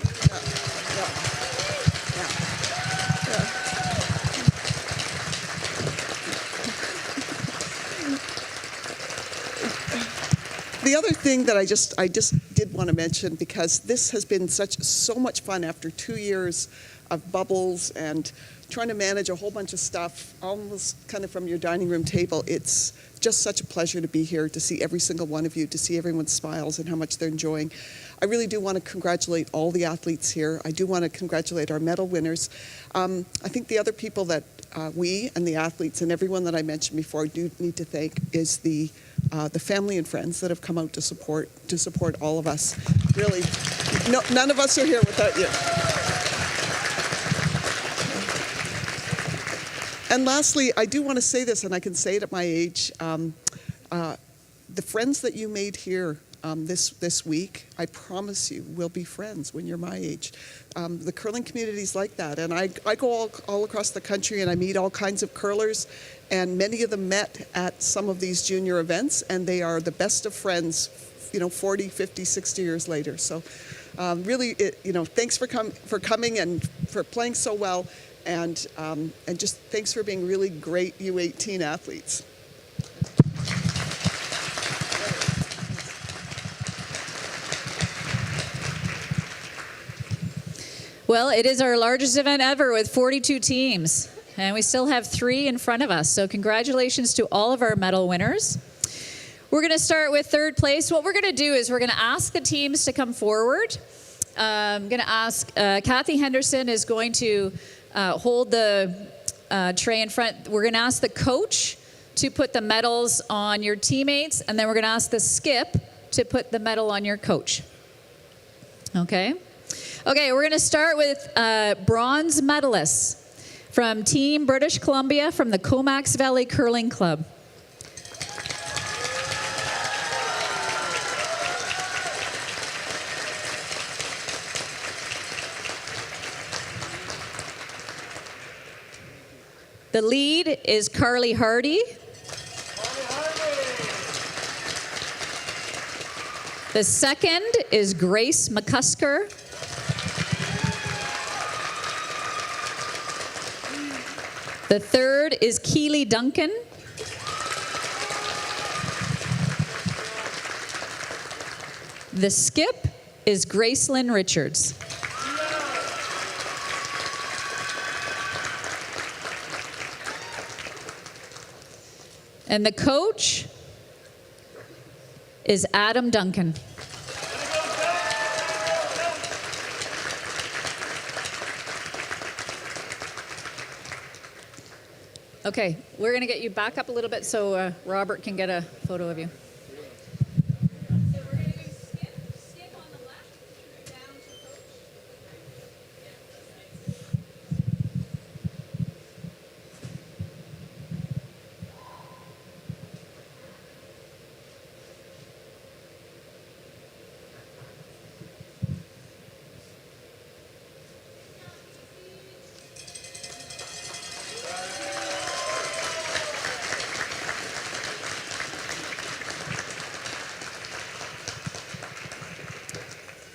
The other thing that I just did want to mention, because this has been so much fun after 2 years of bubbles and trying to manage a whole bunch of stuff, almost kind of from your dining room table. It's just such a pleasure to be here, to see every single one of you, to see everyone's smiles and how much they're enjoying. I really do want to congratulate all the athletes here. I do want to congratulate our medal winners. I think the other people that we and the athletes and everyone that I mentioned before do need to thank is the family and friends that have come out to support all of us. Really, none of us are here without you. And lastly, I do want to say this, and I can say it at my age, the friends that you made here this week, I promise you, will be friends when you're my age. The curling community is like that, and I go all across the country and I meet all kinds of curlers, and many of them met at some of these junior events, and they are the best of friends, 40, 50, 60 years later. So really, thanks for coming and for playing so well, and just thanks for being really great U18 athletes. Well, it is our largest event ever with 42 teams, and we still have 3 in front of us. So congratulations to all of our medal winners. We're going to start with third place. What we're going to do is we're going to ask the teams to come forward. I'm going to ask Kathy Henderson is going to hold the tray in front. We're going to ask the coach to put the medals on your teammates, and then we're going to ask the skip to put the medal on your coach. Okay? Okay, we're going to start with bronze medalists from Team British Columbia from the Comox Valley Curling Club. The lead is Carly Hardy. The second is Grace McCusker. The third is Keely Duncan. The skip is Gracelyn Richards. And the coach is Adam Duncan. Okay, we're going to get you back up a little bit so Robert can get a photo of you. So we're going to do skip on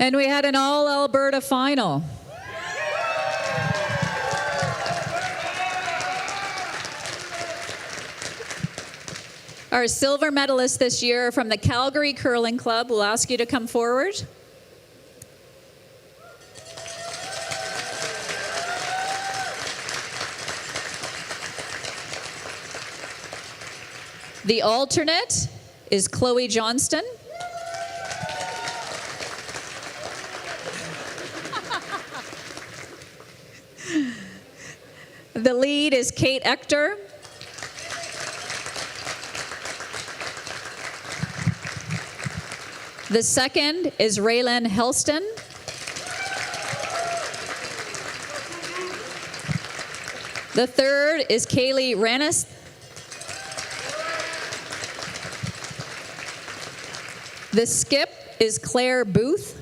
And we had an all Alberta final. Our silver medalist this year from the Calgary Curling Club, we'll ask you to come forward. The alternate is Chloe Johnston. The lead is Kate Ector. The second is Raylan Helston. The third is Kaylee Rannis. The skip is Claire Booth.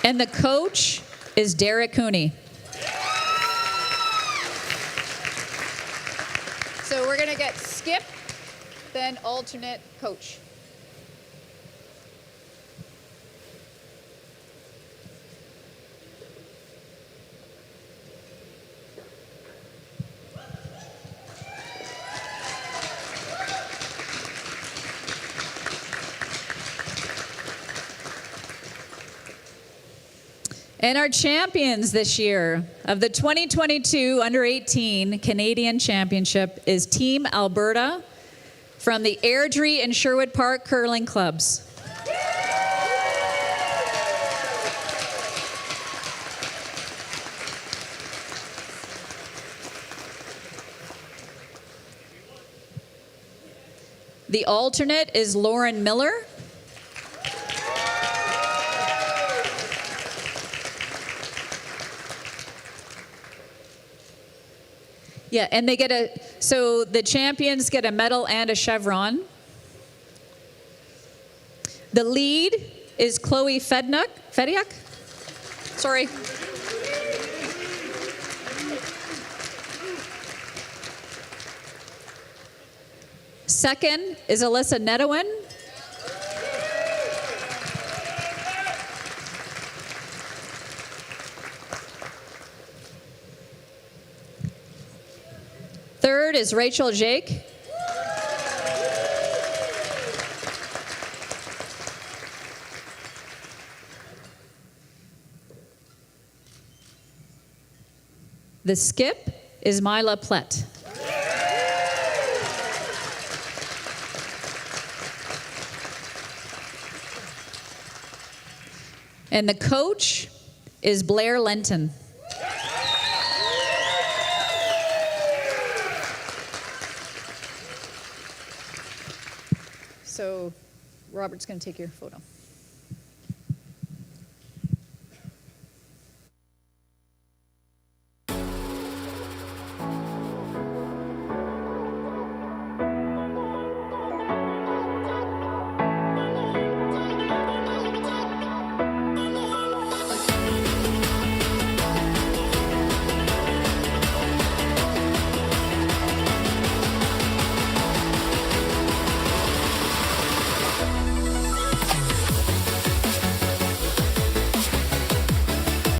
And the coach is Derek Cooney. So we're going to get skip, then alternate coach. And our champions this year of the 2022 Under-18 Canadian Championship is Team Alberta from the Airdrie and Sherwood Park Curling Clubs. The alternate is Lauren Miller. Yeah, and they get so the champions get a medal and a chevron. The lead is Chloe Fediuk. Sorry. Second is Alyssa Nedowin. Third is Rachel Jake. The skip is Mila Plett. And the coach is Blair Lenton. So Robert's going to take your photo.